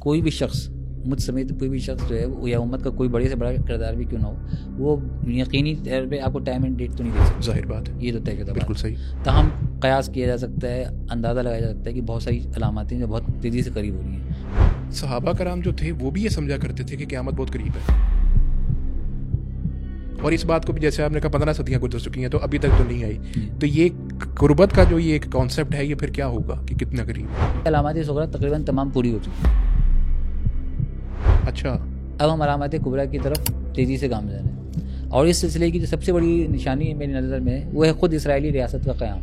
کوئی بھی شخص مجھ سمیت کوئی بھی شخص جو ہے یا امت کا کوئی بڑے سے بڑا کردار بھی کیوں نہ ہو، وہ یقینی طور پہ آپ کو ٹائم اینڈ ڈیٹ تو نہیں دے سکتا. ظاہر بات ہے، یہ تو طے شدہ بالکل بات ہے. صحیح. تاہم قیاس کیا جا سکتا ہے، اندازہ لگایا جا سکتا ہے کہ بہت ساری علامات ہیں جو بہت تیزی سے قریب ہو رہی ہیں. صحابہ کرام جو تھے وہ بھی یہ سمجھا کرتے تھے کہ قیامت بہت قریب ہے، اور اس بات کو بھی جیسے آپ نے کہا 15 صدیاں گزر چکی ہیں تو ابھی تک تو نہیں آئی. تو یہ قربت کا جو یہ ایک کانسیپٹ ہے، یہ پھر کیا ہوگا کہ کتنا قریب ہے؟ علامات صغریٰ تقریباً تمام پوری ہو چکی ہیں. اچھا، اب ہم علامات کبریٰ کی طرف تیزی سے گامزن ہیں، اور اس سلسلے کی جو سب سے بڑی نشانی میری نظر میں وہ ہے خود اسرائیلی ریاست کا قیام.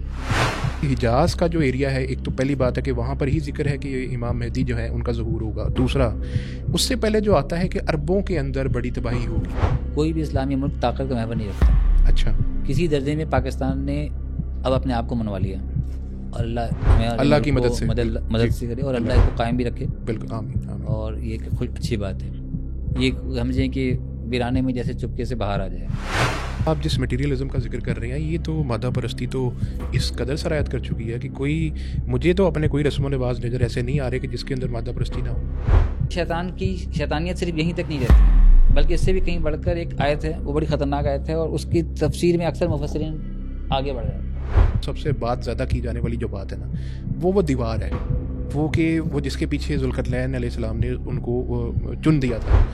حجاز کا جو ایریا ہے، ایک تو پہلی بات ہے کہ وہاں پر ہی ذکر ہے کہ امام مہدی جو ہے ان کا ظہور ہوگا. دوسرا، اس سے پہلے جو آتا ہے کہ عربوں کے اندر بڑی تباہی ہوگی. کوئی بھی اسلامی ملک طاقت کا محور نہیں رکھتا. اچھا، کسی درجے میں پاکستان نے اب اپنے آپ کو منوا لیا، اور اللہ کی مدد سے کرے، اور اللہ اس کو قائم بھی رکھے. بالکل، آمین آمین. اور یہ ایک اچھی بات ہے، یہ سمجھیں کہ ویرانے میں جیسے چپکے سے باہر آ جائے. آپ جس میٹیریلزم کا ذکر کر رہے ہیں، یہ تو مادہ پرستی تو اس قدر سرایت کر چکی ہے کہ مجھے تو اپنے کوئی رسم و رواج نظر ایسے نہیں آ رہے کہ جس کے اندر مادہ پرستی نہ ہو. شیطان کی شیطانیت صرف یہیں تک نہیں رہتی، بلکہ اس سے بھی کہیں بڑھ کر ایک آیت ہے، وہ بڑی خطرناک آیت ہے، اور اس کی تفسیر میں اکثر مفسرین آگے بڑھ رہے ہیں. سب سے بات زیادہ کی جانے والی جو بات ہے نا، وہ دیوار ہے، وہ جس کے پیچھے ذوالقرنین علیہ السلام نے ان کو چن دیا تھا.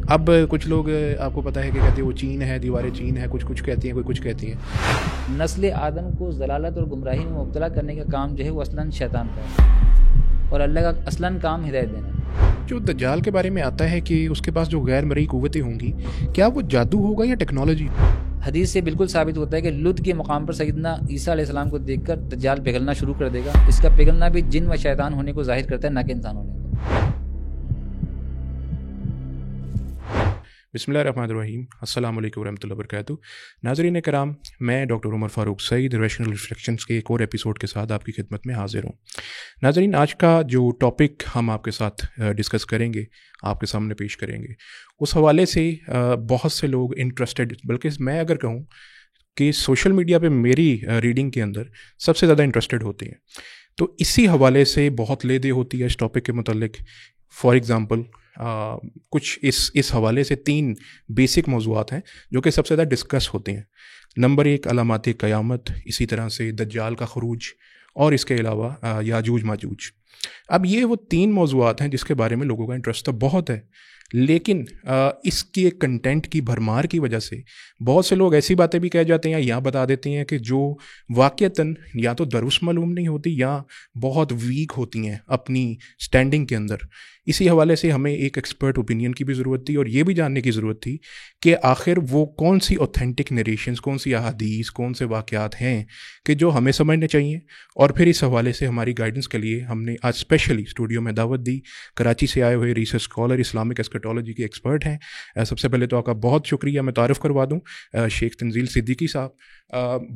اب کچھ لوگ آپ کو پتہ ہے کہ کہتے ہیں وہ چین ہے، دیواریں چین ہے، کچھ کہتی ہیں، کوئی کچھ کہتی ہیں. نسل آدم کو ضلالت اور گمراہی میں مبتلا کرنے کا کام جو ہے وہ اصلاً شیطان کا ہے، اور اللہ کا اصلاً کام ہدایت دینا ہے. جو دجال کے بارے میں آتا ہے کہ اس کے پاس جو غیر مرئی قوتیں ہوں گی، کیا وہ جادو ہوگا یا ٹیکنالوجی؟ حدیث سے بالکل ثابت ہوتا ہے کہ لط کے مقام پر سیدنا عیسیٰ علیہ السلام کو دیکھ کر دجال پگھلنا شروع کر دے گا. اس کا پگھلنا بھی جن و شیطان ہونے کو ظاہر کرتا ہے، نہ کہ انسان ہونے کو. بسم اللہ الرحمن الرحیم. السلام علیکم ورحمۃ اللہ وبرکاتہ. ناظرین کرام، میں ڈاکٹر عمر فاروق سعید ریشنل ریفلیکشنز کے ایک اور ایپیسوڈ کے ساتھ آپ کی خدمت میں حاضر ہوں. ناظرین، آج کا جو ٹاپک ہم آپ کے ساتھ ڈسکس کریں گے، آپ کے سامنے پیش کریں گے، اس حوالے سے بہت سے لوگ انٹرسٹڈ، بلکہ میں اگر کہوں کہ سوشل میڈیا پہ میری ریڈنگ کے اندر سب سے زیادہ انٹرسٹڈ ہوتے ہیں. تو اسی حوالے سے بہت لے دے ہوتی ہے اس ٹاپک کے متعلق. فار ایگزامپل، کچھ اس حوالے سے 3 بیسک موضوعات ہیں جو کہ سب سے زیادہ ڈسکس ہوتے ہیں. نمبر 1 علامات قیامت، اسی طرح سے دجال کا خروج، اور اس کے علاوہ یاجوج ماجوج. اب یہ وہ 3 موضوعات ہیں جس کے بارے میں لوگوں کا انٹرسٹ تو بہت ہے، لیکن اس کے کنٹینٹ کی بھرمار کی وجہ سے بہت سے لوگ ایسی باتیں بھی کہہ جاتے ہیں یا بتا دیتے ہیں کہ جو واقعتاً یا تو درست معلوم نہیں ہوتی یا بہت ویک ہوتی ہیں اپنی سٹینڈنگ کے اندر. اسی حوالے سے ہمیں ایک ایکسپرٹ اوپینین کی بھی ضرورت تھی، اور یہ بھی جاننے کی ضرورت تھی کہ آخر وہ کون سی اوتھینٹک نریشنز، کون سی احادیث، کون سے واقعات ہیں کہ جو ہمیں سمجھنے چاہیے. اور پھر اس حوالے سے ہماری گائیڈنس کے لیے ہم نے آج اسپیشلی اسٹوڈیو میں دعوت دی کراچی سے آئے ہوئے ریسرچ اسکالر، اسلامک اسکیٹولوجی کے ایکسپرٹ ہیں. سب سے پہلے تو آپ کا بہت شکریہ، میں تعارف کروا دوں، شیخ تنزیل صدیقی صاحب.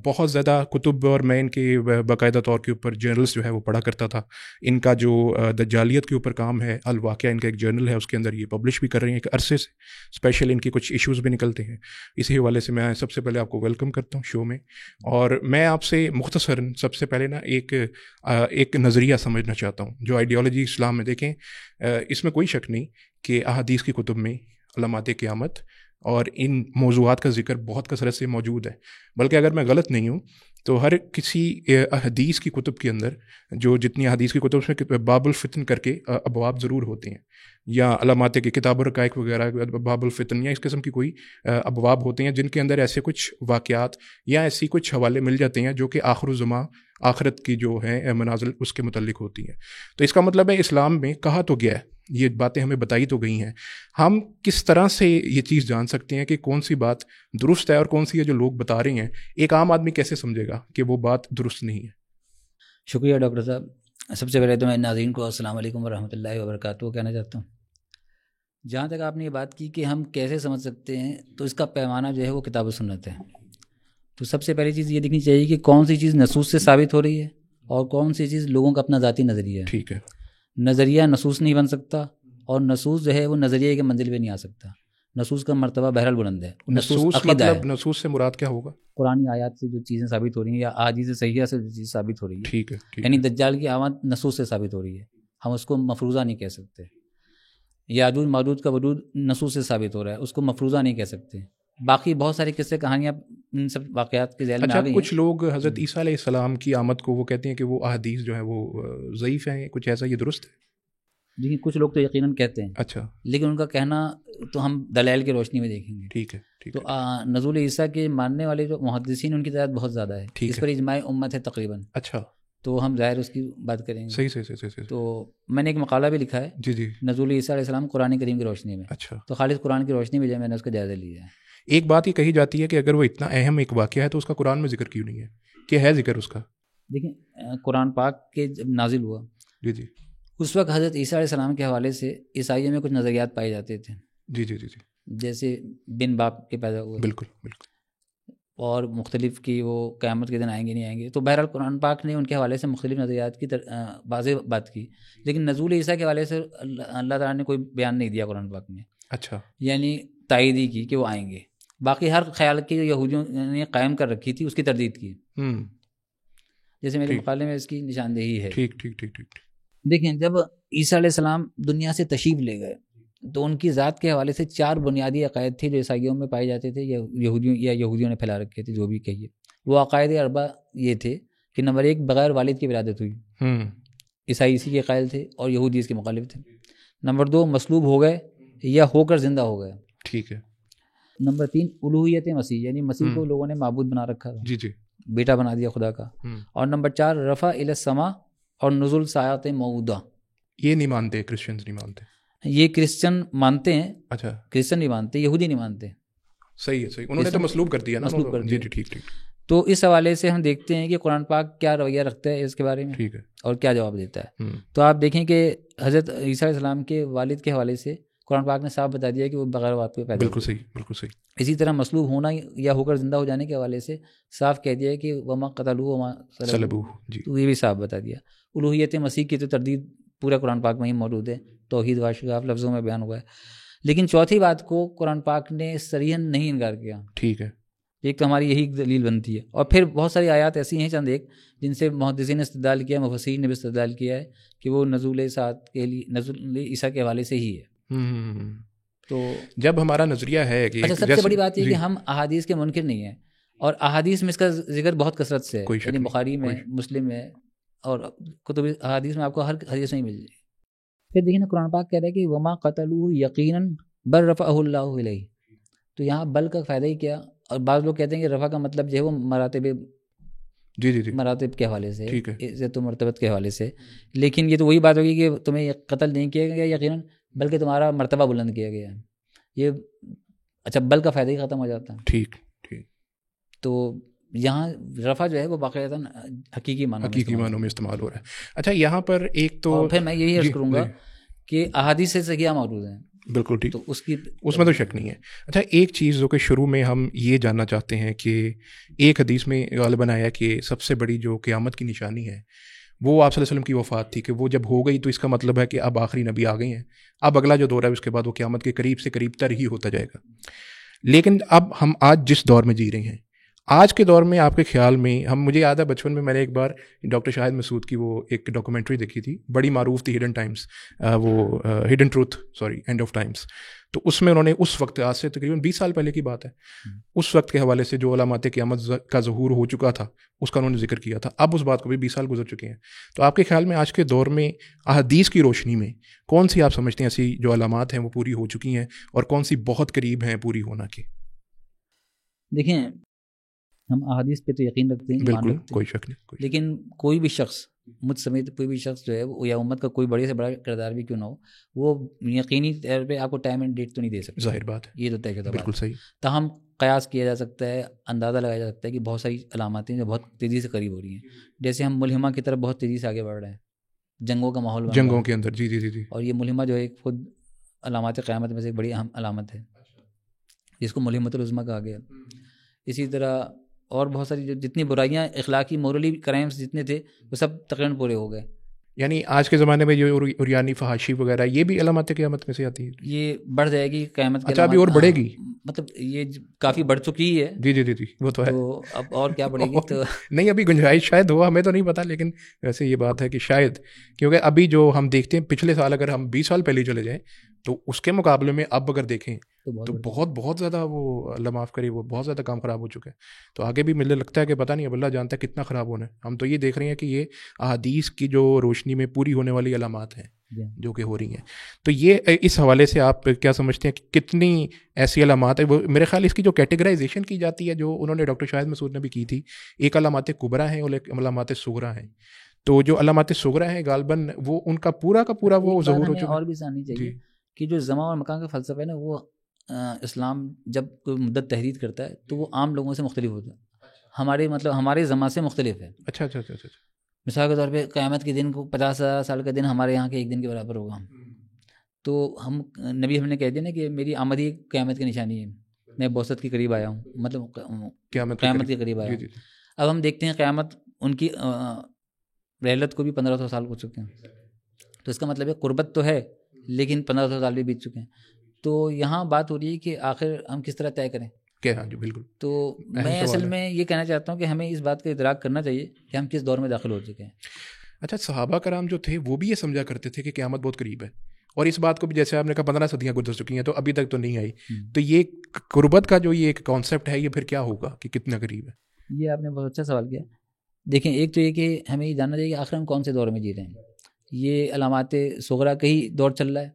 بہت زیادہ کتب، اور میں ان کے باقاعدہ طور کے اوپر جرنلس جو ہے وہ پڑھا کرتا تھا. ان کا جو دجالیت کے اوپر کام ہے، الواقعہ ان کا ایک جرنل ہے، اس کے اندر یہ پبلش بھی کر رہے ہیں ایک عرصے سے. اسپیشل ان کی کچھ ایشوز بھی نکلتے ہیں. اسی حوالے سے میں سب سے پہلے آپ کو ویلکم کرتا ہوں شو میں. اور میں آپ سے مختصراً سب سے پہلے نا ایک نظریہ سمجھنا چاہتا ہوں جو آئیڈیالوجی اسلام میں. دیکھیں، اس میں کوئی شک نہیں کہ احادیث کی کتب میں علامات قیامت اور ان موضوعات کا ذکر بہت کثرت سے موجود ہے. بلکہ اگر میں غلط نہیں ہوں تو ہر کسی حدیث کی کتب کے اندر، جو جتنی حدیث کی کتب میں باب الفتن کر کے ابواب ضرور ہوتے ہیں، یا علامات کی کتاب الرقائق وغیرہ، باب الفتن یا اس قسم کی کوئی ابواب ہوتے ہیں جن کے اندر ایسے کچھ واقعات یا ایسی کچھ حوالے مل جاتے ہیں جو کہ آخر الزماں، آخرت کی جو ہیں منازل اس کے متعلق ہوتی ہیں. تو اس کا مطلب ہے اسلام میں کہا تو گیا ہے، یہ باتیں ہمیں بتائی تو گئی ہیں. ہم کس طرح سے یہ چیز جان سکتے ہیں کہ کون سی بات درست ہے اور کون سی ہے جو لوگ بتا رہے ہیں؟ ایک عام آدمی کیسے سمجھے گا کہ وہ بات درست نہیں ہے؟ شکریہ ڈاکٹر صاحب. سب سے پہلے تو میں ناظرین کو السلام علیکم ورحمۃ اللہ وبرکاتہ کہنا چاہتا ہوں. جہاں تک آپ نے یہ بات کی کہ ہم کیسے سمجھ سکتے ہیں، تو اس کا پیمانہ جو ہے وہ کتاب و سنت ہے. تو سب سے پہلی چیز یہ دیکھنی چاہیے کہ کون سی چیز نصوص سے ثابت ہو رہی ہے اور کون سی چیز لوگوں کا اپنا ذاتی نظریہ ہے. ٹھیک ہے. نظریہ نصوص نہیں بن سکتا، اور نصوص جو ہے وہ نظریے کے منزل پہ نہیں آ سکتا. نصوص کا مرتبہ بہرحال بلند ہے. نصوص مطلب نصوص سے مراد کیا ہوگا؟ قرآنی آیات سے جو چیزیں ثابت ہو رہی ہیں یا احادیث صحیحہ سے جو چیز ثابت ہو رہی ہے. ٹھیک ہے. یعنی دجال کی آمد نصوص سے ثابت ہو رہی ہے، ہم اس کو مفروضہ نہیں کہہ سکتے. یاجوج ماجوج کا وجود نصوص سے ثابت ہو رہا ہے، اس کو مفروضہ نہیں کہہ سکتے. باقی بہت ساری قصے کہانیاں ان سب واقعات کے ذیل میں آ گئی ہیں. کچھ لوگ حضرت عیسیٰ علیہ السلام کی آمد کو وہ کہتے ہیں کہ وہ احادیث جو ہے وہ ضعیف ہیں، کچھ ایسا، یہ درست ہے؟ لیکن کچھ لوگ تو یقیناً کہتے ہیں. اچھا. لیکن ان کا کہنا تو ہم دلائل کی روشنی میں دیکھیں گے. ٹھیک ہے. تو نزول عیسیٰ کے ماننے والے جو محدثین ان کی تعداد بہت زیادہ ہے، اس پر اجماع امت ہے تقریباً. اچھا. تو ہم ظاہر اس کی بات کریں گے. صحیح. تو میں نے ایک مقالہ بھی لکھا ہے جی نزول عیسیٰ علیہ السلام قرآن کریم کی روشنی میں. اچھا. تو خالص قرآن کی روشنی میں جو میں نے اس کا جائزہ لیا ہے. ایک بات یہ کہی جاتی ہے کہ اگر وہ اتنا اہم ایک واقعہ ہے تو اس کا قرآن میں ذکر کیوں نہیں ہے؟ کہ ہے ذکر اس کا؟ دیکھیں قرآن پاک کے جب نازل ہوا جی اس وقت حضرت عیسیٰ علیہ السلام کے حوالے سے عیسائیوں میں کچھ نظریات پائے جاتے تھے. جی. جیسے بن باپ کے پیدا ہوئے. بالکل. اور مختلف کی وہ قیامت کے دن آئیں گے نہیں آئیں گے. تو بہرحال قرآن پاک نے ان کے حوالے سے مختلف نظریات کی واضح بات کی، لیکن نزول عیسیٰ کے حوالے سے اللہ تعالیٰ نے کوئی بیان نہیں دیا قرآن پاک میں. اچھا. یعنی تائید ہی کی کہ وہ آئیں گے. باقی ہر خیال کی جو یہودیوں نے قائم کر رکھی تھی اس کی تردید کی. جیسے میرے مقالے میں اس کی نشاندہی ہے. ٹھیک. دیکھیں جب عیسیٰ علیہ السلام دنیا سے تشریف لے گئے تو ان کی ذات کے حوالے سے 4 بنیادی عقائد تھے جو عیسائیوں میں پائے جاتے تھے یا یہودیوں نے پھیلا رکھے تھے، جو بھی کہیے. وہ عقائد اربع یہ تھے کہ نمبر 1 بغیر والد کی ولادت ہوئی. عیسائی اسی کے قائل تھے اور یہودی اس کے مخالف تھے. نمبر 2 مصلوب ہو گئے یا ہو کر زندہ ہو گئے. ٹھیک ہے. نمبر 3 الوہیت مسیح، یعنی مسیح کو لوگوں نے معبود بنا رکھا تھا. جی. بیٹا بنا دیا خدا کا. اور نمبر 4 رفع الی السماء اور نزول ساعات موعودہ. یہ نہیں مانتے، کرسچنز نہیں مانتے. یہ کرسچن مانتے ہیں. اچھا. کرسچن نہیں مانتے، یہودی نہیں مانتے. صحیح ہے. انہوں نے تو مصلوب کر دیا نا. جی. ٹھیک. تو اس حوالے سے ہم دیکھتے ہیں کہ قرآن پاک کیا رویہ رکھتا ہے اس کے بارے میں. ٹھیک ہے. اور کیا جواب دیتا ہے. تو آپ دیکھیں کہ حضرت عیسیٰ علیہ السلام کے والد کے حوالے سے قرآن پاک نے صاف بتا دیا کہ وہ بغیر باپ کے پیدا ہوئے. بالکل صحیح. اسی طرح مصلوب ہونا یا ہو کر زندہ ہو جانے کے حوالے سے صاف کہہ دیا کہ وما قتلوہ وما صلبوہ. تو یہ بھی صاف بتا دیا. الوہیت مسیح کی تو تردید پورا قرآن پاک میں ہی موجود ہے، توحید واشگاف لفظوں میں بیان ہوا ہے. لیکن چوتھی بات کو قرآن پاک نے صریحاً نہیں انکار کیا. ٹھیک ہے. ایک تو ہماری یہی دلیل بنتی ہے. اور پھر بہت ساری آیات ایسی ہیں چند ایک جن سے محدثین نے استدلال کیا، مفسرین نے بھی استدلال کیا ہے کہ وہ نزول ساعت کے لیے نزول عیسیٰ کے حوالے سے ہی ہے. تو جب ہمارا نظریہ ہے کہ سب سے بڑی بات یہ کہ ہم احادیث کے منکر نہیں ہیں، اور احادیث میں اس کا ذکر بہت کثرت سے ہے. یعنی بخاری میں، مسلم میں اور کتب احادیث میں آپ کو ہر حدیث نہیں مل جائے. پھر دیکھیں نا قرآن پاک کہہ رہا ہے کہ وما قتلوہ یقیناً بل رفعہ اللہ الیہ. تو یہاں بل کا فائدہ ہی کیا؟ اور بعض لوگ کہتے ہیں کہ رفع کا مطلب جو ہے وہ مراتب مراتب کے حوالے سے، عزت و مرتبت کے حوالے سے. لیکن یہ تو وہی بات ہوگی کہ تمہیں قتل نہیں کیا گیا یقیناً، بلکہ تمہارا مرتبہ بلند کیا گیا ہے. یہ اچھا بل کا فائدہ ہی ختم ہو جاتا ہے. ٹھیک. تو یہاں رفع جو ہے وہ باقاعدہ حقیقی معنوں میں استعمال ہو رہا ہے. اچھا یہاں پر ایک تو پھر میں یہی عرض کروں گا کہ احادیث سے صحیحہ موجود ہیں. بالکل ٹھیک. تو اس میں تو شک نہیں ہے. اچھا ایک چیز جو کہ شروع میں ہم یہ جاننا چاہتے ہیں کہ ایک حدیث میں غالباً آیا کہ سب سے بڑی جو قیامت کی نشانی ہے وہ آپ صلی اللہ علیہ وسلم کی وفات تھی، کہ وہ جب ہو گئی تو اس کا مطلب ہے کہ اب آخری نبی آ گئی ہیں، اب اگلا جو دور ہے اس کے بعد وہ قیامت کے قریب سے قریب تر ہی ہوتا جائے گا. لیکن اب ہم آج جس دور میں جی رہے ہیں، آج کے دور میں آپ کے خیال میں مجھے یاد ہے بچپن میں میں نے ایک بار ڈاکٹر شاہد مسعود کی وہ ایک ڈاکومنٹری دیکھی تھی، بڑی معروف تھی، ہڈن ٹائمز، وہ hidden truth and of Times. تو اس میں انہوں نے اس وقت، آج سے تقریباً 20 سال پہلے کی بات ہے، اس وقت کے حوالے سے جو علامات قیامت کا ظہور ہو چکا تھا اس کا انہوں نے ذکر کیا تھا. اب اس بات کو بھی 20 سال گزر چکے ہیں. تو آپ کے خیال میں آج کے دور میں احادیث کی روشنی میں کون سی آپ سمجھتے ہیں ایسی جو علامات ہیں وہ پوری ہو چکی ہیں اور کون سی بہت قریب ہیں پوری ہونا کے؟ دیکھیں ہم احادیث پہ تو یقین رکھتے ہیں، بالکل کوئی شک نہیں، لیکن کوئی بھی شخص مجھ سمیت کوئی بھی شخص جو ہے یا امت کا کوئی بڑے سے بڑا کردار بھی کیوں نہ ہو، وہ یقینی طور پہ آپ کو ٹائم اینڈ ڈیٹ تو نہیں دے سکتا. ظاہر بات ہے، یہ تو طے شدہ بات. بالکل صحیح. تاہم قیاس کیا جا سکتا ہے، اندازہ لگایا جا سکتا ہے کہ بہت ساری علاماتیں جو بہت تیزی سے قریب ہو رہی ہیں. جیسے ہم ملہمہ کی طرف بہت تیزی سے آگے بڑھ رہے ہیں، جنگوں کا ماحول جنگوں کے اندر. جی. اور یہ ملہمہ جو ہے خود علامات قیامت میں سے ایک بڑی اہم علامت ہے، جس کو ملہمۃ العظمیٰ کہا گیا. اسی طرح اور بہت ساری جتنی برائیاں، اخلاقی مورلی کرائمز جتنے تھے وہ سب تقریباً پورے ہو گئے. یعنی آج کے زمانے میں جو عریانی فحاشی وغیرہ یہ بھی علامات قیامت میں سے آتی ہے. یہ بڑھ جائے گی قیامت. اچھا ابھی اور بڑھے گی؟ مطلب یہ کافی بڑھ چکی ہے. جی وہ تو ہے. تو اب اور کیا بڑھے گی؟ تو نہیں ابھی گنجائش شاید ہوا، ہمیں تو نہیں پتا، لیکن ویسے یہ بات ہے کہ شاید، کیونکہ ابھی جو ہم دیکھتے ہیں پچھلے سال اگر ہم 20 سال پہلے چلے جائیں تو اس کے مقابلے میں اب اگر دیکھیں تو بہت زیادہ وہ اللہ معاف کرے وہ بہت زیادہ کام خراب ہو چکا ہے. تو آگے بھی مجھے لگتا ہے کہ پتہ نہیں اب اللہ جانتا ہے کتنا خراب ہونا ہے. ہم تو یہ دیکھ رہے ہیں کہ یہ احادیث کی جو روشنی میں پوری ہونے والی علامات ہیں جو کہ ہو رہی ہیں. تو یہ اس حوالے سے آپ کیا سمجھتے ہیں کہ کتنی ایسی علامات ہیں؟ وہ میرے خیال اس کی جو کیٹیگرائزیشن کی جاتی ہے جو انہوں نے ڈاکٹر شاہد مسعود نے بھی کی تھی, ایک علامات کبریٰ ہیں اور ایک علامات صغریٰ ہیں. تو جو علامات صغریٰ ہیں غالباً وہ ان کا پورا وہ ظہور ہو چکا ہے. اور بھی جاننی چاہیے کہ جو زمان اور مکان کا فلسفہ ہے نا, وہ اسلام جب کوئی مدت تحریر کرتا ہے تو وہ عام لوگوں سے مختلف ہوتا ہے, ہمارے زمان سے مختلف ہے. اچھا. مثال کے طور پہ قیامت کے دن کو 50,000 سال کا دن ہمارے یہاں کے ایک دن کے برابر ہوگا. تو ہم نبی ہم نے کہہ دیا نا کہ میری آمد ہی قیامت کی نشانی ہے, میں بوسط کے قریب آیا ہوں, مطلب قیامت کے قریب آیا ہوں. اب ہم دیکھتے ہیں قیامت ان کی رحلت کو بھی 1500 سال ہو چکے ہیں, تو اس کا مطلب ہے قربت تو ہے لیکن 1500 سال بھی بیت چکے ہیں. تو یہاں بات ہو رہی ہے کہ آخر ہم کس طرح طے کریں. ہاں جی بالکل. تو میں اصل میں یہ کہنا چاہتا ہوں کہ ہمیں اس بات کا ادراک کرنا چاہیے کہ ہم کس دور میں داخل ہو چکے ہیں. اچھا, صحابہ کرام جو تھے وہ بھی یہ سمجھا کرتے تھے کہ قیامت بہت قریب ہے, اور اس بات کو بھی جیسے آپ نے کہا 15 صدیاں گزر چکی ہیں تو ابھی تک تو نہیں آئی. تو یہ قربت کا جو یہ ایک کانسیپٹ ہے یہ پھر کیا ہوگا کہ کتنا قریب ہے؟ یہ آپ نے بہت اچھا سوال کیا. دیکھیں, ایک تو یہ کہ ہمیں یہ جاننا چاہیے کہ آخر ہم کون سے دور میں جی رہے ہیں. یہ علامات صغریٰ کا ہی دور چل رہا ہے,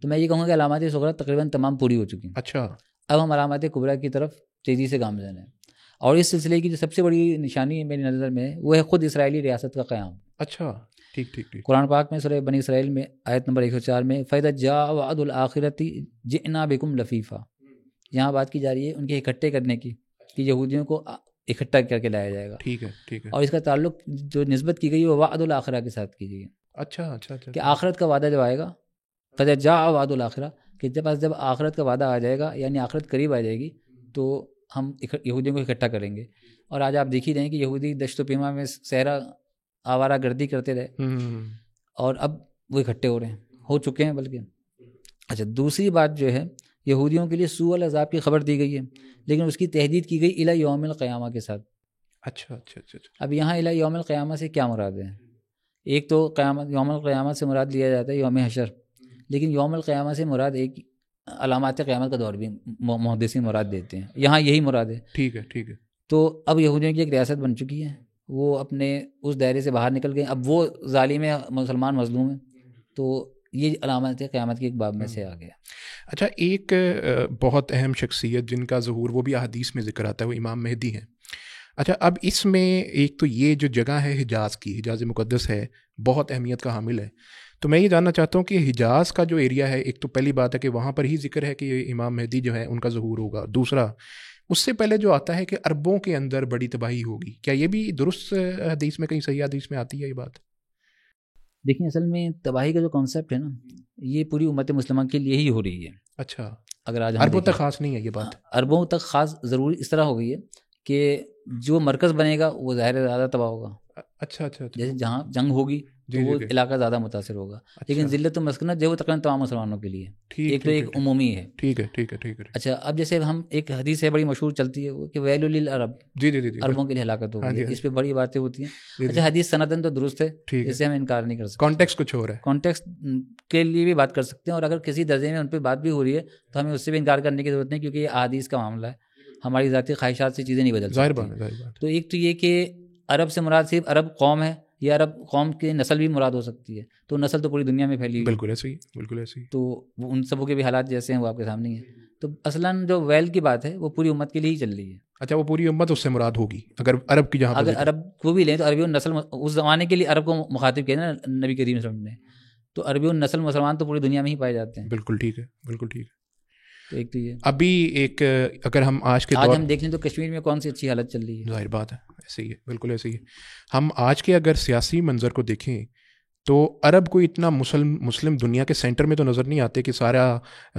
تو میں یہ کہوں گا کہ علامات صغریٰ تقریباً تمام پوری ہو چکی ہیں. اچھا, اب ہم علامات کبریٰ کی طرف تیزی سے گامزن ہیں, اور اس سلسلے کی جو سب سے بڑی نشانی میری نظر میں وہ ہے خود اسرائیلی ریاست کا قیام. اچھا, ٹھیک. قرآن پاک میں سورہ بنی اسرائیل میں آیت نمبر 104 میں فَإِذَا جَاءَ وَعْدُ الْآخِرَةِ جِئْنَا بِكُمْ لَفِيفًا, یہاں بات کی جا رہی ہے ان کے اکٹھے کرنے کی, کہ یہودیوں کو اکٹھا کر کے لایا جائے گا. ٹھیک ہے. اور اس کا تعلق جو نسبت کی گئی وہ وعد الآخرہ کے ساتھ کی گئی. اچھا. کہ آخرت کا وعدہ جب آئے گا, فَإِذَا جَاءَ وَعْدُ الْآخِرَةِ, کہ جب آخرت کا وعدہ آ جائے گا یعنی آخرت قریب آ جائے گی تو ہم یہودیوں کو اکٹھا کریں گے. اور آج آپ دیکھ ہی رہے ہیں کہ یہودی دشت و پیما میں صحرا آوارہ گردی کرتے رہے, اور اب وہ اکٹھے ہو چکے ہیں بلکہ. اچھا, دوسری بات جو ہے یہودیوں کے لیے سوء العذاب کی خبر دی گئی ہے, لیکن اس کی تحدید کی گئی الی یوم القیامہ کے ساتھ. اچھا. اب یہاں الی یوم القیامہ سے کیا مراد ہے؟ ایک تو یوم القیامہ سے مراد لیا جاتا ہے یوم حشر, لیکن یوم القیامہ سے مراد ایک علامات قیامت کا دور بھی محدثین مراد دیتے ہیں, یہاں یہی مراد ہے. ٹھیک ہے. تو اب یہودیوں کی ایک ریاست بن چکی ہے, وہ اپنے اس دائرے سے باہر نکل گئے, اب وہ ظالم ہے, مسلمان مظلوم ہے, تو یہ علامات قیامت کی ایک باب میں سے آ گیا. اچھا, ایک بہت اہم شخصیت جن کا ظہور وہ بھی احادیث میں ذکر آتا ہے وہ امام مہدی ہیں. اچھا, اب اس میں ایک تو یہ جو جگہ ہے حجاز کی, حجاز مقدس ہے, بہت اہمیت کا حامل ہے. تو میں یہ جاننا چاہتا ہوں کہ حجاز کا جو ایریا ہے, ایک تو پہلی بات ہے کہ وہاں پر ہی ذکر ہے کہ امام مہدی جو ہے ان کا ظہور ہوگا. دوسرا, اس سے پہلے جو آتا ہے کہ عربوں کے اندر بڑی تباہی ہوگی, کیا یہ بھی درست حدیث میں کہیں صحیح حدیث میں آتی ہے یہ بات؟ دیکھیں, اصل میں تباہی کا جو کانسیپٹ ہے نا, یہ پوری امت مسلمہ کے لیے ہی ہو رہی ہے. اچھا, اگر آج عربوں تک خاص نہیں ہے یہ بات؟ عربوں تک خاص ضروری اس طرح ہو گئی ہے کہ جو مرکز بنے گا وہ ظاہر زیادہ تباہ ہوگا. اچھا. جیسے جہاں جنگ ہوگی تو وہ علاقہ زیادہ متاثر ہوگا, لیکن ذلت و مسکنت جو وہ تقریباً تمام مسلمانوں کے لیے ایک تو ایک عمومی ہے. ٹھیک ہے. اچھا, اب جیسے ہم ایک حدیث ہے بڑی مشہور چلتی ہے کہ ویل للعرب, عربوں کے لیے ہلاکت ہوگی, اس پہ بڑی باتیں ہوتی ہیں. اچھا, حدیث سندن تو درست ہے, اس سے ہم انکار نہیں کر سکتے. کانٹیکسٹ کچھ ہو رہا ہے, کانٹیکسٹ کے لیے بھی بات کر سکتے ہیں, اور اگر کسی درجے میں ان پہ بات بھی ہو رہی ہے تو ہمیں اس سے بھی انکار کرنے کی ضرورت نہیں, کیونکہ یہ احادیث کا معاملہ ہے, ہماری ذاتی خواہشات سے چیزیں نہیں بدل سکتی. تو ایک تو یہ کہ عرب سے مراد صرف عرب قوم ہے, یا عرب قوم کی نسل بھی مراد ہو سکتی ہے, تو نسل تو پوری دنیا میں پھیلی ہوئی. بالکل ایسے ہی. تو وہ ان سبوں کے بھی حالات جیسے ہیں وہ آپ کے سامنے ہیں. تو اصلاً جو ویل کی بات ہے وہ پوری امت کے لیے ہی چل رہی ہے. اچھا, وہ پوری امت اس سے مراد ہوگی اگر عرب کی, جہاں اگر عرب کو بھی لیں تو عربی النسل, اس زمانے کے لیے عرب کو مخاطب کیا نا نبی کریم صلی اللہ علیہ وسلم نے, تو عربی النسل مسلمان تو پوری دنیا میں ہی پائے جاتے ہیں. بالکل ٹھیک ہے. تو ایک تو یہ ابھی ایک اگر ہم آج ہم دیکھ لیں تو کشمیر میں کون سی اچھی حالت چل رہی ہے. ظاہر بات ہے, ایسے ہی ہے, بالکل ایسے ہی ہے. ہم آج کے اگر سیاسی منظر کو دیکھیں تو عرب کو اتنا مسلم دنیا کے سینٹر میں تو نظر نہیں آتے کہ سارا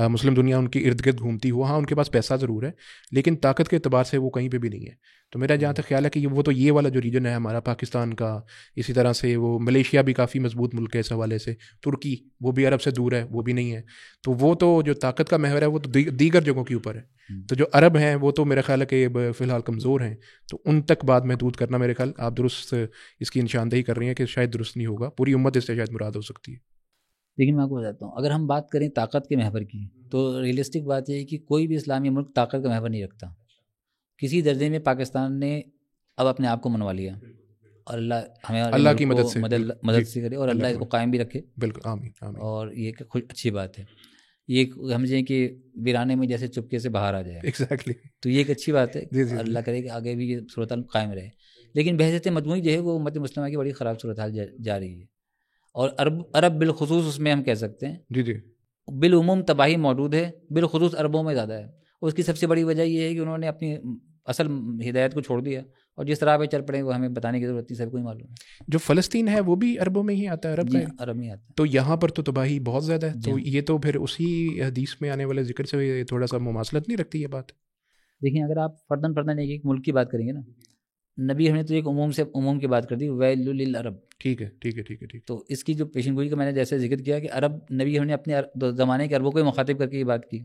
مسلم دنیا ان کی ارد گرد گھومتی ہو. ہاں, ان کے پاس پیسہ ضرور ہے, لیکن طاقت کے اعتبار سے وہ کہیں پہ بھی نہیں ہے. تو میرا جہاں تک خیال ہے کہ وہ تو یہ والا جو ریجن ہے ہمارا پاکستان کا, اسی طرح سے وہ ملیشیا بھی کافی مضبوط ملک ہے اس حوالے سے, ترکی وہ بھی عرب سے دور ہے, وہ بھی نہیں ہے. تو وہ تو جو طاقت کا محور ہے وہ تو دیگر جگہوں کے اوپر ہے. تو جو عرب ہیں وہ تو میرا خیال ہے کہ فی الحال کمزور ہیں, تو ان تک بات محدود کرنا میرے خیال آپ درست اس کی نشاندہی کر رہی ہیں کہ شاید درست نہیں ہوگا, پوری امت اس سے شاید مراد ہو سکتی ہے. لیکن میں آپ کو بتاتا ہوں، اگر ہم بات کریں طاقت کے محور کی تو ریئلسٹک بات یہ ہے کہ کوئی بھی اسلامی ملک طاقت کا محور نہیں رکھتا. کسی درجے میں پاکستان نے اب اپنے آپ کو منوا لیا، اور اللہ ہمیں اللہ کی مدد سے مدد سے کرے، اور اللہ اس کو قائم بھی رکھے. بالکل، آمین آمین. اور یہ اچھی بات ہے. یہ سمجھیں کہ ویرانے میں جیسے چپکے سے باہر آ جائے. ایگزیکٹلی. تو یہ ایک اچھی بات ہے. اللہ کرے کہ آگے بھی یہ صورتحال قائم رہے. لیکن بحثیت مجموعی جو ہے وہ امت مسلمہ کی بڑی خراب صورتحال جا رہی ہے، اور عرب بالخصوص اس میں ہم کہہ سکتے ہیں جی جی بالعموم تباہی موجود ہے، بالخصوص عربوں میں زیادہ ہے. اس کی سب سے بڑی وجہ یہ ہے کہ انہوں نے اپنی اصل ہدایت کو چھوڑ دیا، اور جس طرح پہ چل پڑے وہ ہمیں بتانے کی ضرورت نہیں، سب کو ہی معلوم ہے. جو فلسطین ہے وہ بھی عربوں میں ہی آتا ہے، عرب کا عرب میں آتا ہے. تو یہاں پر تو تباہی بہت زیادہ ہے. تو یہ تو پھر اسی حدیث میں آنے والے ذکر سے تھوڑا سا مماثلت نہیں رکھتی یہ بات؟ دیکھیں، اگر آپ فرداً ایک ملک کی بات کریں گے نا، نبی ہم نے تو ایک عموم کی بات کر دی، ویل للعرب. ٹھیک ہے ٹھیک ہے ٹھیک ہے. تو اس کی جو پیشن گوئی کا میں نے جیسے ذکر کیا کہ عرب، نبی ہم نے اپنے زمانے کے عربوں کو مخاطب کر کے یہ بات کی.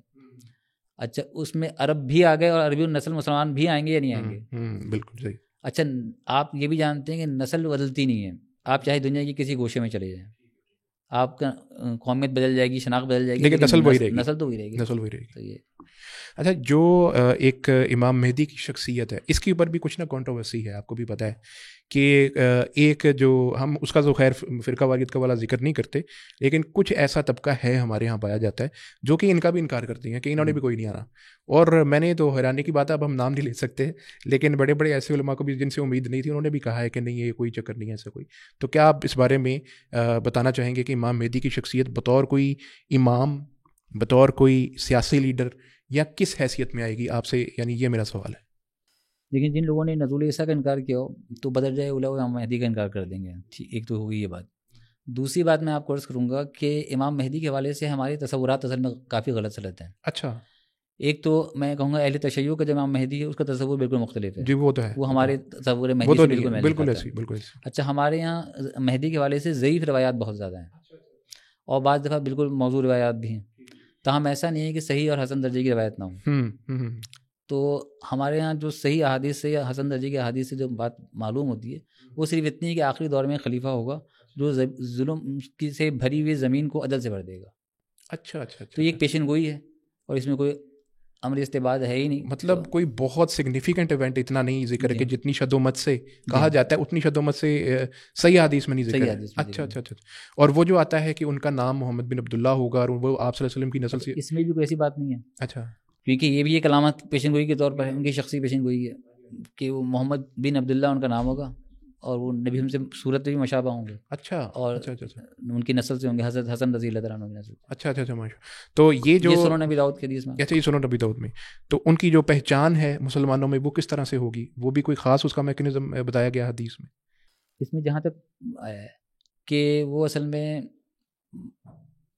اچھا، اس میں عرب بھی آ گئے اور عربی النسل مسلمان بھی آئیں گے یا نہیں آئیں گے؟ بالکل صحیح. اچھا، آپ یہ بھی جانتے ہیں کہ نسل بدلتی نہیں ہے. آپ چاہے دنیا کی کسی گوشے میں چلے جائیں، آپ کا قومیت بدل جائے گی، شناخت بدل جائے گی، لیکن نسل وہی رہے گی. نسل تو وہی رہے گی. نسل وہی رہے گی. تو یہ اچھا، جو ایک امام مہدی کی شخصیت ہے، اس کے اوپر بھی کچھ نہ کنٹروورسی ہے، آپ کو بھی پتہ ہے کہ ایک جو ہم اس کا تو خیر فرقہ واریت کا والا ذکر نہیں کرتے، لیکن کچھ ایسا طبقہ ہے ہمارے ہاں پایا جاتا ہے جو کہ ان کا بھی انکار کرتے ہیں کہ انہوں نے بھی کوئی نہیں آنا. اور میں نے تو حیرانی کی بات ہے، اب ہم نام نہیں لے سکتے، لیکن بڑے بڑے ایسے علماء کو بھی جن سے امید نہیں تھی، انہوں نے بھی کہا ہے کہ نہیں، یہ کوئی چکر نہیں ہے ایسا کوئی. تو کیا آپ اس بارے میں بتانا چاہیں گے کہ امام مہدی کی شخصیت بطور کوئی امام، بطور کوئی سیاسی لیڈر، یا کس حیثیت میں آئے گی آپ سے؟ یعنی یہ میرا سوال ہے. لیکن جن لوگوں نے نزول عیسیٰ کا انکار کیا ہو تو بدل جائے اولا امام مہدی کا انکار کر دیں گے. ایک تو ہوگی یہ بات. دوسری بات میں آپ کو عرض کروں گا کہ امام مہدی کے حوالے سے ہمارے تصورات اصل میں کافی غلط سلط ہیں. اچھا. ایک تو میں کہوں گا اہل تشیع کا جو امام مہدی ہے اس کا تصور بالکل مختلف ہے. جی وہ تو ہے، وہ ہمارے تصور مہدی سے بالکل ایسی بالکل ایسی. اچھا، ہمارے یہاں مہدی کے حوالے سے ضعیف روایات بہت زیادہ ہیں، اور بعض دفعہ بالکل موضوع روایات بھی ہیں. تاہم ایسا نہیں ہے کہ صحیح اور حسن درجے کی روایت نہ ہو. تو ہمارے ہاں جو صحیح احادیث سے یا حسن درجے کی احادیث سے جو بات معلوم ہوتی ہے وہ صرف اتنی ہے کہ آخری دور میں خلیفہ ہوگا جو ظلم سے بھری ہوئی زمین کو عدل سے بھر دے گا. اچھا. تو یہ ایک پیشن گوئی ہے، اور اس میں کوئی امر استباد ہے ہی نہیں. مطلب کوئی بہت سگنیفیکنٹ ایونٹ اتنا نہیں ذکر ہے کہ جتنی شد و مت سے کہا جاتا ہے اتنی شد و مت سے صحیح حدیث میں نہیں ذکر ہے. اچھا. اور وہ جو آتا ہے کہ ان کا نام محمد بن عبداللہ ہوگا اور وہ آپ صلی اللہ علیہ وسلم کی نسل سے، اس میں بھی کوئی ایسی بات نہیں ہے. اچھا. کیونکہ یہ بھی ایک علامت پیشن گوئی کے طور پر ہے، ان کی شخصی پیشن گوئی ہے کہ وہ محمد بن عبداللہ ان کا نام ہوگا، اور وہ نبی ہم سے صورت بھی مشابہ ہوں گے. اچھا. اور ان کی نسل سے ہوں گے، حضرت حسن رضی اللہ تعالیٰ عنہ کی نسل. اچھا ماشاء. تو یہ جو سنن نبی داؤد کے حدیث میں، اچھا، یہ سنن نبی داؤد میں، تو ان کی جو پہچان ہے مسلمانوں میں وہ کس طرح سے ہوگی؟ وہ بھی کوئی خاص اس کا میکینزم بتایا گیا حدیث میں؟ اس میں جہاں تک آیا ہے کہ وہ اصل میں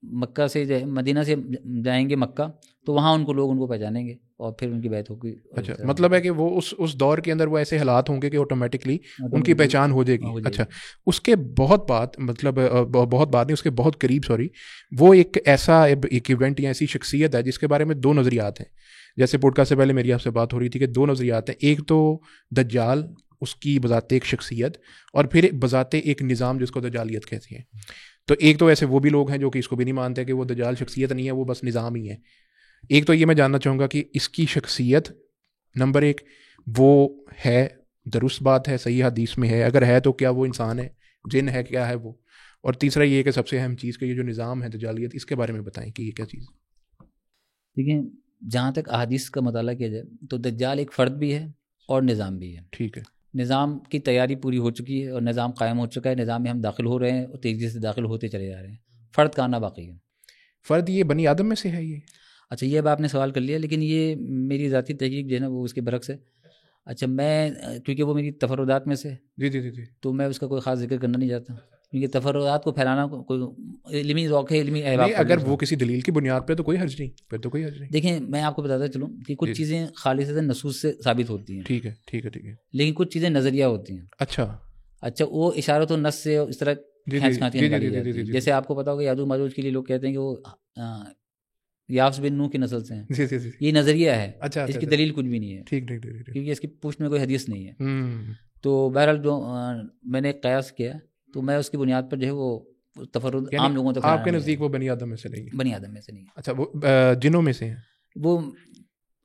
مکہ سے مدینہ سے جائیں گے مکہ، تو وہاں ان کو پہچانیں گے اور پھر ان کی بیعت ہوگی. اچھا، مطلب ہے کہ وہ اس دور کے اندر وہ ایسے حالات ہوں گے کہ آٹومیٹکلی ان کی پہچان ہو جائے گی. اچھا. اس کے بہت بعد، مطلب بہت بعد نہیں، اس کے بہت قریب، وہ ایک ایسا ایک ایونٹ یا ایسی شخصیت ہے جس کے بارے میں دو نظریات ہیں. جیسے پوڈکاسٹ سے پہلے میری آپ سے بات ہو رہی تھی کہ دو نظریات ہیں. ایک تو دجال، اس کی بذات ایک شخصیت، اور پھر بذات ایک نظام جس کو دجالیت کہتی ہیں. تو ایک تو ایسے وہ بھی لوگ ہیں جو کہ اس کو بھی نہیں مانتے کہ وہ دجال شخصیت نہیں ہے، وہ بس نظام ہی ہے. ایک تو یہ میں جاننا چاہوں گا کہ اس کی شخصیت نمبر ایک وہ ہے، درست بات ہے، صحیح حدیث میں ہے؟ اگر ہے تو کیا وہ انسان ہے، جن ہے، کیا ہے وہ؟ اور تیسرا یہ کہ سب سے اہم چیز کہ یہ جو نظام ہے دجالیت، اس کے بارے میں بتائیں کہ یہ کیا چیز؟ دیکھیں، جہاں تک احادیث کا مطالعہ کیا جائے تو دجال ایک فرد بھی ہے اور نظام بھی ہے. ٹھیک ہے. نظام کی تیاری پوری ہو چکی ہے اور نظام قائم ہو چکا ہے. نظام میں ہم داخل ہو رہے ہیں اور تیزی سے داخل ہوتے چلے جا رہے ہیں. فرد کا آنا باقی ہے. فرد یہ بنی آدم میں سے ہے یہ؟ اچھا، یہ اب آپ نے سوال کر لیا، لیکن یہ میری ذاتی تحقیق جو ہے نا وہ اس کے برعکس ہے. اچھا، میں کیونکہ وہ میری تفردات میں سے، جی تو میں اس کا کوئی خاص ذکر کرنا نہیں چاہتا، کیونکہ تفردات کو پھیلانا کوئی علمی ذوق ہے، علمی احباب. اگر وہ کسی دلیل کی بنیاد پہ تو کوئی حرج نہیں، پھر تو کوئی حرج نہیں. دیکھیں، میں آپ کو بتاتا چلوں کہ کچھ چیزیں خالصتاً نصوص سے ثابت ہوتی ہیں. ٹھیک ہے. لیکن کچھ چیزیں نظریہ ہوتی ہیں. اچھا، وہ اشارت و نص سے اس طرح کھینچ کے نکالی جاتی ہے. جیسے آپ کو پتا ہوگا یاجوج ماجوج کے لیے لوگ کہتے ہیں کہ وہ یافس بن نوح کی نسل سے ہیں. یہ نظریہ ہے، اس کی دلیل کچھ بھی نہیں ہے، کیونکہ اس کی پشت میں کوئی حدیث نہیں ہے. تو بہرحال جو میں نے قیاس کیا تو میں اس کی بنیاد پر جو ہے وہ تفرد عام لوگوں تک آپ کے نزدیک وہ بنی آدم میں سے نہیں ہے؟ بنی آدم میں سے نہیں ہے. اچھا وہ جنوں میں سے ہیں وہ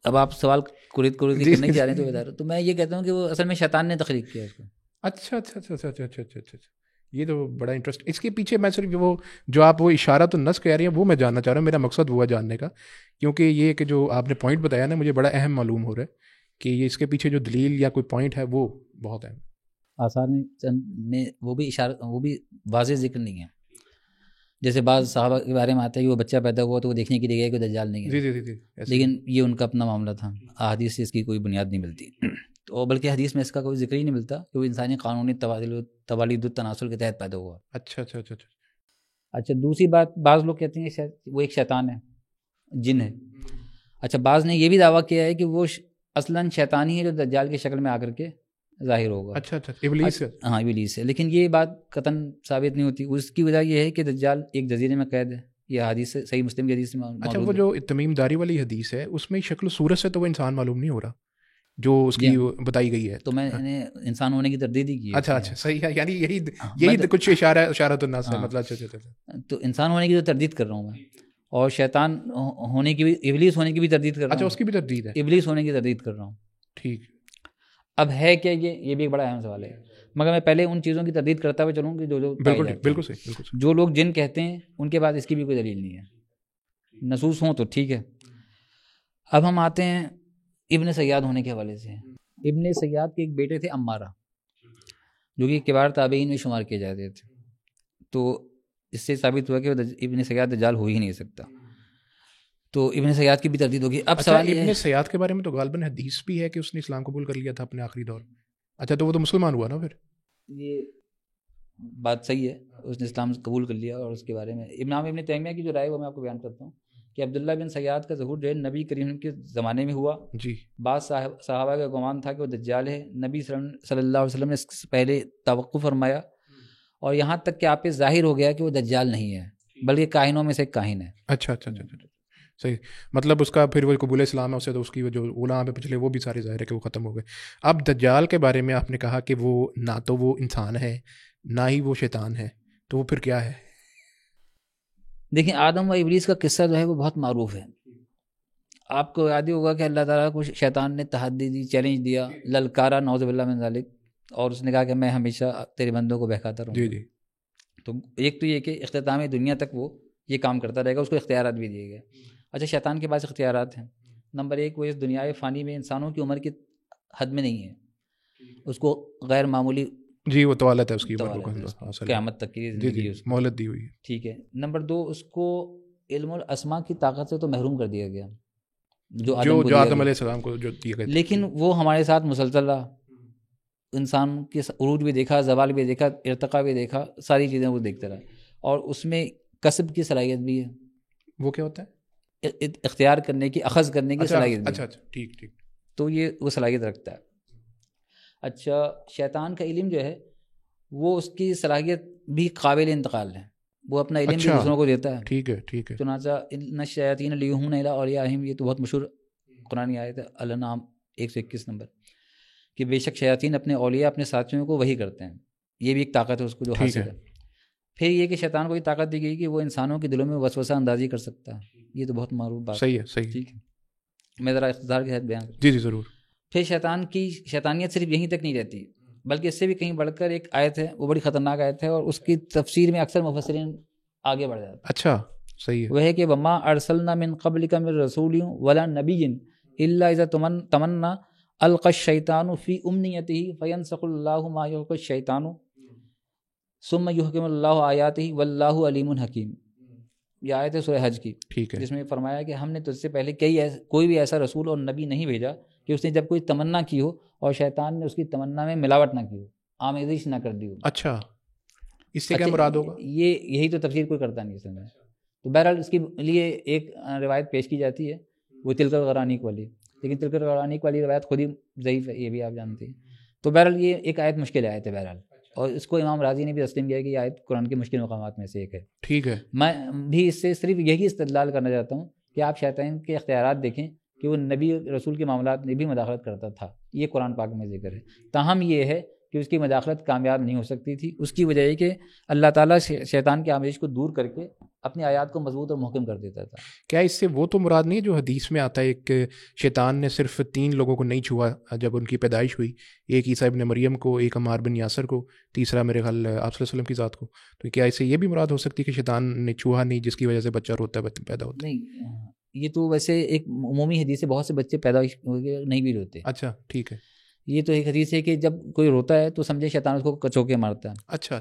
اب آپ سوال کرید کرنے جا رہے ہیں تو بتا رہا تو میں یہ کہتا ہوں کہ وہ اصل میں شیطان نے تخلیق کیا اس کو. اچھا اچھا اچھا اچھا اچھا اچھا اچھا یہ تو بڑا انٹرسٹ. اس کے پیچھے میں صرف وہ جو آپ وہ اشارہ تو نس کہہ رہی ہیں وہ میں جاننا چاہ رہا ہوں. میرا مقصد وہ ہے جاننے کا, کیونکہ یہ کہ جو آپ نے پوائنٹ بتایا نا مجھے بڑا اہم معلوم ہو رہا ہے کہ یہ اس کے پیچھے جو دلیل یا کوئی پوائنٹ ہے وہ بہت اہم. آثار میں وہ بھی اشارہ وہ بھی واضح ذکر نہیں ہے. جیسے بعض صحابہ کے بارے میں آتا ہے کہ وہ بچہ پیدا ہوا تو وہ دیکھنے کے لیے گئے کہ دجال نہیں ہے. جی لیکن یہ ان کا اپنا معاملہ تھا. احادیث سے اس کی کوئی بنیاد نہیں ملتی, تو بلکہ حدیث میں اس کا کوئی ذکر ہی نہیں ملتا کہ وہ انسانی قانونی توالید التناسل کے تحت پیدا ہوا. اچھا اچھا اچھا اچھا اچھا دوسری بات, بعض لوگ کہتے ہیں وہ ایک شیطان ہے, جن ہے. اچھا بعض نے یہ بھی دعویٰ کیا ہے کہ وہ اصلاً شیطان ہی ہے جو دجال کی شکل میں آ کر کے ظاہر ہوگا. اچھا اچھا ابلیس ہے. ہاں ابلیس ہے. لیکن یہ بات قطعاً ثابت نہیں ہوتی. اس کی وجہ یہ ہے کہ دجال ایک جزیرے میں قید ہے. یہ حدیث سے صحیح مسلم کی حدیث میں موجود ہے. اچھا وہ جو تمیم داری والی حدیث ہے اس میں شکل و صورت سے تو وہ انسان معلوم نہیں ہو رہا جو اس کی بتائی گئی ہے. تو میں نے انسان ہونے کی تردید ہی کی. اچھا اچھا صحیح ہے, یعنی یہی کچھ اشارہ تو نہ سے مطلب. اچھا تو انسان ہونے کی تو تردید کر رہا ہوں میں, اور شیطان ہونے کی بھی, ابلیس ہونے کی بھی تردید کر رہا ہوں. اچھا اس کی بھی تردید ہے. ابلیس ہونے کی تردید کر رہا ہوں. ٹھیک. اب ہے کیا یہ بھی ایک بڑا اہم سوال ہے. مگر میں پہلے ان چیزوں کی تردید کرتا ہوا چلوں کہ جو بالکل صحیح. جو لوگ جن کہتے ہیں ان کے بعد اس کی بھی کوئی دلیل نہیں ہے. نصوص ہوں تو ٹھیک ہے. اب ہم آتے ہیں ابن سیاد ہونے کے حوالے سے. ابن سیاد کے ایک بیٹے تھے عمارہ, جو کہ کبار تابعین میں شمار کیے جاتے تھے. تو اس سے ثابت ہوا کہ ابن سیاد دجال ہو ہی نہیں سکتا. تو ابن سیاد کی بھی تردید ہوگی. اب سوال ابن سیاد کے بارے میں تو غالباً حدیث بھی ہے کہ اس نے اسلام قبول کر لیا تھا اپنے آخری دور. اچھا تو وہ تو مسلمان ہوا نا پھر. یہ بات صحیح ہے, اس نے اسلام قبول کر لیا. اور اس کے بارے میں امام ابن تیمیہ کی جو رائے وہ میں آپ کو بیان کرتا ہوں کہ عبداللہ بن سیاد کا ظہور جو ہے نبی کریم کے زمانے میں ہوا. جی. بعض صحابہ کا گمان تھا کہ وہ دجال ہے. نبی صلی اللہ علیہ وسلم نے اس سے پہلے توقف فرمایا, اور یہاں تک کہ آپ پہ ظاہر ہو گیا کہ وہ دجال نہیں ہے بلکہ کاہنوں میں سے ایک کاہن ہے. اچھا اچھا اچھا صحیح. مطلب اس کا پھر وہ قبول اسلام ہے اسے تو اس کی جو علماء پہ پچھلے وہ بھی سارے ظاہر ہے کہ وہ ختم ہو گئے. اب دجال کے بارے میں آپ نے کہا کہ وہ نہ تو وہ انسان ہے نہ ہی وہ شیطان ہے, تو وہ پھر کیا ہے؟ دیکھیں آدم و ابلیس کا قصہ جو ہے وہ بہت معروف ہے. آپ کو یاد ہی ہوگا کہ اللہ تعالیٰ کو شیطان نے تحدی دی, چیلنج دیا, للکارا نعوذ باللہ من ذالک, اور اس نے کہا کہ میں ہمیشہ تیرے بندوں کو بہکاتا رہوں. جی. تو ایک تو یہ کہ اختتام دنیا تک وہ یہ کام کرتا رہے گا, اس کو اختیارات بھی دیے گئے. اچھا شیطان کے پاس اختیارات ہیں. نمبر ایک, وہ اس دنیا فانی میں انسانوں کی عمر کی حد میں نہیں ہے, اس کو غیر معمولی جی وہ طوالت ہے اس کی, قیامت تک کی زندگی مہلت دی ہوئی ہے. ٹھیک ہے. نمبر دو, اس کو علم الاسماء کی طاقت سے تو محروم کر دیا گیا جو آدم علیہ السلام کو جو دیا گیا, لیکن وہ ہمارے ساتھ مسلسل رہا. انسان کے عروج بھی دیکھا, زوال بھی دیکھا, ارتقاء بھی دیکھا, ساری چیزیں وہ دیکھتا رہا. اور اس میں کسب کی صلاحیت بھی ہے. وہ کیا ہوتا ہے؟ اختیار کرنے کی, اخذ کرنے کی صلاحیت بھی. اچھا ٹھیک. تو یہ وہ صلاحیت رکھتا ہے. اچھا شیطان کا علم جو ہے وہ اس کی صلاحیت بھی قابل انتقال ہے, وہ اپنا علم بھی دوسروں کو دیتا ہے. ٹھیک ہے. چنانچہ ان الشیاطین لیوحون الی اولیاءہم, یہ تو بہت مشہور قرآنی آیت ہے, الانعام 121 نمبر, کہ بے شک شیاطین اپنے اولیاء اپنے ساتھیوں کو وہی کرتے ہیں. یہ بھی ایک طاقت ہے اس کو جو حاصل ہے. پھر یہ کہ شیطان کو یہ طاقت دی گئی کہ وہ انسانوں کے دلوں میں وسوسہ اندازی کر سکتا ہے. یہ تو بہت معروف بات. صحیح ہے. ٹھیک ہے, میں ذرا اختصار کے تحت بیان کروں. جی ضرور. پھر شیطان کی شیطانیت صرف یہیں تک نہیں رہتی, بلکہ اس سے بھی کہیں بڑھ کر ایک آیت ہے, وہ بڑی خطرناک آیت ہے, اور اس کی تفسیر میں اکثر مفسرین آگے بڑھ جاتے ہیں. اچھا صحیح ہے. وہ ہے کہ وما ارسلنا من قبلک من رسول ولا نبی الا اذا تمنى القى الشیطان فی امنیتہ فینسخ اللہ ما یلقی الشیطان ثم یحکم اللہ آیاتہ واللہ علیم حکیم. یہ آیت ہے سورہ حج کی, جس میں فرمایا کہ ہم نے تجھ سے پہلے کوئی بھی ایسا رسول اور نبی نہیں بھیجا کہ اس نے جب کوئی تمنا کی ہو اور شیطان نے اس کی تمنا میں ملاوٹ نہ کی ہو, آمیزش نہ کر دی ہو. اچھا اس سے کیا مراد ہوگا؟ یہی تو تفسیر کوئی کرتا نہیں اس میں. تو بہرحال اس کے لیے ایک روایت پیش کی جاتی ہے, وہ تلک الغرانیق والی, لیکن تلک الغرانیق والی روایت خود ہی ضعیف ہے, یہ بھی آپ جانتے ہیں. تو بہرحال یہ ایک آیت مشکل آیت ہے بہرحال, اور اس کو امام راضی نے بھی تسلیم کیا کہ یہ آیت قرآن کے مشکل مقامات میں سے ایک ہے. ٹھیک ہے. میں بھی اس سے صرف یہی استدلال کرنا چاہتا ہوں کہ آپ شیطان کے اختیارات دیکھیں کہ وہ نبی رسول کے معاملات میں بھی مداخلت کرتا تھا, یہ قرآن پاک میں ذکر ہے. تاہم یہ ہے کہ اس کی مداخلت کامیاب نہیں ہو سکتی تھی. اس کی وجہ یہ کہ اللہ تعالیٰ شیطان کی آمیزش کو دور کر کے اپنی آیات کو مضبوط اور محکم کر دیتا تھا. کیا اس سے وہ تو مراد نہیں ہے جو حدیث میں آتا ہے ایک شیطان نے صرف 3 لوگوں کو نہیں چھوا جب ان کی پیدائش ہوئی, ایک عیسیٰ ابن مریم کو, ایک عمار بن یاسر کو, تیسرا میرے خیال آپ صلی اللہ علیہ وسلم کی ذات کو. تو کیا اس سے یہ بھی مراد ہو سکتی ہے کہ شیطان نے چھوا نہیں جس کی وجہ سے بچہ روتا ہے, پیدا ہوتا ہے؟ نہیں, یہ تو ویسے ایک عمومی حدیث ہے, بہت سے بچے پیدا نہیں بھی روتے. اچھا ٹھیک ہے. یہ تو ایک حدیث ہے کہ جب کوئی روتا ہے تو سمجھے شیطان اس کو کچوکے مارتا ہے. اچھا.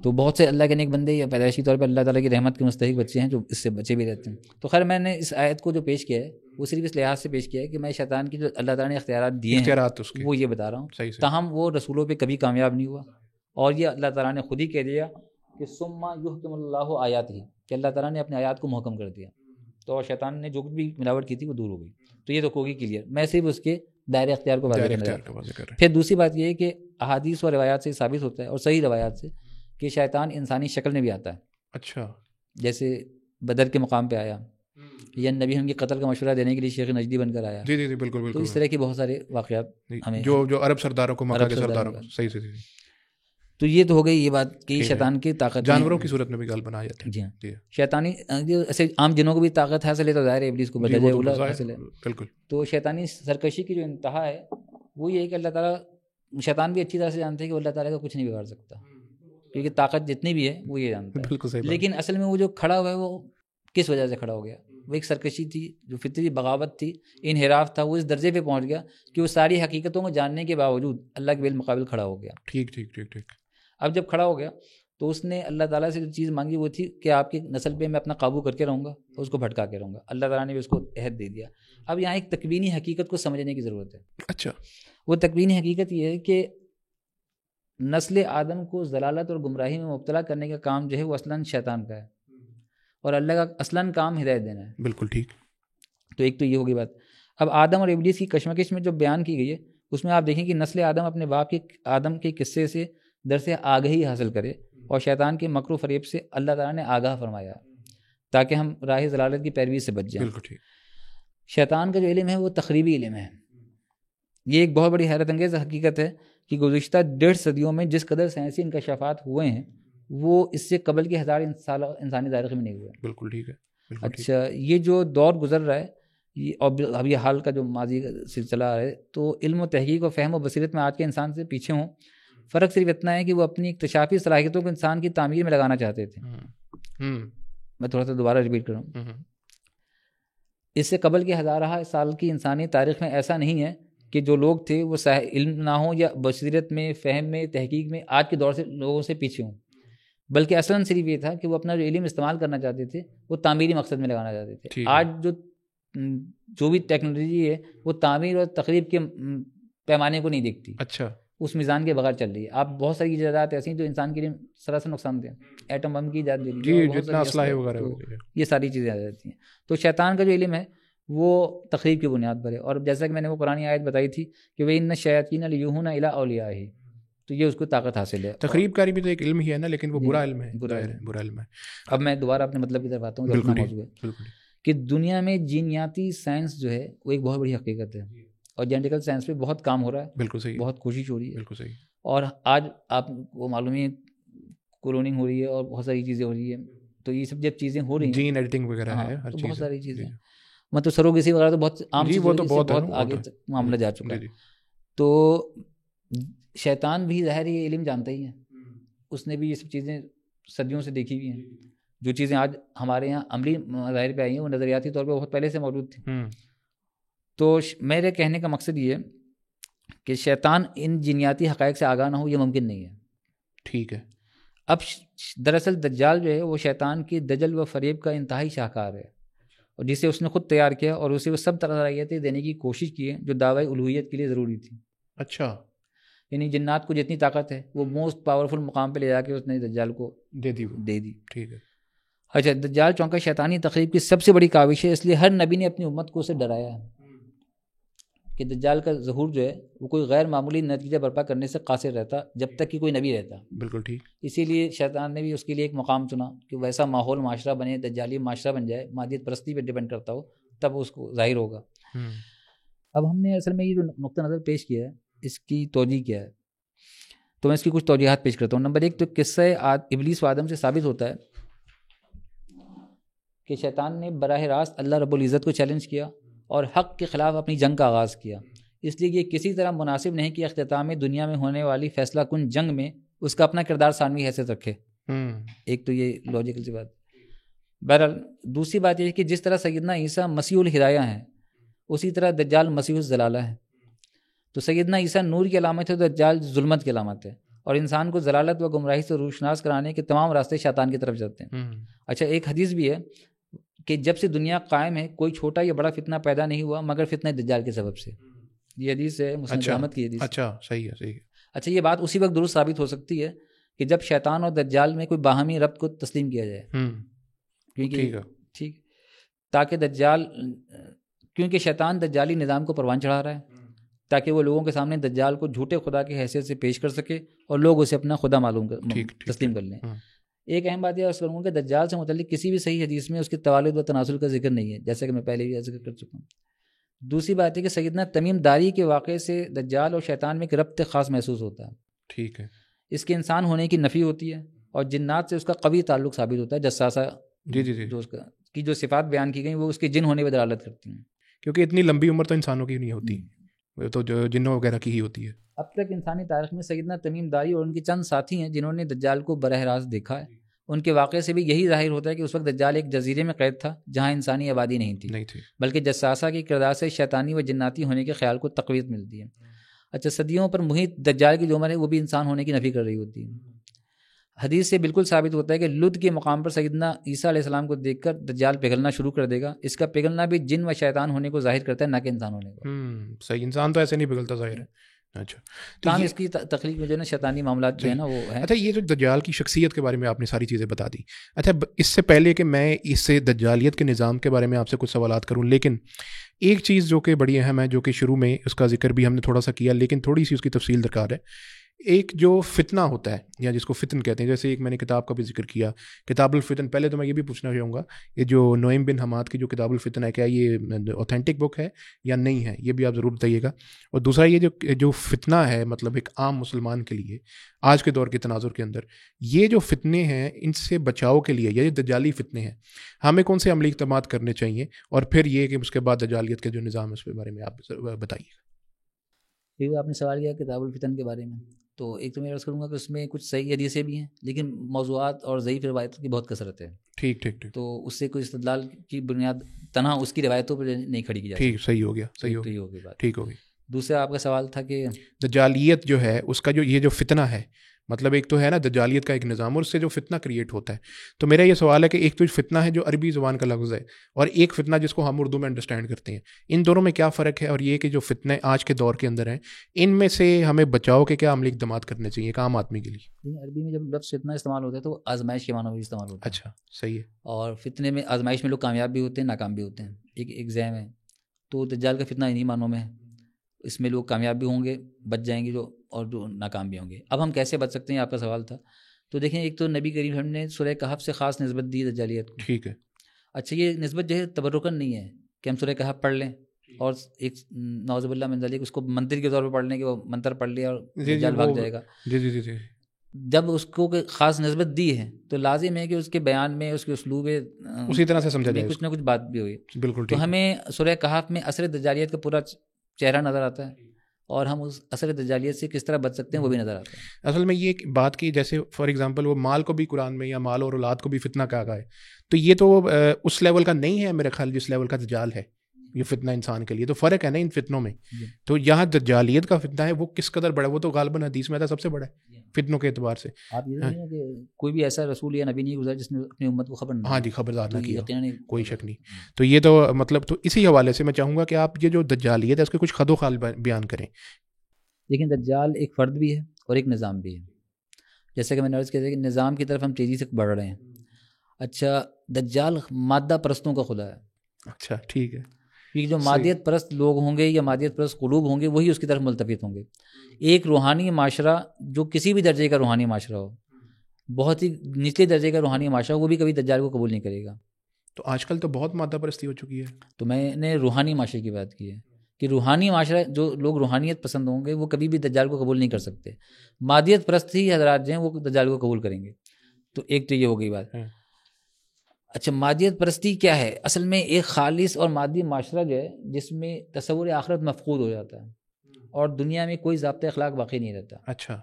تو بہت سے اللہ کے نیک بندے یا پیدائشی طور پہ اللہ تعالیٰ کی رحمت کے مستحق بچے ہیں جو اس سے بچے بھی رہتے ہیں. تو خیر میں نے اس آیت کو جو پیش کیا ہے وہ صرف اس لحاظ سے پیش کیا ہے کہ میں شیطان کی جو اللہ تعالیٰ نے اختیارات دیے ہیں وہ یہ بتا رہا ہوں. تاہم وہ رسولوں پہ کبھی کامیاب نہیں ہوا, اور یہ اللہ تعالیٰ نے خود ہی کہہ دیا کہ ثم یحکم اللہ آیاتہ, کہ اللہ تعالیٰ نے اپنے آیات کو محکم کر دیا. تو شیطان نے جو بھی ملاوٹ کی تھی وہ دور ہو گئی. تو یہ تو ہوگی کلیئر. میں صرف اس کے دائرۂ اختیار کو واضح کرنا چاہتا ہوں. پھر دوسری بات یہ ہے کہ احادیث اور روایات سے ثابت ہوتا ہے, اور صحیح روایات سے, کہ شیطان انسانی شکل میں بھی آتا ہے. اچھا. جیسے بدر کے مقام پہ آیا, یا نبی ہم کے قتل کا مشورہ دینے کے لیے شیخ نجدی بن کر آیا. جی جی بالکل. تو اس طرح کے بہت سارے واقعات ہمیں جو عرب سرداروں کو, مکہ کے سرداروں کو. صحیح. تو یہ تو ہو گئی یہ بات کہ شیطان کی طاقت جانوروں کی صورت میں بھی گال بنایا جاتا ہے. جی ہاں, شیطانی ایسے عام جنوں کو بھی طاقت حاصل ہے تو ظاہر ہے ابلیس کو بجائے اولا حاصل ہے. بالکل. تو شیطانی سرکشی کی جو انتہا ہے وہ یہ ہے کہ اللہ تعالیٰ, شیطان بھی اچھی طرح سے جانتے ہیں کہ اللہ تعالیٰ کا کچھ نہیں بگاڑ سکتا, کیونکہ طاقت جتنی بھی ہے وہ یہ جانتا ہے. بالکل صحیح. لیکن اصل میں وہ جو کھڑا ہوا ہے وہ کس وجہ سے کھڑا ہو گیا؟ وہ ایک سرکشی تھی, جو فطری بغاوت تھی, انحراف تھا. وہ اس درجے پہ پہنچ گیا کہ وہ ساری حقیقتوں کو جاننے کے باوجود اللہ کے بالمقابل کھڑا ہو گیا. ٹھیک. اب جب کھڑا ہو گیا تو اس نے اللہ تعالیٰ سے جو چیز مانگی وہ تھی کہ آپ کی نسل پہ میں اپنا قابو کر کے رہوں گا, اور اس کو بھٹکا کے رہوں گا. اللہ تعالیٰ نے بھی اس کو عہد دے دیا. اب یہاں ایک تکوینی حقیقت کو سمجھنے کی ضرورت ہے. اچھا. وہ تکوینی حقیقت یہ ہے کہ نسل آدم کو ضلالت اور گمراہی میں مبتلا کرنے کا کام جو ہے وہ اصلاً شیطان کا ہے, اور اللہ کا اصلاً کام ہدایت دینا ہے. بالکل ٹھیک. تو ایک تو یہ ہوگی بات. اب آدم اور ابلیس کی کشمکش میں جو بیان کی گئی ہے اس میں آپ دیکھیں کہ نسل آدم اپنے باپ کے آدم کے قصے سے درس آگہی حاصل کرے, اور شیطان کے مکر و فریب سے اللہ تعالیٰ نے آگاہ فرمایا تاکہ ہم راہ ضلالت کی پیروی سے بچ جائیں. بالکل ٹھیک. شیطان کا جو علم ہے وہ تخریبی علم ہے. یہ ایک بہت بڑی حیرت انگیز حقیقت ہے کہ گزشتہ 1.5 صدیوں میں جس قدر سائنسی انکشافات ہوئے ہیں وہ اس سے قبل کے 1000 سال انسانی تاریخ میں نہیں ہوئے. بالکل ٹھیک ہے. اچھا, یہ جو دور گزر رہا ہے یہ اب یہ حال کا جو ماضی کا سلسلہ ہے, تو علم و تحقیق و فہم و بصیرت میں آج کے انسان سے پیچھے ہوں. فرق صرف اتنا ہے کہ وہ اپنی اکتشافی صلاحیتوں کو انسان کی تعمیر میں لگانا چاہتے تھے. میں تھوڑا سا دوبارہ ریپیٹ کروں. اس سے قبل کے 1000 سال کی انسانی تاریخ میں ایسا نہیں ہے کہ جو لوگ تھے وہ علم نہ ہوں یا بصیرت میں, فہم میں, تحقیق میں آج کے دور سے لوگوں سے پیچھے ہوں, بلکہ اصلاً صرف یہ تھا کہ وہ اپنا جو علم استعمال کرنا چاہتے تھے وہ تعمیری مقصد میں لگانا چاہتے تھے. آج جو بھی ٹیکنالوجی ہے وہ تعمیر اور تخریب کے پیمانے کو نہیں دیکھتی. اچھا. اس میزان کے بغیر چل رہی ہے. آپ بہت ساری ایجادات ایسی ہیں جو انسان کے لیے سراسر نقصان دہ ہیں. ایٹم بم کی ایجاد دے لیجیے, یہ ساری چیزیں آ جاتی ہیں. تو شیطان کا جو علم ہے وہ تخریب کی بنیاد پر ہے. اور جیسا کہ میں نے وہ قرآن آیت بتائی تھی کہ وہ ان الشیاطین لیوحون الی اولیائہ, تو یہ اس کو طاقت حاصل ہے. تخریب کاری بھی تو ایک علم ہی ہے نا, لیکن وہ برا علم ہے. برا علم ہے. اب میں دوبارہ اپنے مطلب کی طرف آتا ہوں. موضوع ہے کہ دنیا میں جینیاتی سائنس جو ہے وہ ایک بہت بڑی حقیقت ہے, اور جینیٹیکل سائنس پہ بہت کام ہو رہا ہے. بالکل صحیح. بہت کوشش ہو رہی ہے. بالکل صحیح. اور آج آپ کو معلوم ہے کلوننگ ہو رہی ہے اور بہت ساری چیزیں ہو رہی ہیں. تو یہ سب جب چیزیں ہو رہی ہیں, جین ایڈیٹنگ وغیرہ ہے, تو بہت ساری چیزیں, مطلب سروگیسی وغیرہ تو بہت عام چیز, وہ تو بہت آگے معاملہ جا چکا ہے. تو شیطان بھی ظاہر یہ علم جانتا ہی ہے, اس نے بھی یہ سب چیزیں صدیوں سے دیکھی ہوئی ہیں. جو چیزیں آج ہمارے یہاں عملی مظاہر پہ آئی ہیں وہ نظریاتی طور پہ بہت پہلے سے موجود تھیں. تو میرے کہنے کا مقصد یہ ہے کہ شیطان ان جینیاتی حقائق سے آگاہ نہ ہو, یہ ممکن نہیں ہے. ٹھیک ہے. اب دراصل دجال جو ہے وہ شیطان کی دجل و فریب کا انتہائی شاہکار ہے, اور جسے اس نے خود تیار کیا, اور اسے وہ سب صلاحیتیں دینے کی کوشش کی ہے جو دعوی الوہیت کے لیے ضروری تھی. اچھا. یعنی جنات کو جتنی طاقت ہے وہ موسٹ پاورفل مقام پہ لے جا کے اس نے دجال کو دے دی. ٹھیک ہے. اچھا, دجال چونکہ شیطانی تقریب کی سب سے بڑی کاوش ہے, اس لیے ہر نبی نے اپنی امت کو اسے ڈرایا ہے کہ دجال کا ظہور جو ہے وہ کوئی غیر معمولی نتیجہ برپا کرنے سے قاصر رہتا جب تک کہ کوئی نبی رہتا. بالکل ٹھیک. اسی لیے شیطان نے بھی اس کے لیے ایک مقام چنا کہ ویسا ماحول معاشرہ بنے, دجالی معاشرہ بن جائے, مادیت پرستی پہ ڈپینڈ کرتا ہو, تب اس کو ظاہر ہوگا. اب ہم نے اصل میں یہ جو نقطہ نظر پیش کیا ہے اس کی توجہ کیا ہے تو میں اس کی کچھ توجیحات پیش کرتا ہوں. نمبر 1 تو قصہ ابلیس و آدم سے ثابت ہوتا ہے کہ شیطان نے براہ راست اللہ رب العزت کو چیلنج کیا اور حق کے خلاف اپنی جنگ کا آغاز کیا. اس لیے یہ کسی طرح مناسب نہیں کہ اختتام دنیا میں ہونے والی فیصلہ کن جنگ میں اس کا اپنا کردار ثانوی حیثیت رکھے. ایک تو یہ لاجیکل سی بات. بہرحال دوسری بات یہ ہے کہ جس طرح سیدنا عیسیٰ مسیح الہدایہ ہیں اسی طرح دجال مسیح الضلالہ ہے. تو سیدنا عیسیٰ نور کی علامت ہے تو دجال ظلمت کی علامت ہے, اور انسان کو ضلالت و گمراہی سے روشناس کرانے کے تمام راستے شیطان کی طرف جاتے ہیں. اچھا, ایک حدیث بھی ہے کہ جب سے دنیا قائم ہے کوئی چھوٹا یا بڑا فتنہ پیدا نہیں ہوا مگر فتنہ دجال کے سبب سے. یہ حدیث ہے مسند احمد کی حدیث. اچھا, صحیح ہے. اچھا, یہ بات اسی وقت درست ثابت ہو سکتی ہے کہ جب شیطان اور دجال میں کوئی باہمی ربط کو تسلیم کیا جائے. کیونکہ ٹھیک تاکہ کیونکہ شیطان دجالی نظام کو پروان چڑھا رہا ہے تاکہ وہ لوگوں کے سامنے دجال کو جھوٹے خدا کی حیثیت سے پیش کر سکے اور لوگ اسے اپنا خدا تسلیم کر لیں. ایک اہم بات یہ عرض کروں گا کہ دجال سے متعلق کسی بھی صحیح حدیث میں اس کے توالد و تناسل کا ذکر نہیں ہے, جیسا کہ میں پہلے بھی ذکر کر چکا ہوں. دوسری بات ہے کہ سیدنا تمیم داری کے واقعے سے دجال اور شیطان میں ایک ربط خاص محسوس ہوتا ہے. ٹھیک ہے. اس کے انسان ہونے کی نفی ہوتی ہے اور جنات سے اس کا قوی تعلق ثابت ہوتا ہے. جساسہ جو اس کی جو صفات بیان کی گئی وہ اس کے جن ہونے پہ دلالت کرتی ہیں, کیونکہ اتنی لمبی عمر تو انسانوں کی نہیں ہوتی, تو جو جنوں وغیرہ کی ہی ہوتی ہے. اب تک انسانی تاریخ میں سیدنا تمیم داری اور ان کے چند ساتھی ہیں جنہوں نے دجال کو براہ راست دیکھا ہے. ان کے واقعے سے بھی یہی ظاہر ہوتا ہے کہ اس وقت دجال ایک جزیرے میں قید تھا جہاں انسانی آبادی نہیں تھی بلکہ جساسہ کے کردار سے شیطانی و جناتی ہونے کے خیال کو تقویت ملتی ہے. اچھا, صدیوں پر محیط دجال کی جو عمر ہے وہ بھی انسان ہونے کی نفی کر رہی ہوتی ہے. حدیث سے بالکل ثابت ہوتا ہے کہ لد کے مقام پر سیدنا عیسیٰ علیہ السلام کو دیکھ کر دجال پگھلنا شروع کر دے گا. اس کا پگھلنا بھی جن و شیطان ہونے کو ظاہر کرتا ہے نہ کہ انسان ہونے کو. صحیح, انسان تو ایسے نہیں پگھلتا ظاہر ہے. اچھا, تو اس کی تخلیق میں جو ہے نا شیطانی معاملات جو ہے نا وہ ہے. اچھا, یہ جو دجال کی شخصیت کے بارے میں آپ نے ساری چیزیں بتا دی. اچھا, اس سے پہلے کہ میں اس سے دجالیت کے نظام کے بارے میں آپ سے کچھ سوالات کروں, لیکن ایک چیز جو کہ بڑی اہم ہے جو کہ شروع میں اس کا ذکر بھی ہم نے تھوڑا سا کیا لیکن تھوڑی سی اس کی تفصیل درکار ہے. ایک جو فتنہ ہوتا ہے یا جس کو فتن کہتے ہیں, جیسے ایک میں نے کتاب کا بھی ذکر کیا, کتاب الفتن. پہلے تو میں یہ بھی پوچھنا چاہوں گا, یہ جو نعیم بن حماد کی جو کتاب الفتن ہے, کیا یہ اوتھینٹک بک ہے یا نہیں ہے, یہ بھی آپ ضرور بتائیے گا. اور دوسرا یہ جو فتنہ ہے, مطلب ایک عام مسلمان کے لیے آج کے دور کے تناظر کے اندر یہ جو فتنے ہیں ان سے بچاؤ کے لیے, یہ دجالی فتنے ہیں, ہمیں کون سے عملی اقدامات کرنے چاہیے, اور پھر یہ کہ اس کے بعد دجالیت کے جو نظام ہے اس کے بارے میں آپ بتائیے گا. یہ آپ نے سوال کیا کتاب الفتن کے بارے میں, تو ایک تو میں عرض کروں گا کہ اس میں کچھ صحیح حدیثیں بھی ہیں لیکن موضوعات اور ضعیف روایتوں کی بہت کثرت ہے. ٹھیک. تو اس سے کوئی استدلال کی بنیاد تنہا اس کی روایتوں پر نہیں کھڑی کی جاتی. ٹھیک, صحیح ہو گیا. بات ٹھیک ہو گئی. دوسرا آپ کا سوال تھا کہ دجالیت جو ہے اس کا جو یہ جو فتنہ ہے, مطلب ایک تو ہے نا دجالیت کا ایک نظام اور اس سے جو فتنہ کریٹ ہوتا ہے. تو میرا یہ سوال ہے کہ ایک تو فتنہ ہے جو عربی زبان کا لفظ ہے اور ایک فتنہ جس کو ہم اردو میں انڈرسٹینڈ کرتے ہیں, ان دونوں میں کیا فرق ہے, اور یہ کہ جو فتنے آج کے دور کے اندر ہیں ان میں سے ہمیں بچاؤ کے کیا عملی اقدامات کرنے چاہیے ایک عام آدمی کے لیے. عربی میں جب لفظ فتنہ استعمال ہوتا ہے تو آزمائش کے معنوں میں استعمال ہوتا ہے. اچھا, صحیح ہے. اور فتنے میں آزمائش میں لوگ کامیاب بھی ہوتے ہیں ناکام بھی ہوتے ہیں, ایک ایگزام ہے. تو دجال کا فتنہ انہی معنوں میں ہے, اس میں لوگ کامیاب بھی ہوں گے, بچ جائیں گے, جو اور جو ناکام بھی ہوں گے. اب ہم کیسے بچ سکتے ہیں, آپ کا سوال تھا. تو دیکھیں, ایک تو نبی کریم ہم نے سورہ کہف سے خاص نسبت دی دجالیت کو. ٹھیک ہے. اچھا, یہ نسبت جو ہے تبرکن نہیں ہے کہ ہم سورہ کہف پڑھ لیں اور ایک نعوذ باللہ من ذالک اس کو منتر کے طور پر پڑھ لیں کہ وہ منتر پڑھ لیا اور دجال بھاگ جائے گا. جی. جب اس کو خاص نسبت دی ہے تو لازم ہے کہ اس کے بیان میں اس کے اسلوب اسی طرح سے سمجھا جائے, کچھ نہ کچھ بات بھی ہوئی. بالکل. تو ہمیں سورہ کہف میں اثر دجالیت کا پورا چہرہ نظر آتا ہے اور ہم اس اثر دجالیت سے کس طرح بچ سکتے ہیں وہ بھی نظر آتا ہے. اصل میں یہ بات کی, جیسے فار ایگزامپل وہ مال کو بھی قرآن میں یا مال اور اولاد کو بھی فتنہ کہا گیا ہے, تو یہ تو اس لیول کا نہیں ہے میرے خیال جس لیول کا دجال ہے یہ فتنہ انسان کے لیے. تو فرق ہے نا ان فتنوں میں. تو یہاں دجالیت کا فتنہ ہے وہ کس قدر بڑا ہے, وہ تو غالباً حدیث میں تھا سب سے بڑا ہے فتنوں کے اعتبار سے. آپ یہ نہیں ہے کہ کوئی بھی ایسا رسول یا نبی نہیں گزرا جس نے اپنی امت کو خبر نہ, ہاں جی, خبردار نہ کیا, کوئی شک نہیں. تو یہ تو مطلب تو اسی حوالے سے میں چاہوں گا کہ آپ یہ جو دجالیت ہے اس کے کچھ خد و خال بیان کریں. لیکن دجال ایک فرد بھی ہے اور ایک نظام بھی ہے. جیسا کہ میں نے عرض کیا کہ نظام کی طرف ہم تیزی سے بڑھ رہے ہیں. اچھا, دجال مادہ پرستوں کا خدا ہے. اچھا, ٹھیک ہے. کیونکہ جو مادیت پرست لوگ ہوں گے یا مادیت پرست قلوب ہوں گے وہی اس کی طرف ملتفت ہوں گے. ایک روحانی معاشرہ جو کسی بھی درجے کا روحانی معاشرہ ہو, بہت ہی نچلے درجے کا روحانی معاشرہ, وہ بھی کبھی دجال کو قبول نہیں کرے گا. تو آج کل تو بہت مادہ پرستی ہو چکی ہے. تو میں نے روحانی معاشرے کی بات کی ہے کہ روحانی معاشرہ جو لوگ روحانیت پسند ہوں گے وہ کبھی بھی دجال کو قبول نہیں کر سکتے. مادیت پرست ہی حضرات جو ہیں وہ دجال کو قبول کریں گے. تو ایک تو یہ ہو گئی بات. اچھا مادیت پرستی کیا ہے؟ اصل میں ایک خالص اور مادی معاشرہ جو ہے جس میں تصور آخرت مفقود ہو جاتا ہے اور دنیا میں کوئی ضابطۂ اخلاق باقی نہیں رہتا. اچھا.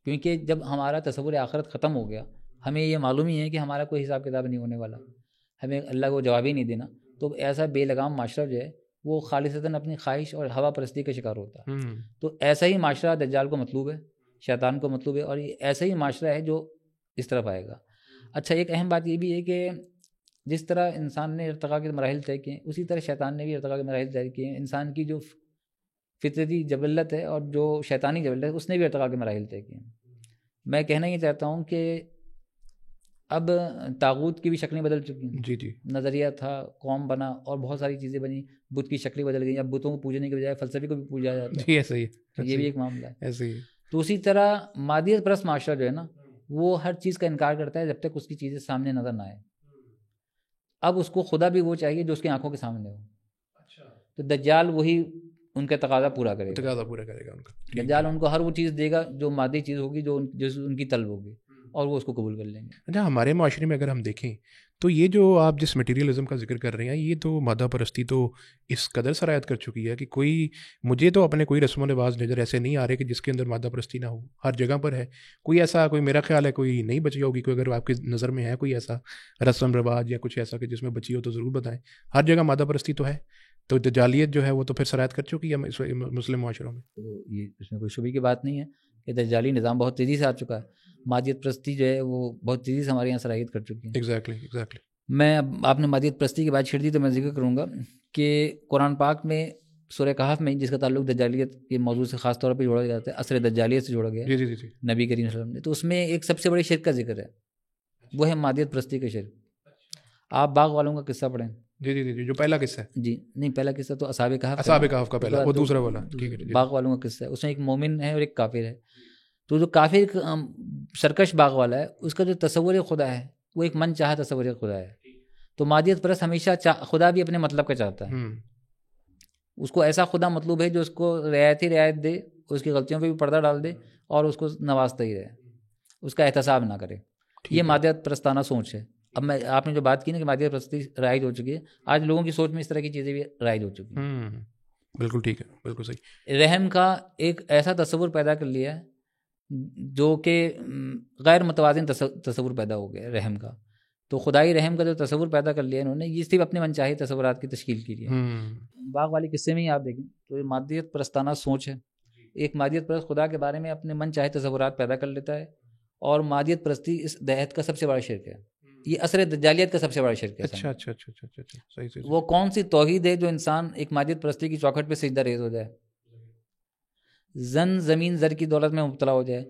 کیونکہ جب ہمارا تصور آخرت ختم ہو گیا, ہمیں یہ معلوم ہی ہے کہ ہمارا کوئی حساب کتاب نہیں ہونے والا, ہمیں اللہ کو جواب ہی نہیں دینا, تو ایسا بے لگام معاشرہ جو ہے وہ خالصتاً اپنی خواہش اور ہوا پرستی کا شکار ہوتا ہے. تو ایسا ہی معاشرہ دجال کو مطلوب ہے, شیطان کو مطلوب ہے, اور یہ ایسا ہی معاشرہ ہے جو اس طرف آئے گا. اچھا ایک اہم بات یہ بھی ہے کہ جس طرح انسان نے ارتقاء کے مراحل طے کیے اسی طرح شیطان نے بھی ارتقاء کے مراحل طے کیے. انسان کی جو فطرتی جبلت ہے اور جو شیطانی جبلت ہے اس نے بھی ارتقاء کے مراحل طے کیے. میں کہنا یہ چاہتا ہوں کہ اب طاغوت کی بھی شکلیں بدل چکی ہیں. جی جی. نظریہ تھا, قوم بنا, اور بہت ساری چیزیں بنی, بت کی شکلیں بدل گئی. اب بتوں کو پوجنے کے بجائے فلسفے کو بھی پوجا جاتا ہے. جی ایسا ہی ہے. یہ بھی ایک معاملہ ہے. ایسا ہی ہے. تو اسی طرح مادیت پرست معاشرہ جو ہے نا وہ ہر چیز کا انکار کرتا ہے جب تک اس کی چیزیں سامنے نظر نہ آئے. اب اس کو خدا بھی وہ چاہیے جو اس کی آنکھوں کے سامنے ہو. تو دجال وہی ان کا تقاضا پورا کرے گا. تقاضا پورا کرے گا ان کا. دجال ان کو ہر وہ چیز دے گا جو مادی چیز ہوگی, جو ان کی طلب ہوگی, اور وہ اس کو قبول کر لیں گے. اچھا ہمارے معاشرے میں اگر ہم دیکھیں تو یہ جو آپ جس مٹیریلزم کا ذکر کر رہے ہیں یہ تو مادہ پرستی تو اس قدر سرایت کر چکی ہے کہ کوئی مجھے تو اپنے کوئی رسم و رواج نظر ایسے نہیں آ رہے کہ جس کے اندر مادہ پرستی نہ ہو. ہر جگہ پر ہے. کوئی ایسا کوئی میرا خیال ہے کوئی نہیں بچی ہوگی. کوئی اگر آپ کی نظر میں ہے کوئی ایسا رسم رواج یا کچھ ایسا کہ جس میں بچی ہو تو ضرور بتائیں. ہر جگہ مادہ پرستی تو ہے. تو دجالیت جو ہے وہ تو پھر سرایت کر چکی ہے مسلم معاشروں میں. تو یہ اس میں کوئی شبہ کی بات نہیں ہے کہ دجالی نظام بہت تیزی سے آ چکا ہے. مادیت پرستی جو ہے وہ بہت تیزی سے ہمارے یہاں صلاحیت کر چکی ہے. ایگزیکٹلی. میں آپ نے مادیت پرستی کی بات چھیڑ دی تو میں ذکر کروں گا کہ قرآن پاک میں سورہ کہف میں جس کا تعلق دجالیت کے موضوع سے خاص طور پہ جوڑا جاتا ہے, عصر دجالیت سے جوڑا گیا ہے. جی. نبی کریم صلی اللہ علیہ وسلم نے, تو اس میں ایک سب سے بڑے شرک کا ذکر ہے, وہ ہے مادیت پرستی کا شرک. آپ باغ والوں کا قصہ پڑھیں. جی جو پہلا قصہ ہے. جی نہیں, پہلا قصہ تو اصحاب کہف کا پہلا, وہ دوسرا والا. باغ والوں کا قصہ ہے. اس میں ایک مومن ہے اور ایک کافر ہے. تو جو کافر سرکش باغ والا ہے اس کا جو تصور خدا ہے وہ ایک من چاہا تصور خدا ہے. تو مادیت پرست ہمیشہ خدا بھی اپنے مطلب کا چاہتا ہے. اس کو ایسا خدا مطلوب ہے جو اس کو رعایت دے, اس کی غلطیوں پہ بھی پردہ ڈال دے اور اس کو نوازتا ہی رہے, اس کا احتساب نہ کرے. یہ مادیت پرستانہ سوچ ہے. اب آپ نے جو بات کی نا کہ مادیت پرستی رائج ہو چکی ہے, آج لوگوں کی سوچ میں اس طرح کی چیزیں بھی رائج ہو چکی ہیں. بالکل ٹھیک ہے, بالکل صحیح. رحم کا ایک ایسا تصور پیدا کر لیا ہے جو کہ غیر متوازن تصور پیدا ہو گیا رحم کا. تو خدائی رحم کا جو تصور پیدا کر لیا انہوں نے, یہ صرف اپنے منچاہی تصورات کی تشکیل کی ہے. باغ والی قصے میں ہی آپ دیکھیں تو یہ مادیت پرستانہ سوچ ہے. ایک مادیت پرست خدا کے بارے میں اپنے من چاہے تصورات پیدا کر لیتا ہے, اور مادیت پرستی اس دہت کا سب سے بڑا شرک ہے. یہ عصر دجالیت کا سب سے بڑا شرک ہے. اچھا صحیح. وہ کون سی توحید ہے جو انسان ایک مادیت پرستی کی چوکھٹ پہ سجدہ ریز ہو جائے, زمین زر کی دولت میں مبتلا ہو جائے.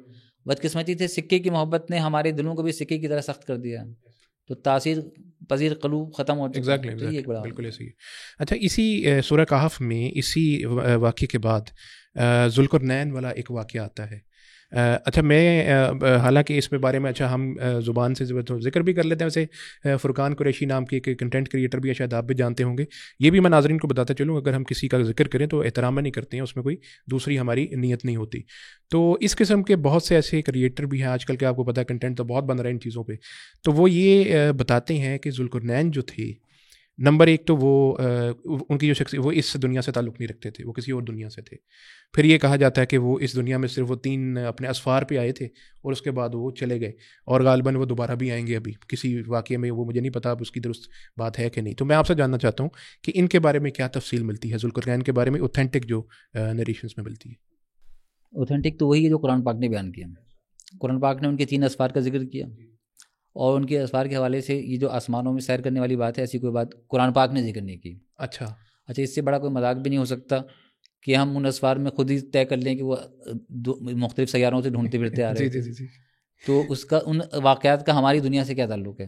بدقسمتی سے سکے کی محبت نے ہمارے دلوں کو بھی سکے کی طرح سخت کر دیا, تو تاثیر پذیر قلوب ختم ہو چکا. بالکل ایسے ہی. اچھا اسی سورہ کہف میں اسی واقعے کے بعد ذوالقرنین والا ایک واقعہ آتا ہے. اچھا میں حالانکہ اس بارے میں اچھا ہم زبان سے ذکر بھی کر لیتے ہیں. ویسے فرقان قریشی نام کے ایک کنٹینٹ کریٹر بھی شاید آپ بھی جانتے ہوں گے. یہ بھی میں ناظرین کو بتاتا چلوں, اگر ہم کسی کا ذکر کریں تو احترام میں نہیں کرتے ہیں, اس میں کوئی دوسری ہماری نیت نہیں ہوتی. تو اس قسم کے بہت سے ایسے کریٹر بھی ہیں آج کل کے, آپ کو پتہ ہے کنٹینٹ تو بہت بن رہا ہے ان چیزوں پہ. تو وہ یہ بتاتے ہیں کہ ذوالقرنین جو تھے, نمبر ایک تو وہ ان کی جو شخصیت وہ اس دنیا سے تعلق نہیں رکھتے تھے, وہ کسی اور دنیا سے تھے. پھر یہ کہا جاتا ہے کہ وہ اس دنیا میں صرف وہ 3 اپنے اسفار پہ آئے تھے اور اس کے بعد وہ چلے گئے, اور غالباً وہ دوبارہ بھی آئیں گے ابھی کسی واقعے میں, وہ مجھے نہیں پتا اب اس کی درست بات ہے کہ نہیں. تو میں آپ سے جاننا چاہتا ہوں کہ ان کے بارے میں کیا تفصیل ملتی ہے, ذوالقرنین کے بارے میں اوتھینٹک جو نریشنز میں ملتی ہے. اوتھینٹک تو وہی ہے جو قرآن پاک نے بیان کیا. قرآن پاک نے ان کے 3 اسفار کا ذکر کیا, اور ان کے اسفار کے حوالے سے یہ جو آسمانوں میں سیر کرنے والی بات ہے, ایسی کوئی بات قرآن پاک نے ذکر نہیں کی. اچھا اس سے بڑا کوئی مذاق بھی نہیں ہو سکتا کہ ہم ان اسفار میں خود ہی طے کر لیں کہ وہ مختلف سیاروں سے ڈھونڈتے پھرتے آ رہے ہیں. تو اس کا ان واقعات کا ہماری دنیا سے کیا تعلق ہے.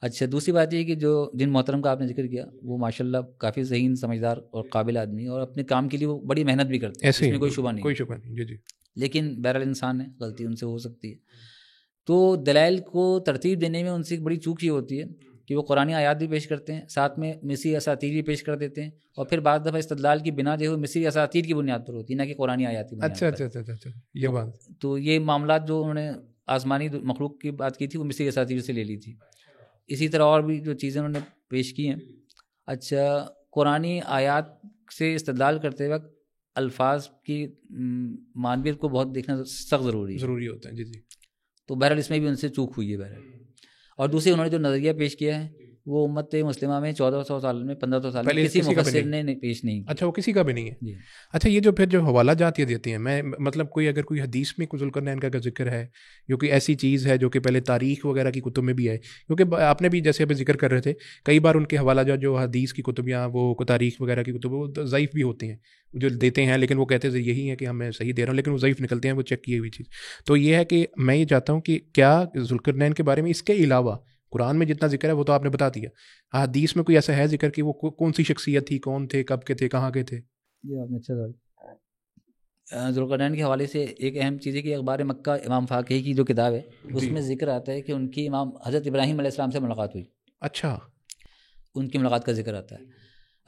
اچھا دوسری بات یہ کہ جو جن محترم کا آپ نے ذکر کیا وہ ماشاءاللہ کافی ذہین, سمجھدار اور قابل آدمی, اور اپنے کام کے لیے وہ بڑی محنت بھی کرتے ہیں, اس میں کوئی شبہ نہیں. جی. لیکن بہرحال انسان ہے, غلطی ان سے ہو سکتی ہے. تو دلائل کو ترتیب دینے میں ان سے ایک بڑی چوک یہ ہوتی ہے کہ وہ قرآنی آیات بھی پیش کرتے ہیں، ساتھ میں مصری اساطیر بھی پیش کر دیتے ہیں، اور پھر بعض دفعہ استدلال کی بنا جو ہے مصری اساطیر کی بنیاد پر ہوتی ہے، نہ کہ قرآنی آیات کی بنیاد پر۔ اچھا یہ بات، تو یہ معاملات جو انہوں نے آسمانی مخلوق کی بات کی تھی وہ مصری اساطیر سے لے لی تھی۔ اسی طرح اور بھی جو چیزیں انہوں نے پیش کی ہیں۔ اچھا، قرآنی آیات سے استدلال کرتے وقت الفاظ کی معنویت کو بہت دیکھنا سخت ضروری ہوتا ہے۔ جی جی، تو بہرحال اس میں بھی ان سے چوک ہوئی ہے بہرحال۔ اور دوسری انہوں نے جو نظریہ پیش کیا ہے وہ امت مسلمہ میں 1400 سال میں 1500 سال میں کسی مفسر نے پیش نہیں کیا۔ اچھا، وہ کسی کا بھی نہیں ہے جی۔ اچھا، یہ جو پھر جو حوالہ جات یہ دیتے ہیں، میں مطلب کوئی اگر کوئی حدیث میں کوئی ذوالقرنین کا ذکر ہے، جو کہ ایسی چیز ہے جو کہ پہلے تاریخ وغیرہ کی کتب میں بھی ہے، کیونکہ آپ نے بھی جیسے ابھی ذکر کر رہے تھے کئی بار ان کے حوالہ جات جو حدیث کی کتب یا وہ تاریخ وغیرہ کی کتب وہ ضعیف بھی ہوتی ہیں جو دیتے ہیں، لیکن وہ کہتے ہیں یہی ہے کہ ہمیں صحیح دے رہا ہوں، لیکن وہ ضعیف نکلتے ہیں وہ چیک کیے ہوئی چیز۔ تو یہ ہے کہ میں یہ چاہتا ہوں کہ کیا ذوالقرنین کے بارے میں اس کے علاوہ قرآن میں جتنا ذکر ہے وہ تو آپ نے بتا دیا، حدیث میں کوئی ایسا ہے ذکر کہ وہ کون سی شخصیت تھی، کون تھے، کب کے تھے، کہاں کے تھے؟ یہ آپ نے اچھا سوال۔ ذوالقرنین کے حوالے سے ایک اہم چیز ہے کہ اخبار مکہ امام فاقہی کی جو کتاب ہے اس میں ذکر آتا ہے کہ ان کی امام حضرت ابراہیم علیہ السلام سے ملاقات ہوئی۔ اچھا، ان کی ملاقات کا ذکر آتا ہے۔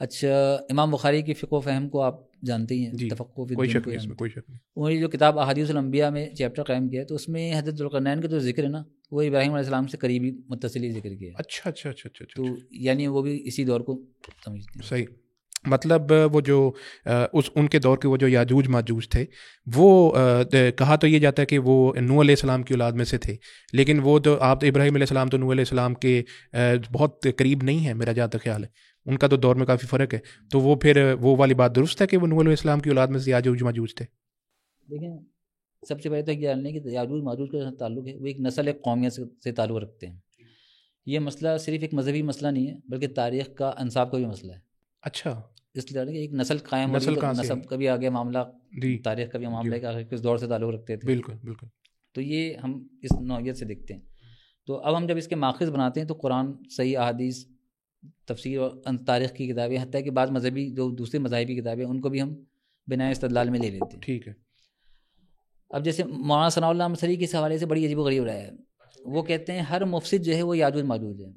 اچھا، امام بخاری کی فقہ و فہم کو آپ جانتے ہی ہیں، تفقہ فی الدین، کوئی شک نہیں۔ انہوں نے جو کتاب احادیث الانبیاء میں چیپٹر قائم کیا ہے تو اس میں حضرت ذوالقرنین کا جو ذکر ہے نا وہ ابراہیم علیہ السلام سے قریبی متصلی ذکر کیا ہے۔ اچھا، تو یعنی وہ بھی اسی دور کو سمجھتے ہیں۔ صحیح، مطلب وہ جو ان کے دور کے وہ جو یاجوج ماجوج تھے وہ کہا تو یہ جاتا ہے کہ وہ نوح علیہ السلام کی اولاد میں سے تھے، لیکن وہ تو آپ ابراہیم علیہ السلام تو نوح علیہ السلام کے بہت قریب نہیں ہیں، میرا جہاں تک خیال ہے ان کا تو دور میں کافی فرق ہے۔ تو وہ پھر وہ والی بات درست ہے کہ وہ نوح علیہ السلام کی اولاد میں سے یاجوج ماجوج تھے؟ دیکھیں، سب سے پہلے تو یہ جاننا ہے کہ یاجوج ماجوج کا تعلق ہے وہ ایک نسل ایک قومیت سے تعلق رکھتے ہیں۔ یہ مسئلہ صرف ایک مذہبی مسئلہ نہیں ہے بلکہ تاریخ کا انصاف کا بھی مسئلہ ہے۔ اچھا، اس لیے کہ ایک نسل قائم ہوتی ہے، نسب کا بھی آگے معاملہ، تاریخ کا بھی معاملہ ہے کہ آخر کس دور سے تعلق رکھتے تھے۔ بالکل۔ تو یہ ہم اس نوعیت سے دیکھتے ہیں۔ تو اب ہم جب اس کے ماخذ بناتے ہیں تو قرآن، صحیح احادیث، تفسیر اور تاریخ کی کتابیں، حتیٰ کہ بعض مذہبی جو دوسری مذاہبی کتابیں ان کو بھی ہم بنا استدلال میں لے لیتے ہیں۔ ٹھیک ہے۔ اب جیسے مولانا ثناء اللہ مصری کے اس حوالے سے بڑی عجیب و غریب رائے ہے۔ وہ کہتے ہیں ہر مفسد جو ہے وہ یاجوج ماجوج ہے،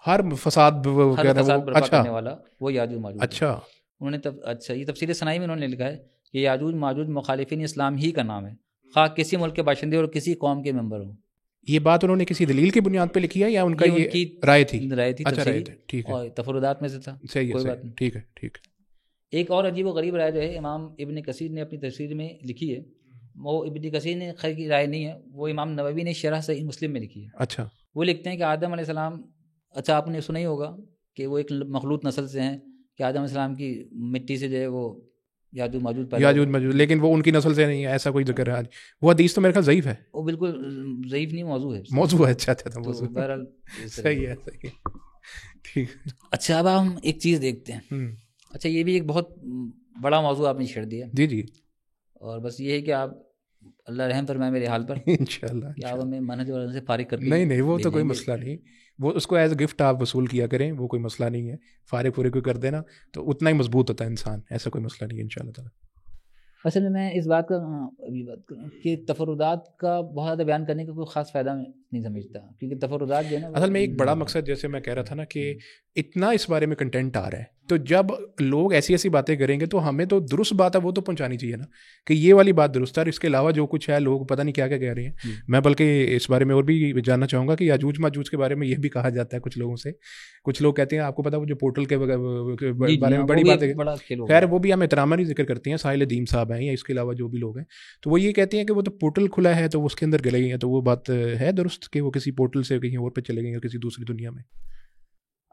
ہر فساد برپا کرنے والا وہ یاجوج ماجوج۔ اچھا، انہوں نے اچھا یہ تفسیر ثنائی میں انہوں نے لکھا ہے کہ یاجوج ماجوج مخالفین اسلام ہی کا نام ہے، خواہ کسی ملک کے باشندے اور کسی قوم کے ممبر ہوں۔ یہ بات انہوں نے کسی دلیل کی بنیاد پہ لکھی ہے یا ان کا یہ رائے تھی؟ ٹھیک ہے، اور تفردات میں سے تھا۔ صحیح ہے، ٹھیک ہے۔ ایک اور عجیب و غریب رائے جو ہے امام ابن کثیر نے اپنی تفسیر میں لکھی ہے، وہ ابن کثیر نے خیر کی رائے نہیں ہے، وہ امام نووی نے شرح صحیح مسلم میں لکھی ہے۔ اچھا، وہ لکھتے ہیں کہ آدم علیہ السلام، اچھا آپ نے سنا ہی ہوگا کہ وہ ایک مخلوط نسل سے ہیں کہ آدم علیہ السلام کی مٹی سے جو ہے وہ یاجوج ماجوج، لیکن وہ ان کی نسل سے نہیں ہے، ایسا کوئی ذکر ہے؟ وہ حدیث تو میرے خیال ضعیف ہے۔ وہ بالکل ضعیف نہیں، موضوع ہے۔ اچھا، بہرحال صحیح ہے، ٹھیک۔ اچھا، اب ہم ایک چیز دیکھتے ہیں۔ اچھا، یہ بھی ایک بہت بڑا موضوع آپ نے چھیڑ دیا۔ جی، اور بس یہ ہے کہ آپ اللہ رحم فرمائے میرے حال پر، انشاءاللہ کہ آپ ہمیں منہج والوں سے فارغ کر کے نہیں وہ تو کوئی مسئلہ نہیں، وہ اس کو ایز اے گفٹ آپ وصول کیا کریں، وہ کوئی مسئلہ نہیں ہے، فارغ کو کر دینا تو اتنا ہی مضبوط ہوتا ہے انسان، ایسا کوئی مسئلہ نہیں ہے انشاءاللہ تعالیٰ۔ اصل میں اس بات کا ابھی بات کروں کہ تفردات کا بہت زیادہ بیان کرنے کا کوئی خاص فائدہ نہیں سمجھتا، کیونکہ تفردات جو ہے نا اصل میں ایک بڑا مقصد جیسے میں کہہ رہا تھا نا کہ اتنا اس بارے میں کنٹینٹ آ رہا ہے، تو جب لوگ ایسی باتیں کریں گے تو ہمیں تو درست بات ہے وہ تو پہنچانی چاہیے نا کہ یہ والی بات درست ہے، اور اس کے علاوہ جو کچھ ہے لوگ پتہ نہیں کیا کہہ رہے ہیں۔ میں بلکہ اس بارے میں اور بھی جاننا چاہوں گا کہ یاجوج ماجوج کے بارے میں یہ بھی کہا جاتا ہے کچھ لوگوں سے، کچھ لوگ کہتے ہیں آپ کو پتا وہ جو پورٹل کے بارے میں بڑی بات ہے، خیر وہ بھی ہم احترام ہی ذکر کرتے ہیں، ساحل ادیم صاحب ہیں یا اس کے علاوہ جو بھی لوگ ہیں، تو وہ یہ کہتے ہیں کہ وہ تو پورٹل کھلا ہے تو اس کے اندر گلے گئے ہیں، تو وہ بات ہے درست کہ وہ کسی پورٹل سے کہیں اور پہ چلے گئے یا کسی دوسری دنیا میں؟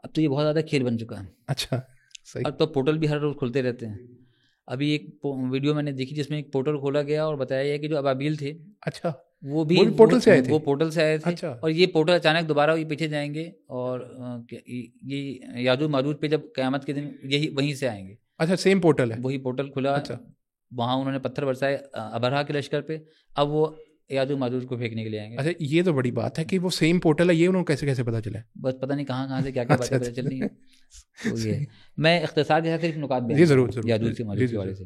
اب تو یہ بہت زیادہ کھیل بن چکا ہے۔ اچھا، صحیح۔ اب تو پورٹل بھی ہر روز کھلتے رہتے ہیں۔ ابھی ایک ویڈیو میں نے دیکھی جس میں ایک پورٹل کھولا گیا اور بتایا گیا کہ جو ابابیل تھے، اچھا وہ بھی پورٹل سے آئے تھے، اور یہ پورٹل اچانک دوبارہ یہ پیچھے جائیں گے اور یہ یاجوج ماجوج پہ جب قیامت کے دن یہی وہیں سے آئیں گے۔ اچھا، سیم پورٹل ہے، وہی پورٹل کھلا، وہاں انہوں نے پتھر برسائے ابرہا کے لشکر پہ، اب وہ یاجوج ماجوج کو پھینکنے کے لیے آئیں گے۔ اچھا، یہ تو بڑی بات ہے کہ وہ سیم پورٹل ہے، یہ انہوں کو کیسے پتہ چلا ہے؟ بس پتہ نہیں کہاں سے کیا باتیں پتہ چل رہی ہیں۔ تو یہ میں اختصار کے ساتھ صرف نکات بیان یاجوج سے ماجوج کے حوالے سے۔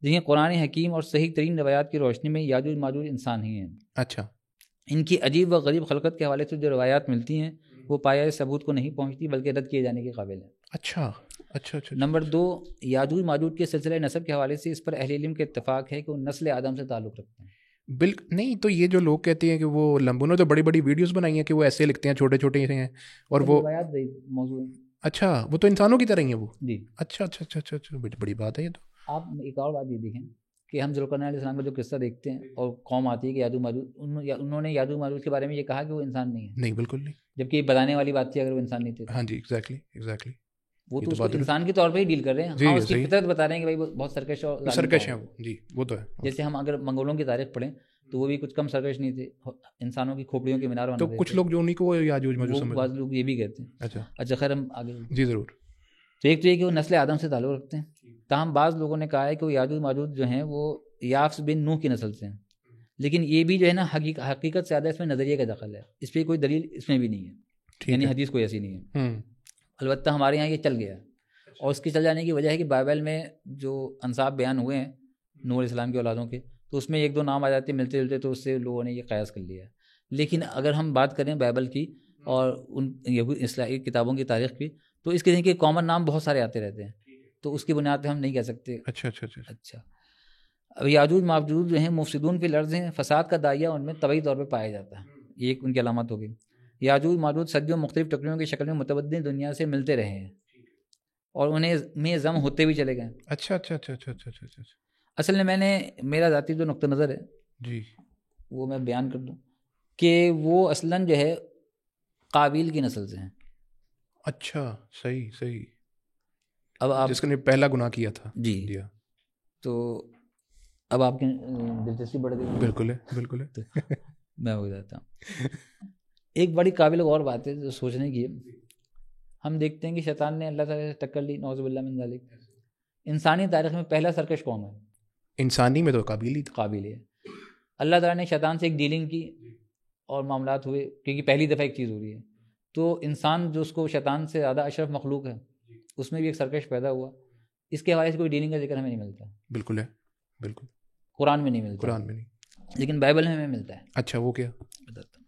دیکھیں، قرآن حکیم اور صحیح ترین روایات کی روشنی میں یاجوج ماجوج انسان ہی ہیں۔ اچھا، ان کی عجیب و غریب خلقت کے حوالے سے جو روایات ملتی ہیں وہ پایہ ثبوت کو نہیں پہنچتی بلکہ رد کیے جانے کے قابل ہے. اچھا اچھا اچھا. نمبر 2، یاجوج ماجوج کے سلسلہ نسب کے حوالے سے اس پر اہل علم کے اتفاق ہے کہ وہ نسل آدم سے تعلق رکھتے ہیں. بالکل نہیں. تو یہ جو لوگ کہتے ہیں کہ وہ لمبوں نے تو بڑی بڑی ویڈیوز بنائی ہیں کہ وہ ایسے لکھتے ہیں چھوٹے چھوٹے ہیں اور وہ روایات موضوع ہے. اچھا وہ تو انسانوں کی طرح ہی ہیں وہ. جی. اچھا اچھا اچھا اچھا اچھا. بڑی بات ہے یہ تو. آپ ایک اور بات یہ دیکھیں کہ ہم ذوالقرنین علیہ السلام کا جو قصہ دیکھتے ہیں اور قوم آتی ہے کہ یاجوج ماجوج، انہوں نے یاجوج ماجوج کے بارے میں یہ کہا کہ وہ انسان نہیں ہے. نہیں بالکل نہیں. جبکہ یہ بتانے والی بات تھی اگر وہ انسان نہیں تھے. ہاں جی ایگزیکٹلی ایگزیکٹلی. وہ تو اس کو انسان کے طور پہ ہی ڈیل کر رہے ہیں. ہاں اس کی فطرت بتا رہے ہیں کہ بھائی بہت سرکش اور سرکش ہیں وہ. جی وہ تو ہے. جیسے ہم اگر منگولوں کی تاریخ پڑھیں تو وہ بھی کچھ کم سرکش نہیں تھے، انسانوں کی کھوپڑیوں کے مینار بنا. تو کچھ لوگ جو انہیں کو یاجوج ماجوج سمجھتے ہیں، بعض لوگ یہ بھی کہتے ہیں. اچھا خیر ہم آگے. جی ضرور. تو ایک تو یہ کہ وہ نسل آدم سے تعلق رکھتے ہیں. تاہم بعض لوگوں نے کہا ہے کہ وہ یاجوج ماجوج جو ہیں وہ یافس بن نوح کی نسل سے ہیں، لیکن یہ بھی جو ہے نا حقیقت سے زیادہ اس میں نظریے کا دخل ہے. اس پہ کوئی دلیل اس میں بھی نہیں ہے، یعنی حدیث کوئی ایسی نہیں ہے. البتہ ہمارے یہاں یہ چل گیا، اور اس کے چل جانے کی وجہ ہے کہ بائبل میں جو انصاف بیان ہوئے ہیں نوح علیہ السلام کی اولادوں کے، تو اس میں ایک دو نام آ جاتے ہیں ملتے جلتے، تو اس سے لوگوں نے یہ قیاس کر لیا. لیکن اگر ہم بات کریں بائبل کی اور ان اسلامی کتابوں کی تاریخ کی، تو اس قسم کے کامن نام بہت سارے آتے رہتے ہیں، تو اس کی بنیاد پہ ہم نہیں کہہ سکتے. اچھا اچھا اچھا اچھا. اب یاجوج ماجوج جو ہیں مفسدون فی الارض ہیں، فساد کا داعیہ ان میں طبعی طور پہ پایا جاتا ہے. یہ ایک ان کی علامت ہوگی. یاجوج ماجوج صدیوں مختلف ٹکڑیوں کی شکل میں متبدل دنیا سے ملتے رہے ہیں اور انہیں میں ضم ہوتے بھی چلے گئے. اچھا اچھا اچھا اچھا اچھا اچھا. اصل میں میرا ذاتی جو نقطہ نظر ہے جی وہ میں بیان کر دوں کہ وہ اصلاً جو ہے قابیل کی نسل سے ہیں. اچھا صحیح صحیح. اب آپ جس نے پہلا گناہ کیا تھا. جی تو اب آپ کی دلچسپی بڑھ گئی. بالکل ہے بالکل ہے. میں ہو جاتا ہوں. ایک بڑی قابل غور بات ہے جو سوچنے کی ہے. ہم دیکھتے ہیں کہ شیطان نے اللہ تعالیٰ سے ٹکر لی، نعوذ باللہ من ذالک. انسانی تاریخ میں پہلا سرکش کون ہے؟ انسانی میں تو قابل ہی تھا. قابل ہے. اللہ تعالیٰ نے شیطان سے ایک ڈیلنگ کی اور معاملات ہوئے، کیونکہ پہلی دفعہ ایک چیز ہو رہی ہے. تو انسان جو اس کو شیطان سے زیادہ اشرف مخلوق ہے، اس میں بھی ایک سرکش پیدا ہوا. اس کے حوالے سے کوئی ڈیلنگ کا ذکر ہمیں نہیں ملتا. بالکل ہے بالکل. قرآن میں نہیں ملتا. قرآن میں نہیں، لیکن بائبل میں ہمیں ملتا ہے. اچھا وہ کیا؟ بتاتا ہوں.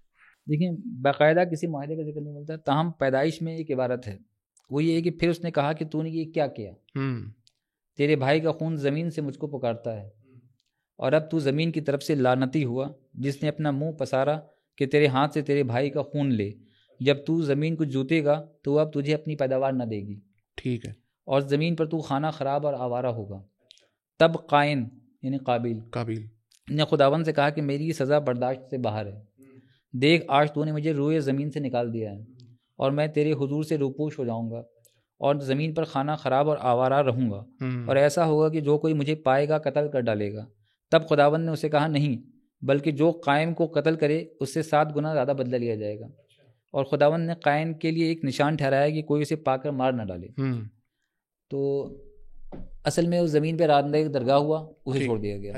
دیکھیں باقاعدہ کسی معاہدے کا ذکر نہیں ملتا، تاہم پیدائش میں ایک عبارت ہے. وہ یہ ہے کہ پھر اس نے کہا کہ تو نے یہ کیا کیا؟ تیرے بھائی کا خون زمین سے مجھ کو پکارتا ہے، اور اب تو زمین کی طرف سے لعنتی ہوا جس نے اپنا منہ پسارا کہ تیرے ہاتھ سے تیرے بھائی کا خون لے. جب تو زمین کو جوتے گا تو اب تجھے اپنی پیداوار نہ دے گی. ٹھیک ہے. اور زمین پر تو خانہ خراب اور آوارہ ہوگا. تب قائن یعنی قابیل نے خداوند سے کہا کہ میری سزا برداشت سے باہر ہے. دیکھ آج تو نے مجھے روئے زمین سے نکال دیا ہے، اور میں تیرے حضور سے روپوش ہو جاؤں گا اور زمین پر خانہ خراب اور آوارہ رہوں گا، اور ایسا ہوگا کہ جو کوئی مجھے پائے گا قتل کر ڈالے گا. تب خداوند نے اسے کہا نہیں، بلکہ جو قائم کو قتل کرے اس سے 7 گنا زیادہ بدلہ لیا جائے گا. اور خداوند نے قائن کے لیے ایک نشان ٹھہرایا کہ کوئی اسے پا کر مار نہ ڈالے. تو اصل میں اس زمین پہ رات ایک درگاہ ہوا، اسے چھوڑ دیا گیا.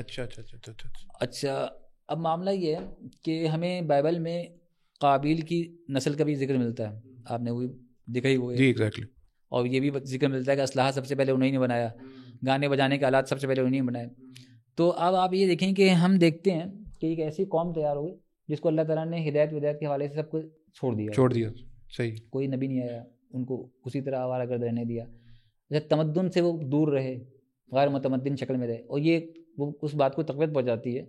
اچھا اب معاملہ یہ ہے کہ ہمیں بائبل میں قابیل کی نسل کا بھی ذکر ملتا ہے. آپ نے وہ دیکھا ہی وہ جی ایگزیکٹلی. اور یہ بھی ذکر ملتا ہے کہ اسلحہ سب سے پہلے انہیں نے بنایا، گانے بجانے کے آلات سب سے پہلے انہیں نے بنائے. تو اب آپ یہ دیکھیں کہ ہم دیکھتے ہیں کہ ایک ایسی قوم تیار ہوئی جس کو اللہ تعالیٰ نے ہدایت ودایت کے حوالے سے سب کو چھوڑ دیا. صحیح. کوئی نبی نہیں آیا، ان کو اسی طرح آوارہ گرد رہنے دیا. تمدن سے وہ دور رہے، غیر متمدن شکل میں رہے. اور یہ وہ اس بات کو تقویت پہنچاتی ہے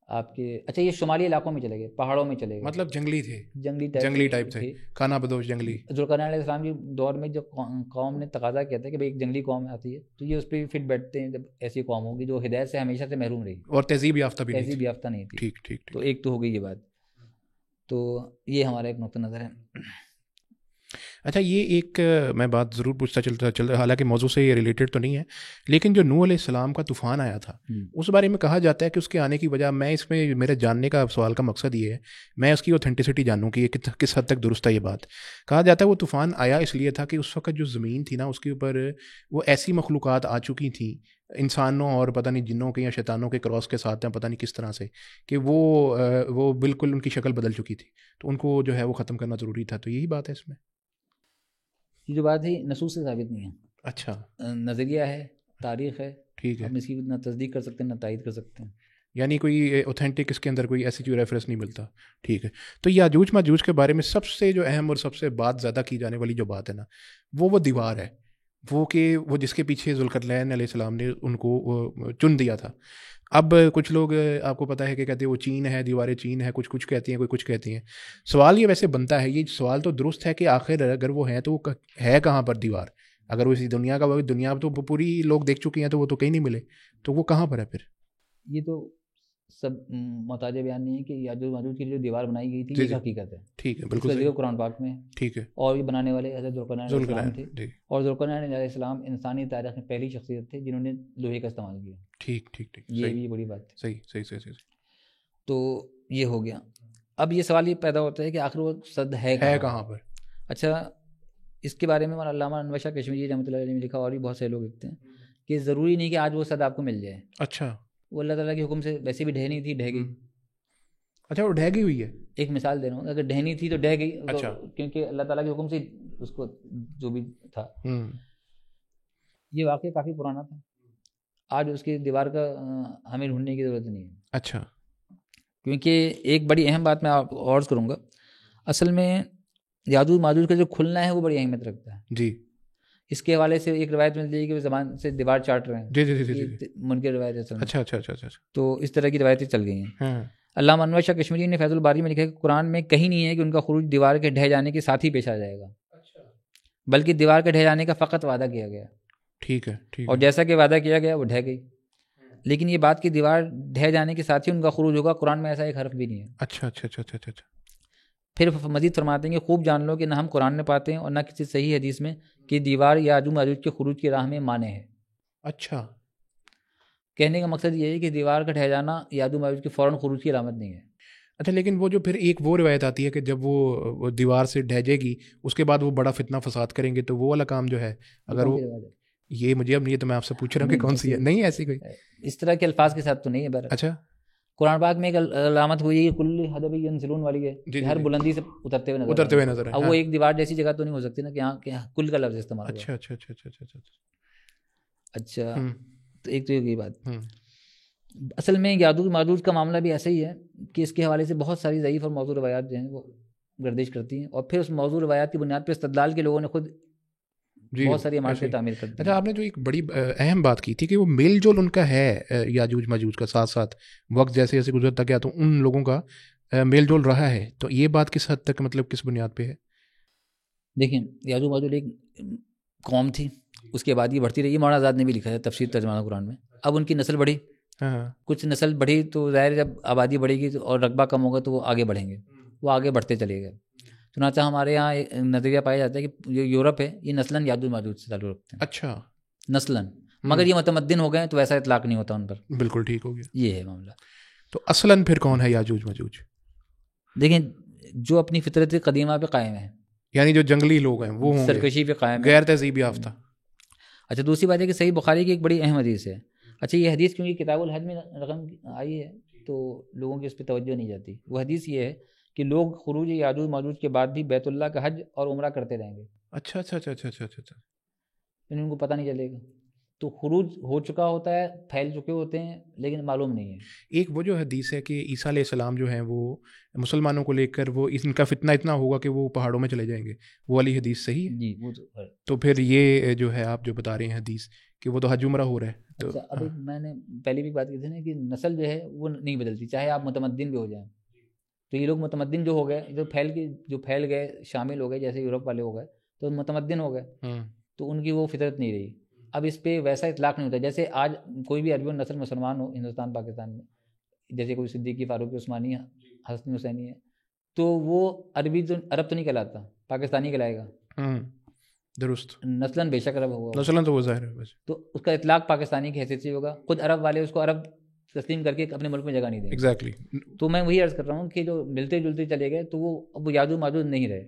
آپ کے. اچھا یہ شمالی علاقوں میں چلے گئے، پہاڑوں میں چلے گئے، مطلب جنگلی تھے، جنگلی ٹائپ تھے، کھانا بدوش جنگلی. ذوالقرنین علیہ السلام کے دور میں جب قوم نے تقاضا کیا تھا کہ بھائی ایک جنگلی قوم آتی ہے تو یہ اس پہ فٹ بیٹھتے ہیں. جب ایسی قوم ہوگی جو ہدایت سے ہمیشہ سے محروم رہی اور تہذیب یافتہ نہیں تھی. ٹھیک. تو ایک تو ہو گئی یہ بات. تو یہ ہمارا ایک نقطہ نظر ہے. اچھا یہ ایک میں بات ضرور پوچھتا چلتا حالانکہ موضوع سے یہ ریلیٹڈ تو نہیں ہے، لیکن جو نوح علیہ السلام کا طوفان آیا تھا اس بارے میں کہا جاتا ہے کہ اس کے آنے کی وجہ، میں اس میں میرے جاننے کا سوال کا مقصد یہ ہے میں اس کی اوتھینٹسٹی جانوں کہ یہ کس حد تک درست ہے. یہ بات کہا جاتا ہے وہ طوفان آیا اس لیے تھا کہ اس وقت جو زمین تھی نا اس کے اوپر وہ ایسی مخلوقات آ چکی تھیں انسانوں اور پتہ نہیں جنوں کے یا شیطانوں کے کراس کے ساتھ ہیں پتہ نہیں کس طرح سے کہ وہ بالکل ان کی شکل بدل چکی تھی، تو ان کو جو ہے وہ ختم کرنا ضروری تھا. تو یہی بات ہے اس میں. یہ جو بات ہے نصوص سے ثابت نہیں ہے. اچھا نظریہ ہے، تاریخ ہے. ٹھیک ہے. ہم اس کی نہ تصدیق کر سکتے ہیں نہ تائید کر سکتے ہیں. یعنی کوئی اوتھینٹک اس کے اندر کوئی ایسی کوئی ریفرنس نہیں ملتا. ٹھیک ہے. تو یاجوج ماجوج کے بارے میں سب سے جو اہم اور سب سے بات زیادہ کی جانے والی جو بات ہے نا وہ دیوار ہے, وہ کہ وہ جس کے پیچھے ذوالقرنین علیہ السلام نے ان کو چن دیا تھا. اب کچھ لوگ آپ کو پتہ ہے کہ کہتے ہیں وہ چین ہے, دیواریں چین ہے, کچھ کہتی ہیں, کوئی کچھ کہتی ہیں. سوال یہ ویسے بنتا ہے, یہ سوال تو درست ہے کہ آخر اگر وہ ہے تو وہ ہے کہاں پر دیوار؟ اگر وہ اسی دنیا کا, دنیا تو پوری لوگ دیکھ چکی ہیں تو وہ تو کہیں نہیں ملے, تو وہ کہاں پر ہے پھر؟ یہ تو سب محتاج بیان نہیں ہے کہ یاجوج ماجوج کی جو دیوار بنائی گئی تھی یہ حقیقت ہے. ٹھیک ہے, اس بالکل کا صحیح. ذکر قرآن پاک میں. ٹھیک ہے. اور یہ بنانے والے حضرت ذوالقرنین علیہ السلام تھے. جی. اور ذوالقرنین علیہ السلام انسانی تاریخ میں پہلی شخصیت تھے جنہوں نے لوہے کا استعمال کیا. ٹھیک ٹھیک ٹھیک. یہ بھی بڑی بات ہے. صحیح. تو یہ ہو گیا. اب یہ سوال یہ پیدا ہوتا ہے کہ آخر وہ صد ہے کہاں پر؟ اچھا, اس کے بارے میں علامہ انور شاہ کشمیری رحمۃ اللہ علیہ نے لکھا, اور بھی بہت سے لوگ لکھتے ہیں کہ ضروری نہیں کہ آج وہ صد آپ کو مل جائے. اچھا. وہ اللہ تعالیٰ کے حکم سے ویسے بھی ڈھہ نہیں تھی, ڈھہ گئی. اچھا, وہ ڈھہ گئی ہوئی ہے. ایک مثال دے رہا ہوں, اگر ڈھہنی تھی تو ڈھہ گئی. اچھا. کیونکہ اللہ تعالیٰ کے حکم سے اس کو جو بھی تھا. یہ واقعہ کافی پرانا تھا. آج اس کی دیوار کا ہمیں ڈھونڈنے کی ضرورت نہیں ہے. اچھا. کیونکہ ایک بڑی اہم بات میں آپ عرض کروں گا, اصل میں یاجوج ماجوج کا جو کھلنا ہے وہ بڑی اہمیت رکھتا ہے. جی. اس کے حوالے سے ایک روایت ملتی ہے کہ وہ زبان سے دیوار چاٹ رہے ہیں. جی. منکر روایت ہے. اچھا. تو اس طرح کی روایتیں چل گئی ہیں. علامہ انور شاہ کشمیری نے فیض الباری میں لکھا ہے کہ قرآن میں کہیں نہیں ہے کہ ان کا خروج دیوار کے ڈھہ جانے کے ساتھ ہی پیش آ جائے گا, بلکہ دیوار کے ڈھہ جانے کا فقط وعدہ کیا گیا. ٹھیک ہے. اور جیسا کہ وعدہ کیا گیا وہ ڈھہ گئی. لیکن یہ بات کہ دیوار ڈھہ جانے کے ساتھ ہی ان کا خروج ہوگا, قرآن میں ایسا ایک حرف بھی نہیں ہے. اچھا. پھر مزید فرماتے ہیں کہ خوب جان لو کہ نہ ہم قرآن میں پاتے ہیں اور نہ کسی صحیح حدیث میں کہ دیوار یاجوج ماجوج کے خروج کی راہ میں مانے ہے. اچھا. کہنے کا مقصد یہ ہے کہ دیوار کا ڈھہ جانا یاجوج ماجوج کے فوراً خروج کی علامت نہیں ہے. اچھا, لیکن وہ جو پھر ایک وہ روایت آتی ہے کہ جب وہ دیوار سے ڈھہ جائے گی اس کے بعد وہ بڑا فتنہ فساد کریں گے, تو وہ والا کام جو ہے اگر وہ یہ مجھے اب نہیں, تو میں آپ سے پوچھ رہا ہوں کہ کون سی ہے. نہیں ایسی کوئی اس طرح کے الفاظ کے ساتھ تو نہیں ہے. اچھا. قرآن پاک میں ایک علامت ہوئی ہے کل حدب ینزلون والی ہے, ہر بلندی سے اترتے ہوئے نظر. اب وہ ایک دیوار جیسی جگہ تو نہیں ہو سکتی نا کہ یہاں کل کا لفظ استعمال ہوا. اچھا. تو ایک تو یہ بات. اصل میں یاجوج ماجوج کا معاملہ بھی ایسا ہی ہے کہ اس کے حوالے سے بہت ساری ضعیف اور موضوع روایات جو ہیں وہ گردش کرتی ہیں, اور پھر اس موضوع روایات کی بنیاد پہ استدلال کے لوگوں نے خود بہت ساری عمارتیں تعمیر کرتی ہیں. اچھا, آپ نے جو ایک بڑی اہم بات کی تھی کہ وہ میل جول ان کا ہے یاجوج ماجوج کا, ساتھ ساتھ وقت جیسے جیسے گزرتا گیا تو ان لوگوں کا میل جول رہا ہے, تو یہ بات کس حد تک مطلب کس بنیاد پہ ہے؟ دیکھیں, یاجوج ماجوج ایک قوم تھی, اس کے بعد یہ بڑھتی رہی. مولانا آزاد نے بھی لکھا ہے تفسیر ترجمہ قرآن میں. اب ان کی نسل بڑھی, کچھ نسل بڑھی تو ظاہر جب آبادی بڑھے گی اور رقبہ کم ہوگا تو وہ آگے بڑھیں گے, وہ آگے بڑھتے چلے گئے. چنانچہ ہمارے یہاں ایک نظریہ پایا جاتا ہے کہ جو یورپ ہے یہ نسلاً یاجوج ماجوج سے تعلق رکھتے ہیں. اچھا. نسلاً, مگر یہ متمدن ہو گئے تو ویسا اطلاق نہیں ہوتا ان پر. بالکل ٹھیک ہو گیا. یہ ہے معاملہ. تو اصلاً پھر کون ہے یاجوج ماجوج؟ دیکھیں, جو اپنی فطرت قدیمہ پہ قائم ہیں, یعنی جو جنگلی لوگ ہیں وہ ہوں گے, سرکشی پہ قائم, غیر تہذیب یافتہ. اچھا, دوسری بات ہے کہ صحیح بخاری کی ایک بڑی اہم حدیث ہے. اچھا, یہ حدیث کیونکہ کتاب الحج میں رقم آئی ہے تو لوگوں کی اس پہ توجہ نہیں جاتی. وہ حدیث یہ ہے کہ لوگ خروج یاجوج ماجوج کے بعد بھی بیت اللہ کا حج اور عمرہ کرتے رہیں گے. اچھا. ان کو پتہ نہیں چلے گا. تو خروج ہو چکا ہوتا ہے, پھیل چکے ہوتے ہیں, لیکن معلوم نہیں ہے. ایک وہ جو حدیث ہے کہ عیسیٰ علیہ السلام جو ہیں وہ مسلمانوں کو لے کر وہ ان کا فتنہ اتنا ہوگا کہ وہ پہاڑوں میں چلے جائیں گے, وہ والی حدیث صحیح ہے؟ جی, وہ تو پھر یہ جو ہے آپ جو بتا رہے ہیں حدیث کہ وہ تو حج عمرہ ہو رہا ہے. تو ابھی میں نے پہلے بھی بات کی تھی نا کہ نسل جو ہے وہ نہیں بدلتی, چاہے آپ متمدن بھی ہو جائیں. تو یہ لوگ متمدن جو ہو گئے, جو پھیل گئے, شامل ہو گئے, جیسے یورپ والے ہو گئے تو متمدن ہو گئے, تو ان کی وہ فطرت نہیں رہی. اب اس پہ ویسا اطلاق نہیں ہوتا. جیسے آج کوئی بھی عربی نسل مسلمان ہو ہندوستان پاکستان میں, جیسے کوئی صدیقی, فاروقی, عثمانی, حسنی, حسینی ہے, تو وہ عرب تو نہیں کہلاتا, پاکستانی کہلائے گا. درست. نسلاً بے شک عرب ہوگا, نسلاً تو وہ ظاہر ہے, تو اس کا اطلاق پاکستانی کی حیثیت سے ہوگا. خود عرب والے اس کو عرب تسلیم کر کے اپنے ملک میں جگہ نہیں دیں. ایگزیکٹلی. تو میں وہی عرض کر رہا ہوں کہ جو ملتے جلتے چلے گئے تو وہ یاجوج ماجوج نہیں رہے.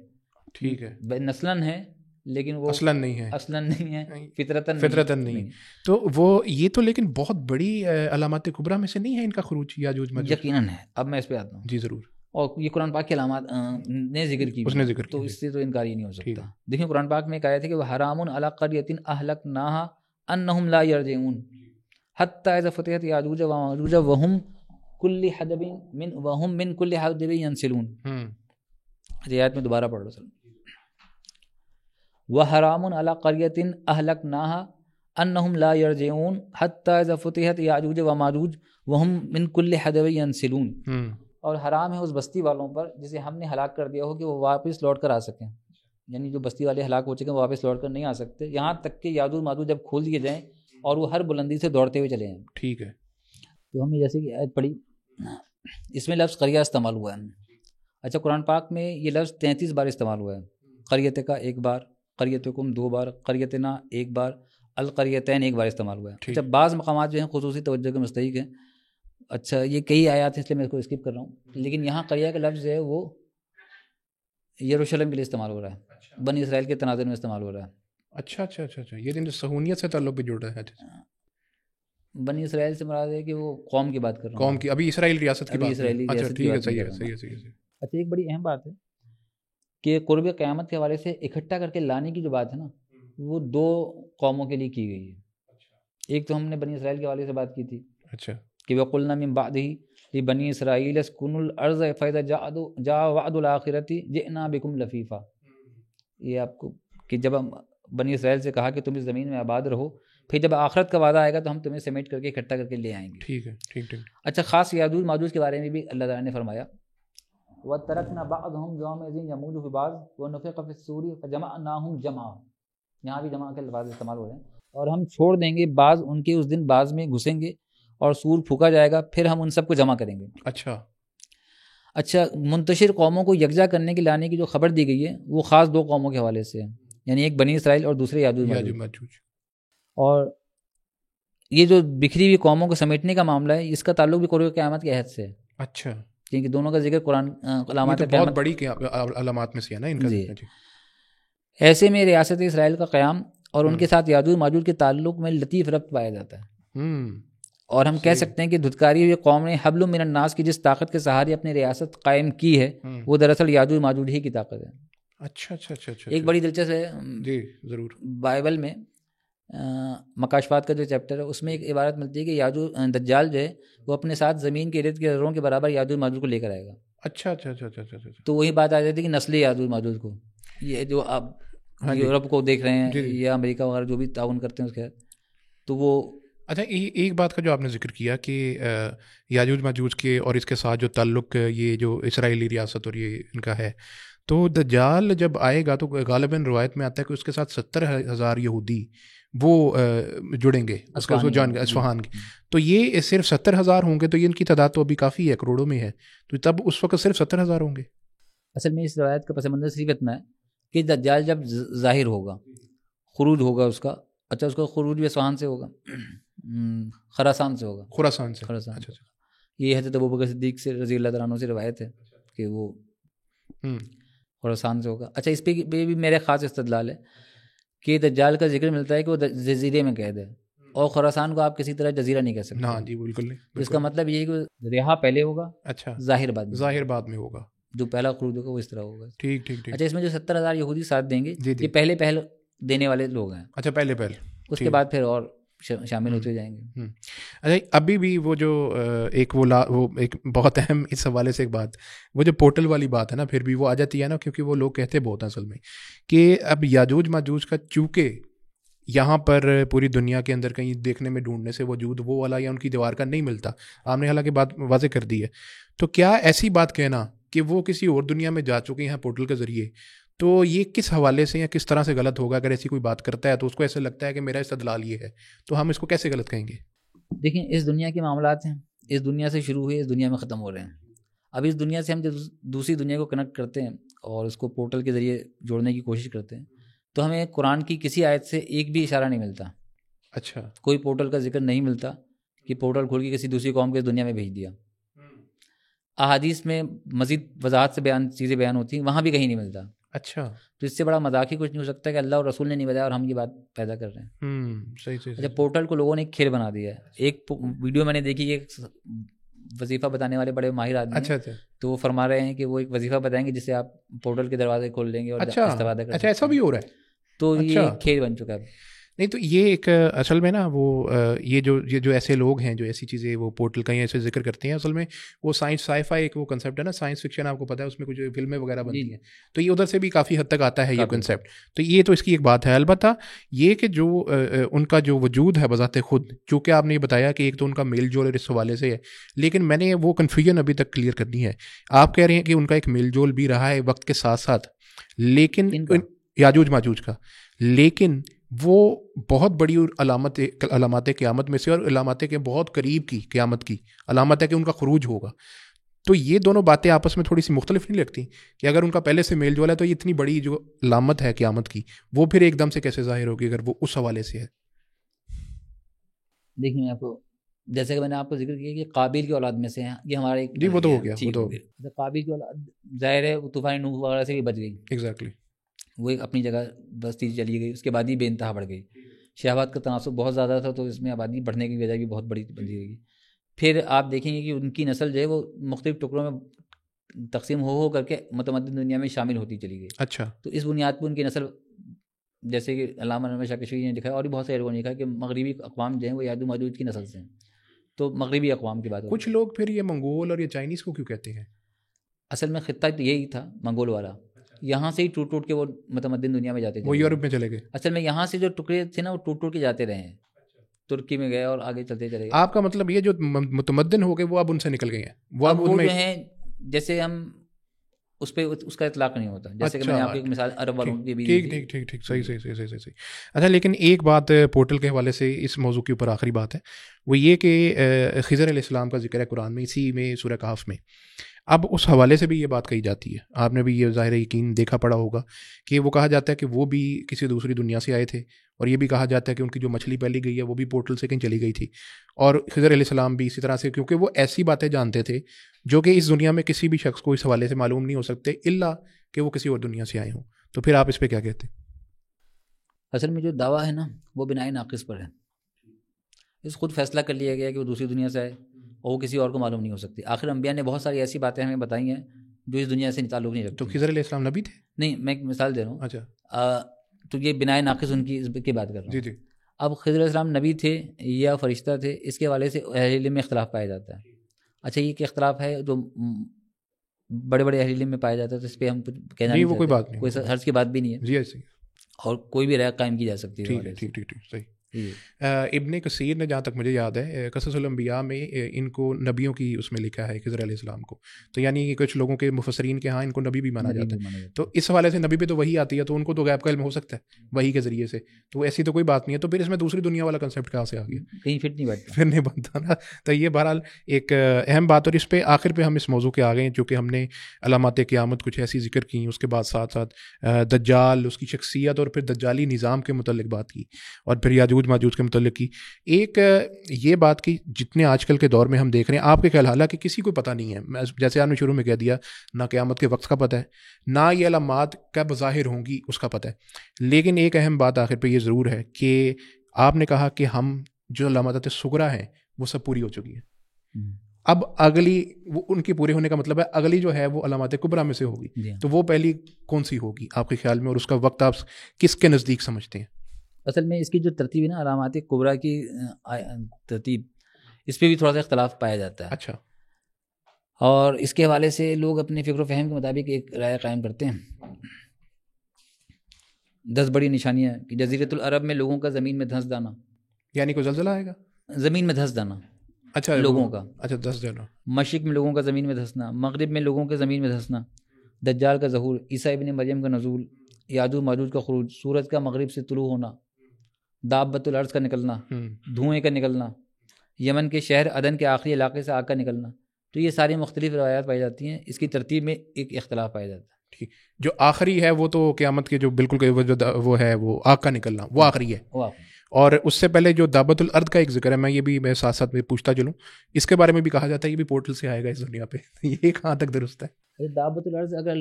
ٹھیک ہے, نسلاً ہے لیکن وہ اصلاً نہیں ہے, فطرتاً نہیں. تو وہ یہ تو لیکن بہت بڑی علامات کبریٰ میں سے نہیں ہے ان کا خروج یاجوج ماجوج؟ یقیناً ہے. اب میں اس پہ آتا ہوں. جی ضرور. اور یہ قرآن پاک کی علامات نے ذکر کی, اس نے ذکر تو اس سے تو انکار ہی نہیں ہو سکتا. دیکھیں, قرآن پاک میں ایک آیت ہے کہ حرام علی قریۃ اہلکناھا انہم لا یرجعون حتی اذا فتحت یاجوج و ماجوج وہم کل حدب من وهم من کل حدب ینسلون. آیات میں دوبارہ پڑھ لو. وحرام علی قریۃ اہلکناها انہم لا یرجعون حتی اذا فتحت یاجوج و ماجوج وهم من کل حدب ینسلون. اور حرام ہے اس بستی والوں پر جسے ہم نے ہلاک کر دیا ہو کہ وہ واپس لوٹ کر آ سکیں. یعنی جو بستی والے ہلاک ہو چکے ہیں وہ واپس لوٹ کر نہیں آ سکتے یہاں تک کہ یاجوج ماجوج جب کھول دیے جائیں اور وہ ہر بلندی سے دوڑتے ہوئے چلے ہیں. ٹھیک ہے. تو ہم نے جیسے کہ آیت پڑھی اس میں لفظ قریہ استعمال ہوا ہے. اچھا قرآن پاک میں یہ لفظ 33 بار استعمال ہوا ہے. قریت کا 1 بار، قریتکم 2 بار، قریتنا 1 بار، القریتین 1 بار استعمال ہوا ہے. اچھا بعض مقامات جو ہیں خصوصی توجہ کے مستحق ہیں. اچھا یہ کئی آیات ہیں اس لیے میں اس کو اسکپ کر رہا ہوں، لیکن یہاں قریہ کا لفظ ہے وہ یروشلم کے لیے استعمال ہو رہا ہے، بنی اسرائیل کے تناظر میں استعمال ہو رہا ہے. اچھا اچھا اچھا اچھا یہ دن صہیونیت سے تعلق بھی جڑ رہا ہے. بنی اسرائیل سے مراد ہے کہ وہ قوم کی بات کر رہا ہوں، قوم کی ابھی اسرائیل ریاست کی بات. اسرائیلی اچھا ریاست کی ٹھیک ہے بات صحیح کر ہے رہا ہوں. صحیح ہے صحیح ہے. اچھا ایک بڑی اہم بات ہے کہ قرب قیامت کے حوالے سے اکٹھا کر کے لانے کی جو بات ہے نا وہ 2 قوموں کے لیے کی گئی ہے. ایک تو ہم نے بنی اسرائیل کے حوالے سے بات کی تھی اچھا کہ وَقُلْنَا مِن بَعْدِهِ لِبَنِي إِسْرَائِيلَ اسْكُنُوا الْأَرْضَ فَإِذَا جَاءَ وَعْدُ الْآخِرَةِ جِئْنَا بِكُمْ لَفِيفًا. یہ آپ کو کہ جب ہم بنی اسرائیل سے کہا کہ تم اس زمین میں آباد رہو، پھر جب آخرت کا وعدہ آئے گا تو ہم تمہیں سمیٹ کر کے اکٹھا کر کے لے آئیں گے. ٹھیک ہے ٹھیک ٹھیک. اچھا خاص یاجوج ماجوج کے بارے میں بھی اللہ تعالیٰ نے فرمایا وَتَرَكْنَا بَعْضَهُمْ يَوْمَئِذٍ يَمُوجُ فِي بَعْضٍ وَنُفِخَ فِي الصُّورِ فَجَمَعْنَاهُمْ جَمْعًا. یہاں بھی جمع کے الفاظ استعمال ہو رہے ہیں. اور ہم چھوڑ دیں گے بعض ان کے اس دن بعض میں گھسیں گے اور سور پھونکا جائے گا، پھر ہم ان سب کو جمع کریں گے. اچھا منتشر قوموں کو یکجا کرنے کے لانے کی جو خبر دی گئی ہے وہ خاص 2 قوموں کے حوالے سے ہے، یعنی ایک بنی اسرائیل اور دوسرے یاجوج ماجوج. اور یہ جو بکھری ہوئی قوموں کو سمیٹنے کا معاملہ ہے اس کا تعلق بھی قرب قیامت کے عہد سے ہے. اچھا کیونکہ دونوں کا ذکر قرآن علامات بہت بڑی علامات میں سے ہے نا ان کا. ایسے میں ریاست اسرائیل کا قیام اور ان کے ساتھ یاجوج ماجوج کے تعلق میں لطیف ربط پایا جاتا ہے. اور ہم کہہ سکتے ہیں کہ دھتکاری ہوئی قوم نے حبل من الناس کی جس طاقت کے سہارے اپنی ریاست قائم کی ہے وہ دراصل یاجوج ماجوج ہی کی طاقت ہے. اچھا اچھا اچھا. ایک بڑی دلچسپ ہے جی ضرور بائبل میں مکاشفات کا جو چیپٹر ہے اس میں ایک عبارت ملتی ہے کہ یاجوج دجال جو ہے وہ اپنے ساتھ زمین کے ارد گرد کے برابر یاجوج ماجوج کو لے کر آئے گا. اچھا اچھا اچھا اچھا. تو وہی بات آ جاتی ہے کہ نسل یاجوج ماجوج کو یہ جو آپ یورپ کو دیکھ رہے ہیں یا امریکہ وغیرہ جو بھی تعاون کرتے ہیں اس کے تو وہ. اچھا ایک بات کا جو آپ نے ذکر کیا کہ یاجوج ماجوج کے اور اس کے ساتھ جو تعلق یہ جو اسرائیلی ریاست اور یہ ان کا ہے، تو دجال جب آئے گا تو غالباً روایت میں آتا ہے کہ اس کے ساتھ 70,000 یہودی وہ جڑیں گے اس کا جان گے اصفہان کے. تو یہ صرف 70,000 ہوں گے تو یہ ان کی تعداد تو ابھی کافی ہے، کروڑوں میں ہے، تو تب اس وقت صرف 70,000 ہوں گے. اصل میں اس روایت کا پس منظر صرف اتنا ہے کہ دجال جب ظاہر ہوگا خروج ہوگا اس کا. اچھا اس کا خروج بھی اصفہان سے ہوگا، خراسان سے ہوگا. خراسان. یہ حضرت ابوبکر صدیق سے رضی اللہ تعالیٰ عنہ سے روایت ہے کہ وہ خراسان سے ہوگا. اچھا اس پہ بھی میرے خاص استدلال ہے کہ دجال کا ذکر ملتا ہے کہ وہ جزیرے میں قید ہے اور خراسان کو آپ کسی طرح جزیرہ نہیں کہہ سکتے. ہاں جی بالکل نہیں. اس کا مطلب یہ ہے کہ رہا پہلے ہوگا، اچھا ظاہر بعد میں ہوگا، جو پہلا خروج ہوگا وہ اس طرح ہوگا. ٹھیک ٹھیک ٹھیک. اچھا اس میں جو 70,000 یہودی ساتھ دیں گے یہ پہلے دینے والے لوگ ہیں. اچھا پہلے اس کے بعد پھر اور شامل ہوتے جائیں گے. اچھا ابھی بھی وہ جو ایک وہ ایک بہت اہم اس حوالے سے ایک بات، وہ جو پورٹل والی بات ہے نا پھر بھی وہ آ جاتی ہے نا، کیونکہ وہ لوگ کہتے بہت ہیں اصل میں کہ اب یاجوج ماجوج کا چونکہ یہاں پر پوری دنیا کے اندر کہیں دیکھنے میں ڈھونڈنے سے وجود وہ والا یا ان کی دیوار کا نہیں ملتا. آپ نے حالانکہ بات واضح کر دی ہے، تو کیا ایسی بات کہنا کہ وہ کسی اور دنیا میں جا چکے ہیں پورٹل کے ذریعے، تو یہ کس حوالے سے یا کس طرح سے غلط ہوگا؟ اگر ایسی کوئی بات کرتا ہے تو اس کو ایسے لگتا ہے کہ میرا استدلال یہ ہے، تو ہم اس کو کیسے غلط کہیں گے؟ دیکھیں اس دنیا کے معاملات ہیں، اس دنیا سے شروع ہوئے اس دنیا میں ختم ہو رہے ہیں. اب اس دنیا سے ہم جب دوسری دنیا کو کنیکٹ کرتے ہیں اور اس کو پورٹل کے ذریعے جوڑنے کی کوشش کرتے ہیں تو ہمیں قرآن کی کسی آیت سے ایک بھی اشارہ نہیں ملتا. اچھا کوئی پورٹل کا ذکر نہیں ملتا کہ پورٹل کھول کے کسی دوسری قوم کو اس دنیا میں بھیج دیا. احادیث میں مزید وضاحت سے چیزیں بیان ہوتی ہیں، وہاں بھی کہیں نہیں ملتا. اچا تو اس سے بڑا مذاق ہی کچھ نہیں ہو سکتا کہ اللہ اور رسول نے نہیں بتایا اور ہم یہ بات پیدا کر رہے ہیں. صحیح. اچھا پورٹل کو لوگوں نے ایک کھیل بنا دیا ہے. ایک ویڈیو میں نے دیکھی کہ وظیفہ بتانے والے بڑے ماہر آدمی ہیں، تو وہ فرما رہے ہیں کہ وہ ایک وظیفہ بتائیں گے جس سے آپ پورٹل کے دروازے کھول لیں گے اور استفادہ کر. اچھا ایسا بھی ہو رہا ہے. تو یہ کھیل بن چکا ہے. نہیں تو یہ ایک اصل میں نا وہ یہ جو ایسے لوگ ہیں جو ایسی چیزیں وہ پورٹل کا ایسے ذکر کرتے ہیں، اصل میں وہ سائنس سائی فائی ایک وہ کنسیپٹ ہے نا، سائنس فکشن آپ کو پتہ ہے اس میں کچھ فلمیں وغیرہ بنتی ہیں، تو یہ ادھر سے بھی کافی حد تک آتا ہے یہ کنسیپٹ. تو یہ تو اس کی ایک بات ہے. البتہ یہ کہ جو ان کا جو وجود ہے بذات خود، چونکہ آپ نے یہ بتایا کہ ایک تو ان کا میل جول اس حوالے سے ہے، لیکن میں نے وہ کنفیوژن ابھی تک کلیئر کرنی ہے. آپ کہہ رہے ہیں کہ ان کا ایک میل جول بھی رہا ہے وقت کے ساتھ ساتھ، لیکن یاجوج ماجوج کا، لیکن وہ بہت بڑی علامات قیامت میں سے، اور علامات کے بہت قریب کی قیامت کی علامت ہے کہ ان کا خروج ہوگا. تو یہ دونوں باتیں آپس میں تھوڑی سی مختلف نہیں لگتی کہ اگر ان کا پہلے سے میل جول ہے تو یہ اتنی بڑی جو علامت ہے قیامت کی وہ پھر ایک دم سے کیسے ظاہر ہوگی اگر وہ اس حوالے سے ہے؟ دیکھیں میں آپ کو جیسے کہ میں نے آپ کو ذکر کیا کہ قابیل کی اولاد میں سے ہیں، یہ ہمارے جی وہ تو ہو گیا، قابیل کی اولاد ظاہر ہے وہ طوفان نوح وغیرہ سے بھی بچ گئی، ایگزیکٹلی وہ ایک اپنی جگہ بستی چلی گئی، اس کے بعد ہی بے انتہا بڑھ گئی. شہوات کا تناسب بہت زیادہ تھا تو اس میں آبادی بڑھنے کی وجہ بھی بہت بڑی بنتی رہی. پھر آپ دیکھیں گے کہ ان کی نسل جو ہے وہ مختلف ٹکڑوں میں تقسیم ہو کر کے متمدن دنیا میں شامل ہوتی چلی گئی. اچھا، تو اس بنیاد پر ان کی نسل، جیسے کہ علامہ نعمان شاہ کشمیری نے لکھا ہے اور بھی بہت سے لوگوں نے لکھا ہے کہ مغربی اقوام جو ہیں وہ یاجوج ماجوج کی نسل سے ہیں. تو مغربی اقوام کی بات ہوتی ہے. کچھ لوگ پھر یہ منگول اور یہ چائنیز کو کیوں کہتے ہیں؟ اصل میں خطہ تو یہی تھا منگول والا، یہاں سے ہی ٹوٹ ٹوٹ کے وہ متمدن دنیا میں جاتے تھے، وہ یورپ میں چلے گئے. اصل میں یہاں سے جو ٹکڑے تھے نا وہ ٹوٹ ٹوٹ کے جاتے رہے ہیں، ترکی میں گئے اور آگے چلتے چلے گئے. آپ کا مطلب یہ جو متمدن ہو گئے وہ اب ان سے نکل گئے ہیں، وہ اب وہ جو ہیں جیسے ہم اس پہ اس کا اطلاق نہیں ہوتا، جیسے کہ میں نے آپ کو ایک مثال عرب والوں کی بھی. ٹھیک صحیح. اچھا، لیکن ایک بات پورٹل کے حوالے سے اس موضوع کے اوپر آخری بات ہے، وہ یہ کہ خضر علیہ السلام کا ذکر ہے قرآن میں، اسی میں سورہ کہف میں. اب اس حوالے سے بھی یہ بات کہی جاتی ہے، آپ نے بھی یہ ظاہر یقین دیکھا پڑا ہوگا کہ وہ کہا جاتا ہے کہ وہ بھی کسی دوسری دنیا سے آئے تھے، اور یہ بھی کہا جاتا ہے کہ ان کی جو مچھلی پہلی گئی ہے وہ بھی پورٹل سے کہیں چلی گئی تھی، اور خضر علیہ السلام بھی اسی طرح سے، کیونکہ وہ ایسی باتیں جانتے تھے جو کہ اس دنیا میں کسی بھی شخص کو اس حوالے سے معلوم نہیں ہو سکتے الا کہ وہ کسی اور دنیا سے آئے ہوں. تو پھر آپ اس پہ کیا کہتے ہیں؟ اصل میں جو دعویٰ ہے نا وہ بنائے ناقص پر ہے، اس خود فیصلہ کر لیا گیا کہ وہ دوسری دنیا سے آئے اور وہ کسی اور کو معلوم نہیں ہو سکتی. آخر انبیاء نے بہت ساری ایسی باتیں ہمیں بتائی ہیں جو اس دنیا سے تعلق نہیں رکھتی. تو خضر علیہ السلام نبی تھے؟ نہیں، میں ایک مثال دے رہا ہوں. اچھا، تو یہ بنائے ناقص ان کی بات کر رہا ہوں. جی. اب خضر علیہ السلام نبی تھے یا فرشتہ تھے، اس کے حوالے سے اہل علم میں اختلاف پایا جاتا ہے. اچھا، یہ کہ اختلاف ہے جو بڑے بڑے اہل علم میں پایا جاتا ہے، تو اس پہ ہم کچھ کہنا نہیں چاہتے، کوئی بات نہیں، کوئی حرج کی بات بھی نہیں ہے. جی ایسے اور کوئی بھی رائے قائم کی جا سکتی ہے. ٹھیک صحیح. ابن کثیر نے جہاں تک مجھے یاد ہے قصص الانبیاء میں ان کو نبیوں کی اس میں لکھا ہے خضر علیہ السلام کو، تو یعنی کچھ لوگوں کے مفسرین کے ہاں ان کو نبی بھی مانا جاتا ہے. تو اس حوالے سے نبی پہ تو وہی آتی ہے، تو ان کو تو غیب کا علم ہو سکتا ہے وہی کے ذریعے سے، تو ایسی تو کوئی بات نہیں ہے. تو پھر اس میں دوسری دنیا والا کنسیپٹ کہاں سے آ گیا؟ کہیں فٹ نہیں بیٹھتا، پھر نہیں بنتا نا. تو یہ بہرحال ایک اہم بات، اور اس پہ آخر پہ ہم اس موضوع کے آ گئے جو کہ ہم نے علامات قیامت کچھ ایسی ذکر کی، اس کے بعد ساتھ ساتھ دجال، اس کی شخصیت، اور پھر دجالی نظام کے متعلق بات کی، اور پھر یاجوج ماجوج کے متعلق کی. ایک یہ بات کی جتنے آج کل کے دور میں ہم دیکھ رہے ہیں، آپ کے خیال حالانکہ کسی کو پتہ نہیں ہے، جیسے آپ نے شروع میں کہہ دیا، نہ قیامت کے وقت کا پتہ ہے، نہ یہ علامات کب ظاہر ہوں گی اس کا پتہ ہے، لیکن ایک اہم بات آخر پہ یہ ضرور ہے کہ آپ نے کہا کہ ہم جو علامات صغریٰ ہیں وہ سب پوری ہو چکی ہیں. اب اگلی وہ ان کے پورے ہونے کا مطلب ہے اگلی جو ہے وہ علامات کبریٰ میں سے ہوگی. تو وہ پہلی کون سی ہوگی آپ کے خیال میں، اور اس کا وقت آپ کس کے نزدیک سمجھتے ہیں؟ اصل میں اس کی جو ترتیب ہے نا، علامات کبریٰ کی ترتیب، اس پہ بھی تھوڑا سا اختلاف پایا جاتا ہے. اچھا. اور اس کے حوالے سے لوگ اپنے فکر و فہم کے مطابق ایک رائے قائم کرتے ہیں. 10 بڑی نشانیاں کہ جزیرۃ العرب میں لوگوں کا زمین میں دھنس جانا، یعنی کوئی زلزلہ آئے گا زمین میں دھنس جانا. اچھا، لوگوں کا. اچھا، 10 جانا. مشرق میں لوگوں کا زمین میں دھنسنا، مغرب میں لوگوں کے زمین میں دھنسنا، دجال کا ظہور، عیسیٰ ابن مریم کا نزول، یاجوج ماجوج کا خروج، سورج کا مغرب سے طلوع ہونا، دابۃ الارض کا نکلنا، دھوئیں کا نکلنا، یمن کے شہر عدن کے آخری علاقے سے آگ کا نکلنا. تو یہ ساری مختلف روایات پائی جاتی ہیں. اس کی ترتیب میں ایک اختلاف پایا جاتا ہے. ٹھیک، جو آخری ہے وہ تو قیامت کے جو بالکل وہ ہے وہ آگ کا نکلنا، وہ آخری ہے. اور اس سے پہلے جو دابۃ الارض کا ایک ذکر ہے، یہ بھی میں ساتھ ساتھ میں پوچھتا چلوں، اس کے بارے میں بھی کہا جاتا ہے یہ بھی پورٹل سے آئے گا اس دنیا پہ. یہ کہاں تک درست ہے؟ دابۃ الارض اگر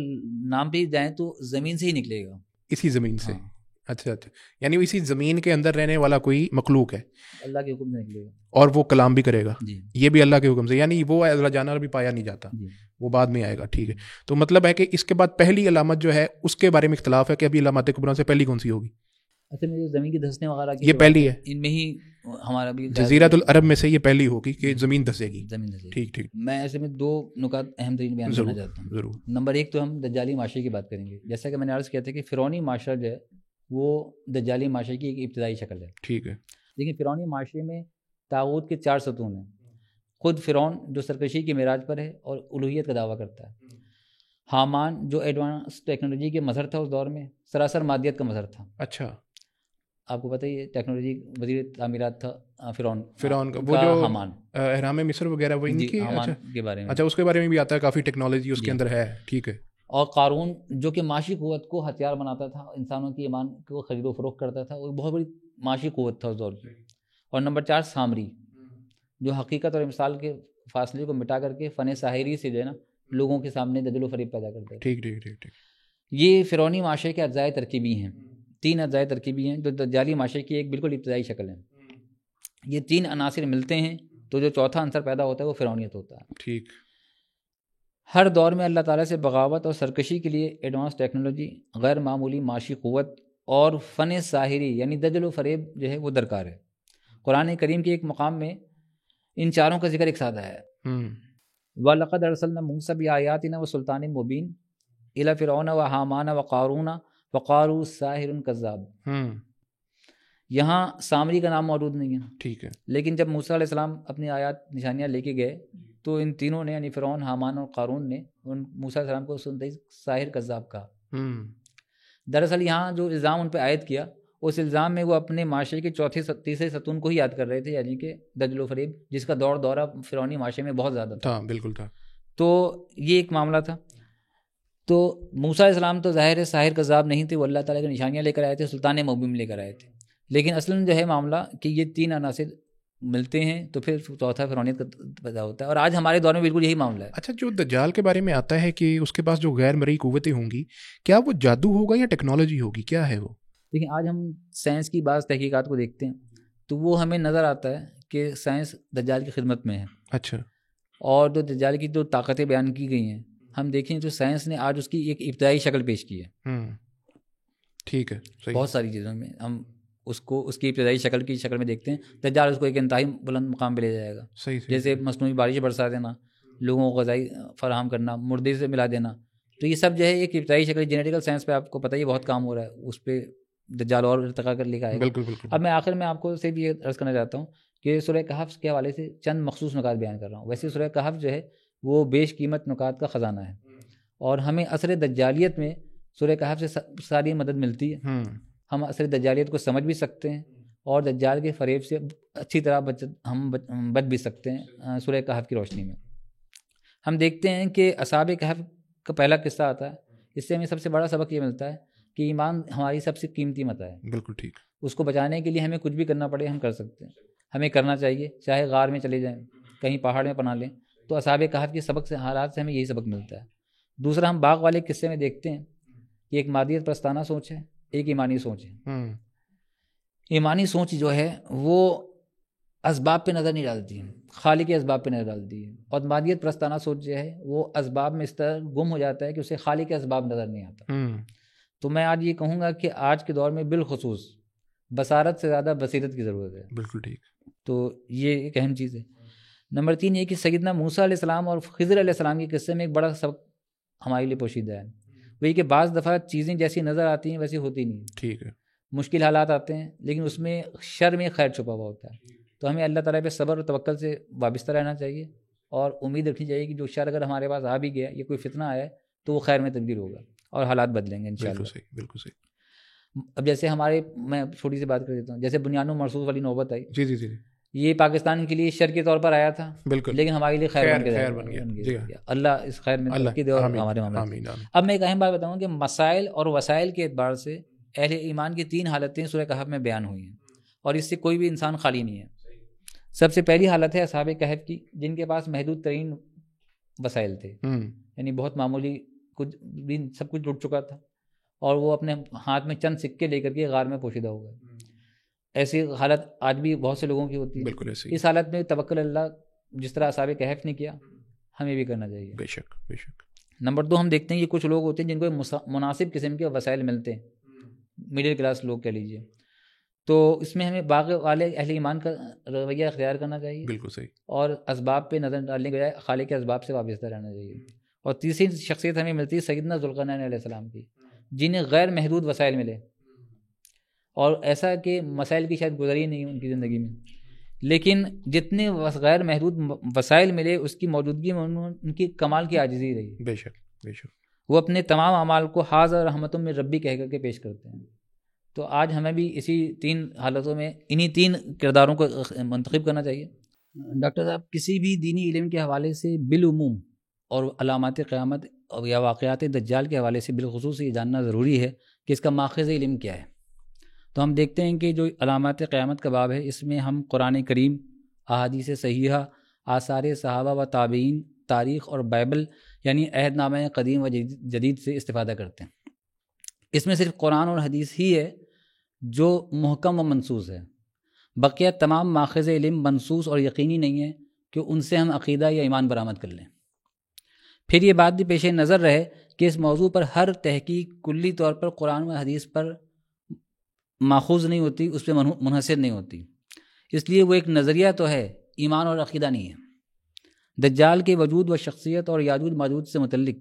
نام پہ جائیں تو زمین سے ہی نکلے گا، اسی زمین سے. اچھا، یعنی اسی زمین کے اندر رہنے والا کوئی مخلوق ہے، اللہ کے حکم سے نکلے گا، اور وہ کلام بھی کرے گا. یہ بھی اللہ کے حکم سے، یعنی وہ اللہ جانا بھی پایا نہیں جاتا، وہ بعد میں آئے گا. ٹھیک ہے، تو مطلب ہے کہ اس کے بعد پہلی علامت جو ہے اس کے بارے میں اختلاف ہے کہ ابھی علامات کبریٰ سے پہلی کون سی ہوگی؟ اصل میں جو زمین کی دھسنے وغیرہ کی یہ پہلی ہے ان میں ہی ہمارا بھی جزیرۃ العرب میں سے یہ پہلی ہوگی کہ زمین دھسے گی. ٹھیک ٹھیک. میں ایسے میں 2 نکات اہم ترین بیان کرنا چاہتا ہوں. ضرور. نمبر 1 تو ہم دجالی معاشرے کی بات کریں گے. جیسا کہ میں نے عرض کیا تھا کہ فرعونی معاشرہ جو ہے وہ دجالی معاشرے کی ایک ابتدائی شکل ہے. ٹھیک ہے. لیکن فرعونی معاشرے میں طاغوت کے 4 ستون ہیں. خود فرعون جو سرکشی کے معراج پر ہے اور الوہیت کا دعویٰ کرتا ہے. حامان جو ایڈوانس ٹیکنالوجی کے مظہر تھا اس دور میں، سراسر مادیت کا مظہر تھا. اچھا. آپ کو پتہ ہی ہے ٹیکنالوجی وزیر تعمیرات تھا فرعون کا، وہ جو حامان احرام مصر وغیرہ وہ ان کی کے بارے میں. اچھا اس کے بارے میں بھی آتا ہے، کافی ٹیکنالوجی اس کے اندر ہے. ٹھیک ہے. اور قارون جو کہ معاشی قوت کو ہتھیار بناتا تھا، انسانوں کی ایمان کو خرید و فروخت کرتا تھا، وہ بہت بڑی معاشی قوت تھا اس دور کی. اور نمبر 4 سامری جو حقیقت اور مثال کے فاصلے کو مٹا کر کے فن ساحری سے جو ہے نا لوگوں کے سامنے دجل و فریب پیدا کرتے. ٹھیک ٹھیک ٹھیک ٹھیک. یہ فرعونی معاشرے کے اجزائے ترکیبی ہیں. 3 اجزائے ترکیبی ہیں جو دجالی معاشرے کی ایک بالکل ابتدائی شکل ہے. یہ 3 عناصر ملتے ہیں تو جو چوتھا عنصر پیدا ہوتا ہے وہ فرعونیت ہوتا ہے. ٹھیک. ہر دور میں اللہ تعالیٰ سے بغاوت اور سرکشی کے لیے ایڈوانس ٹیکنالوجی، غیر معمولی معاشی قوت اور فن ساحری یعنی دجل و فریب جو ہے وہ درکار ہے. قرآن کریم کے ایک مقام میں ان چاروں کا ذکر ایک ساتھ آیا ہے. وَلَقَدْ أَرْسَلْنَا مُوسَىٰ بِآيَاتِنَا وَسُلْطَانٍ مُبِينٍ إِلَىٰ فِرْعَوْنَ وَحَامَانَ وَقَارُونَ وَقَالُوا سَاحِرٌ كَذَّابٌ. یہاں سامری کا نام موجود نہیں ہے. ٹھیک ہے. لیکن جب موسیٰ علیہ السلام اپنی آیات نشانیاں لے کے گئے تو ان تینوں نے یعنی فرعون، حامان اور قارون نے موسیٰ علیہ السلام کو سنتے ہی ساحر کذاب کہا. دراصل یہاں جو الزام ان پہ عائد کیا اس الزام میں وہ اپنے معاشرے کے تیسرے ستون کو ہی یاد کر رہے تھے، یعنی کہ دجل و فریب، جس کا دورہ فرعونی معاشرے میں بہت زیادہ تھا. بالکل تھا. تو یہ ایک معاملہ تھا. تو موسیٰ علیہ السلام تو ظاہر ہے ساحر کذاب نہیں تھے، وہ اللہ تعالیٰ کی نشانیاں لے کر آئے تھے، سلطان مبین لے کر آئے تھے. لیکن اصلاً جو ہے معاملہ کہ یہ 3 عناصر ملتے ہیں تو پھر چوتھا فرعونیت کا پیدا ہوتا ہے. اور آج ہمارے دور میں بالکل یہی معاملہ ہے. اچھا، جو دجال کے بارے میں آتا ہے کہ اس کے پاس جو غیر مرئی قوتیں ہوں گی، کیا وہ جادو ہوگا یا ٹیکنالوجی ہوگی، کیا ہے وہ؟ لیکن آج ہم سائنس کی بعض تحقیقات کو دیکھتے ہیں تو وہ ہمیں نظر آتا ہے کہ سائنس دجال کی خدمت میں ہے. اچھا. اور جو دجال کی جو طاقتیں بیان کی گئی ہیں ہم دیکھیں تو سائنس نے آج اس کی ایک ابتدائی شکل پیش کی ہے. ٹھیک ہے. بہت ساری چیزوں میں ہم اس کی ابتدائی شکل میں دیکھتے ہیں. دجال اس کو ایک انتہائی بلند مقام پہ لے جائے گا. جیسے مصنوعی بارش برسا دینا، لوگوں کو غذائی فراہم کرنا، مردے سے ملا دینا. تو یہ سب جو ہے ایک ابتدائی شکل. جینیٹیکل سائنس پہ آپ کو پتہ ہی بہت کام ہو رہا ہے، اس پہ دجال اور ارتقا کر لے کے آئے گا. بالکل. اب میں آخر میں آپ کو سے بھی یہ عرض کرنا چاہتا ہوں کہ سورہ کہف کے حوالے سے چند مخصوص نکات بیان کر رہا ہوں. ویسے سورہ کہف جو ہے وہ بیش قیمت نکات کا خزانہ ہے اور ہمیں عصر دجالیت میں سورہ کہف سے ساری مدد ملتی ہے. ہم عصر دجالیت کو سمجھ بھی سکتے ہیں اور دجال کے فریب سے اچھی طرح ہم بچ بھی سکتے ہیں. سورہ کہف کی روشنی میں ہم دیکھتے ہیں کہ اصحاب کہف کا پہلا قصہ آتا ہے. اس سے ہمیں سب سے بڑا سبق یہ ملتا ہے کہ ایمان ہماری سب سے قیمتی متاع ہے. بالکل ٹھیک. اس کو بچانے کے لیے ہمیں کچھ بھی کرنا پڑے ہم کر سکتے ہیں، ہمیں کرنا چاہیے. چاہے غار میں چلے جائیں، کہیں پہاڑ میں پناہ لیں. تو اصحاب کہف کے سبق سے حالات سے ہمیں یہی سبق ملتا ہے. دوسرا، ہم باغ والے قصے میں دیکھتے ہیں کہ ایک مادیت پرستانہ سوچ ہے، ایک ایمانی سوچ ہے. ایمانی سوچ جو ہے وہ اسباب پہ نظر نہیں ڈالتی ہے، خالق کے اسباب پہ نظر ڈالتی ہے. اور مادیت پرستانہ سوچ جو ہے وہ اسباب میں اس طرح گم ہو جاتا ہے کہ اسے خالق کے اسباب نظر نہیں آتا. تو میں آج یہ کہوں گا کہ آج کے دور میں بالخصوص بصارت سے زیادہ بصیرت کی ضرورت ہے. بالکل ٹھیک. تو یہ ایک اہم چیز ہے. نمبر 3 یہ کہ سیدنا موسیٰ علیہ السلام اور خضر علیہ السلام کے قصے میں ایک بڑا سبق ہمارے لیے پوشیدہ ہے. وہی کہ بعض دفعہ چیزیں جیسی نظر آتی ہیں ویسی ہوتی نہیں. ٹھیک ہے. مشکل حالات آتے ہیں لیکن اس میں شر میں خیر چھپا ہوا ہوتا ہے. تو ہمیں اللہ تعالیٰ پہ صبر اور توکل سے وابستہ رہنا چاہیے اور امید رکھنی چاہیے کہ جو شر اگر ہمارے پاس آ بھی گیا، یہ کوئی فتنہ آیا ہے تو وہ خیر میں تبدیل ہوگا اور حالات بدلیں گے انشاءاللہ. بالکل صحیح. بالکل صحیح. اب جیسے میں چھوٹی سی بات کر دیتا ہوں، جیسے بنیان و مرصوص والی نوبت آئی. جی. یہ پاکستان کے لیے شر کے طور پر آیا تھا. بالکل. لیکن ہمارے لیے خیر بن گیا. اللہ اس خیر میں ترقی دے اور ہمارے معاملات. اب میں ایک اہم بات بتاؤں کہ مسائل اور وسائل کے اعتبار سے اہل ایمان کی 3 حالتیں سورہ کہف میں بیان ہوئی ہیں اور اس سے کوئی بھی انسان خالی نہیں ہے. سب سے پہلی حالت ہے اصحاب کہف کی، جن کے پاس محدود ترین وسائل تھے. یعنی بہت معمولی سب کچھ لٹ چکا تھا اور وہ اپنے ہاتھ میں چند سکے لے کر کے غار میں پوشیدہ ہو گئے. ایسی حالت آج بھی بہت سے لوگوں کی ہوتی ہے. بالکل ایسے. اس حالت میں توکل اللہ جس طرح اصحاب کہف نے کیا ہمیں بھی کرنا چاہیے. بے شک. نمبر 2 ہم دیکھتے ہیں کہ کچھ لوگ ہوتے ہیں جن کو مناسب قسم کے وسائل ملتے ہیں، مڈل کلاس لوگ کہہ لیجیے. تو اس میں ہمیں باقی والے اہل ایمان کا رویہ اختیار کرنا چاہیے. بالکل صحیح. اور اسباب پہ نظر ڈالنے کے بجائے خالق کے اسباب سے وابستہ رہنا چاہیے. اور تیسری شخصیت ہمیں ملتی ہے سیدنا ذوالقرنین علیہ السلام کی، جنہیں غیر محدود وسائل ملے، اور ایسا کہ مسائل کی شاید گزری نہیں ان کی زندگی میں، لیکن جتنے غیر محدود وسائل ملے اس کی موجودگی میں ان کی کمال کی عاجزی رہی. بے شک بے شک. وہ اپنے تمام اعمال کو حاضر رحمتوں میں ربی کہہ کر کے پیش کرتے ہیں. تو آج ہمیں بھی اسی 3 حالتوں میں انہی 3 کرداروں کو منتخب کرنا چاہیے. ڈاکٹر صاحب، کسی بھی دینی علم کے حوالے سے بالعموم اور علامات قیامت یا واقعات دجال کے حوالے سے بالخصوص یہ جاننا ضروری ہے کہ اس کا ماخذ علم کیا ہے. تو ہم دیکھتے ہیں کہ جو علامات قیامت کا باب ہے، اس میں ہم قرآن کریم، احادیث صحیحہ، آثار صحابہ و تابعین، تاریخ اور بائبل یعنی عہد نامہ قدیم و جدید سے استفادہ کرتے ہیں. اس میں صرف قرآن اور حدیث ہی ہے جو محکم و منصوص ہے. بقیہ تمام ماخذ علم منصوص اور یقینی نہیں ہے کہ ان سے ہم عقیدہ یا ایمان برآمد کر لیں. پھر یہ بات بھی پیش نظر رہے کہ اس موضوع پر ہر تحقیق کلی طور پر قرآن و حدیث پر ماخوذ نہیں ہوتی، اس پہ منحصر نہیں ہوتی. اس لیے وہ ایک نظریہ تو ہے، ایمان اور عقیدہ نہیں ہے. دجال کے وجود و شخصیت اور یاجوج ماجوج سے متعلق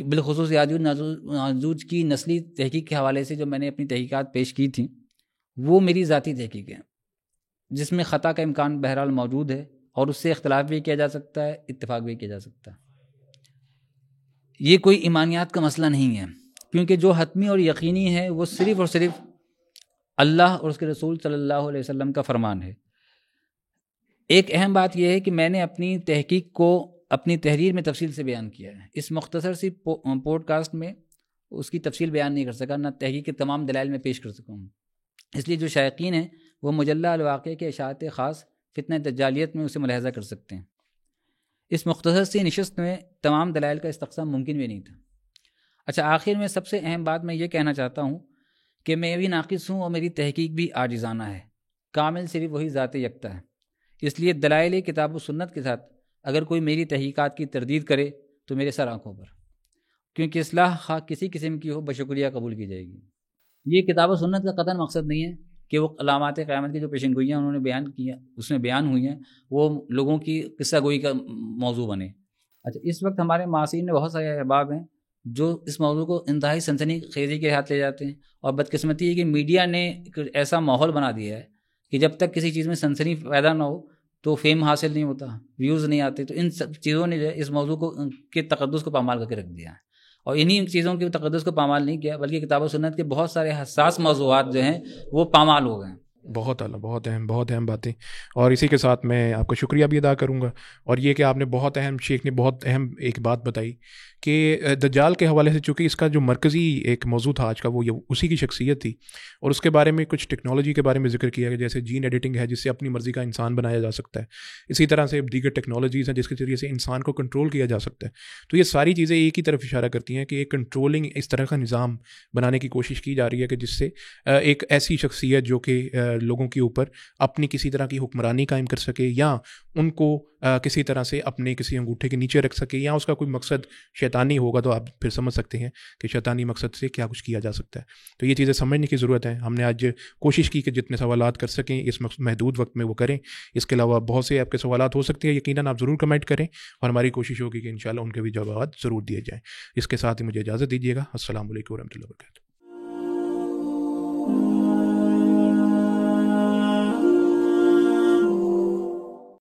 بالخصوص یاجوج ماجوج کی نسلی تحقیق کے حوالے سے جو میں نے اپنی تحقیقات پیش کی تھیں، وہ میری ذاتی تحقیق ہے، جس میں خطا کا امکان بہرحال موجود ہے، اور اس سے اختلاف بھی کیا جا سکتا ہے، اتفاق بھی کیا جا سکتا ہے. یہ کوئی ایمانیات کا مسئلہ نہیں ہے، کیونکہ جو حتمی اور یقینی ہے وہ صرف اور صرف اللہ اور اس کے رسول صلی اللہ علیہ وسلم کا فرمان ہے. ایک اہم بات یہ ہے کہ میں نے اپنی تحقیق کو اپنی تحریر میں تفصیل سے بیان کیا ہے. اس مختصر سی پوڈ کاسٹ میں اس کی تفصیل بیان نہیں کر سکا، نہ تحقیق کے تمام دلائل میں پیش کر سکا ہوں. اس لیے جو شائقین ہیں وہ مجلہ الواقع کے اشاعت خاص فتنہ دجالیت میں اسے ملاحظہ کر سکتے ہیں. اس مختصر سی نشست میں تمام دلائل کا استقصا ممکن بھی نہیں تھا. اچھا، آخر میں سب سے اہم بات میں یہ کہنا چاہتا ہوں کہ میں بھی ناقص ہوں اور میری تحقیق بھی عاجزانہ ہے. کامل صرف وہی ذات یکتا ہے. اس لیے دلائل کتاب و سنت کے ساتھ اگر کوئی میری تحقیقات کی تردید کرے تو میرے سر آنکھوں پر، کیونکہ اصلاح خواہ کسی قسم کی ہو بشکریہ قبول کی جائے گی. یہ کتاب و سنت کا قطعاً مقصد نہیں ہے کہ وہ علامات قیامت کی جو پیشن گوئیاں انہوں نے بیان کیا، اس میں بیان ہوئی ہیں، وہ لوگوں کی قصہ گوئی کا موضوع بنے. اچھا، اس وقت ہمارے معاصرین میں بہت سارے احباب ہیں جو اس موضوع کو انتہائی سنسنی خیزی کے ہاتھ لے جاتے ہیں، اور بدقسمتی ہے کہ میڈیا نے ایک ایسا ماحول بنا دیا ہے کہ جب تک کسی چیز میں سنسنی پیدا نہ ہو تو فیم حاصل نہیں ہوتا، ویوز نہیں آتے. تو ان سب چیزوں نے جو ہے اس موضوع کو کے تقدس کو پامال کر کے رکھ دیا ہے، اور انہی چیزوں کے تقدس کو پامال نہیں کیا، بلکہ کتاب و سنت کے بہت سارے حساس موضوعات جو ہیں وہ پامال ہو گئے. بہت اعلیٰ، بہت اہم باتیں. اور اسی کے ساتھ میں آپ کا شکریہ بھی ادا کروں گا، اور یہ کہ آپ نے بہت اہم، شیخ نے بہت اہم ایک بات بتائی کہ دجال کے حوالے سے چونکہ اس کا جو مرکزی ایک موضوع تھا آج کا وہ اسی کی شخصیت تھی، اور اس کے بارے میں کچھ ٹیکنالوجی کے بارے میں ذکر کیا گیا، جیسے جین ایڈیٹنگ ہے جس سے اپنی مرضی کا انسان بنایا جا سکتا ہے. اسی طرح سے دیگر ٹیکنالوجیز ہیں جس کے ذریعے سے انسان کو کنٹرول کیا جا سکتا ہے. تو یہ ساری چیزیں ایک ہی طرف اشارہ کرتی ہیں کہ ایک کنٹرولنگ اس طرح کا نظام بنانے کی کوشش کی جا رہی ہے کہ جس سے ایک ایسی شخصیت جو کہ لوگوں کے اوپر اپنی کسی طرح کی حکمرانی قائم کر سکے، یا ان کو کسی طرح سے اپنے کسی انگوٹھے کے نیچے رکھ سکے، یا اس کا کوئی مقصد شیطانی ہوگا، تو آپ پھر سمجھ سکتے ہیں کہ شیطانی مقصد سے کیا کچھ کیا جا سکتا ہے. تو یہ چیزیں سمجھنے کی ضرورت ہے. ہم نے آج کوشش کی کہ جتنے سوالات کر سکیں اس محدود وقت میں وہ کریں. اس کے علاوہ بہت سے آپ کے سوالات ہو سکتے ہیں، یقیناً آپ ضرور کمنٹ کریں، اور ہماری کوشش ہوگی کہ انشاءاللہ ان کے بھی جوابات ضرور دیے جائیں. اس کے ساتھ ہی مجھے اجازت دیجیے گا. السلام علیکم ورحمۃ اللہ وبرکاتہ.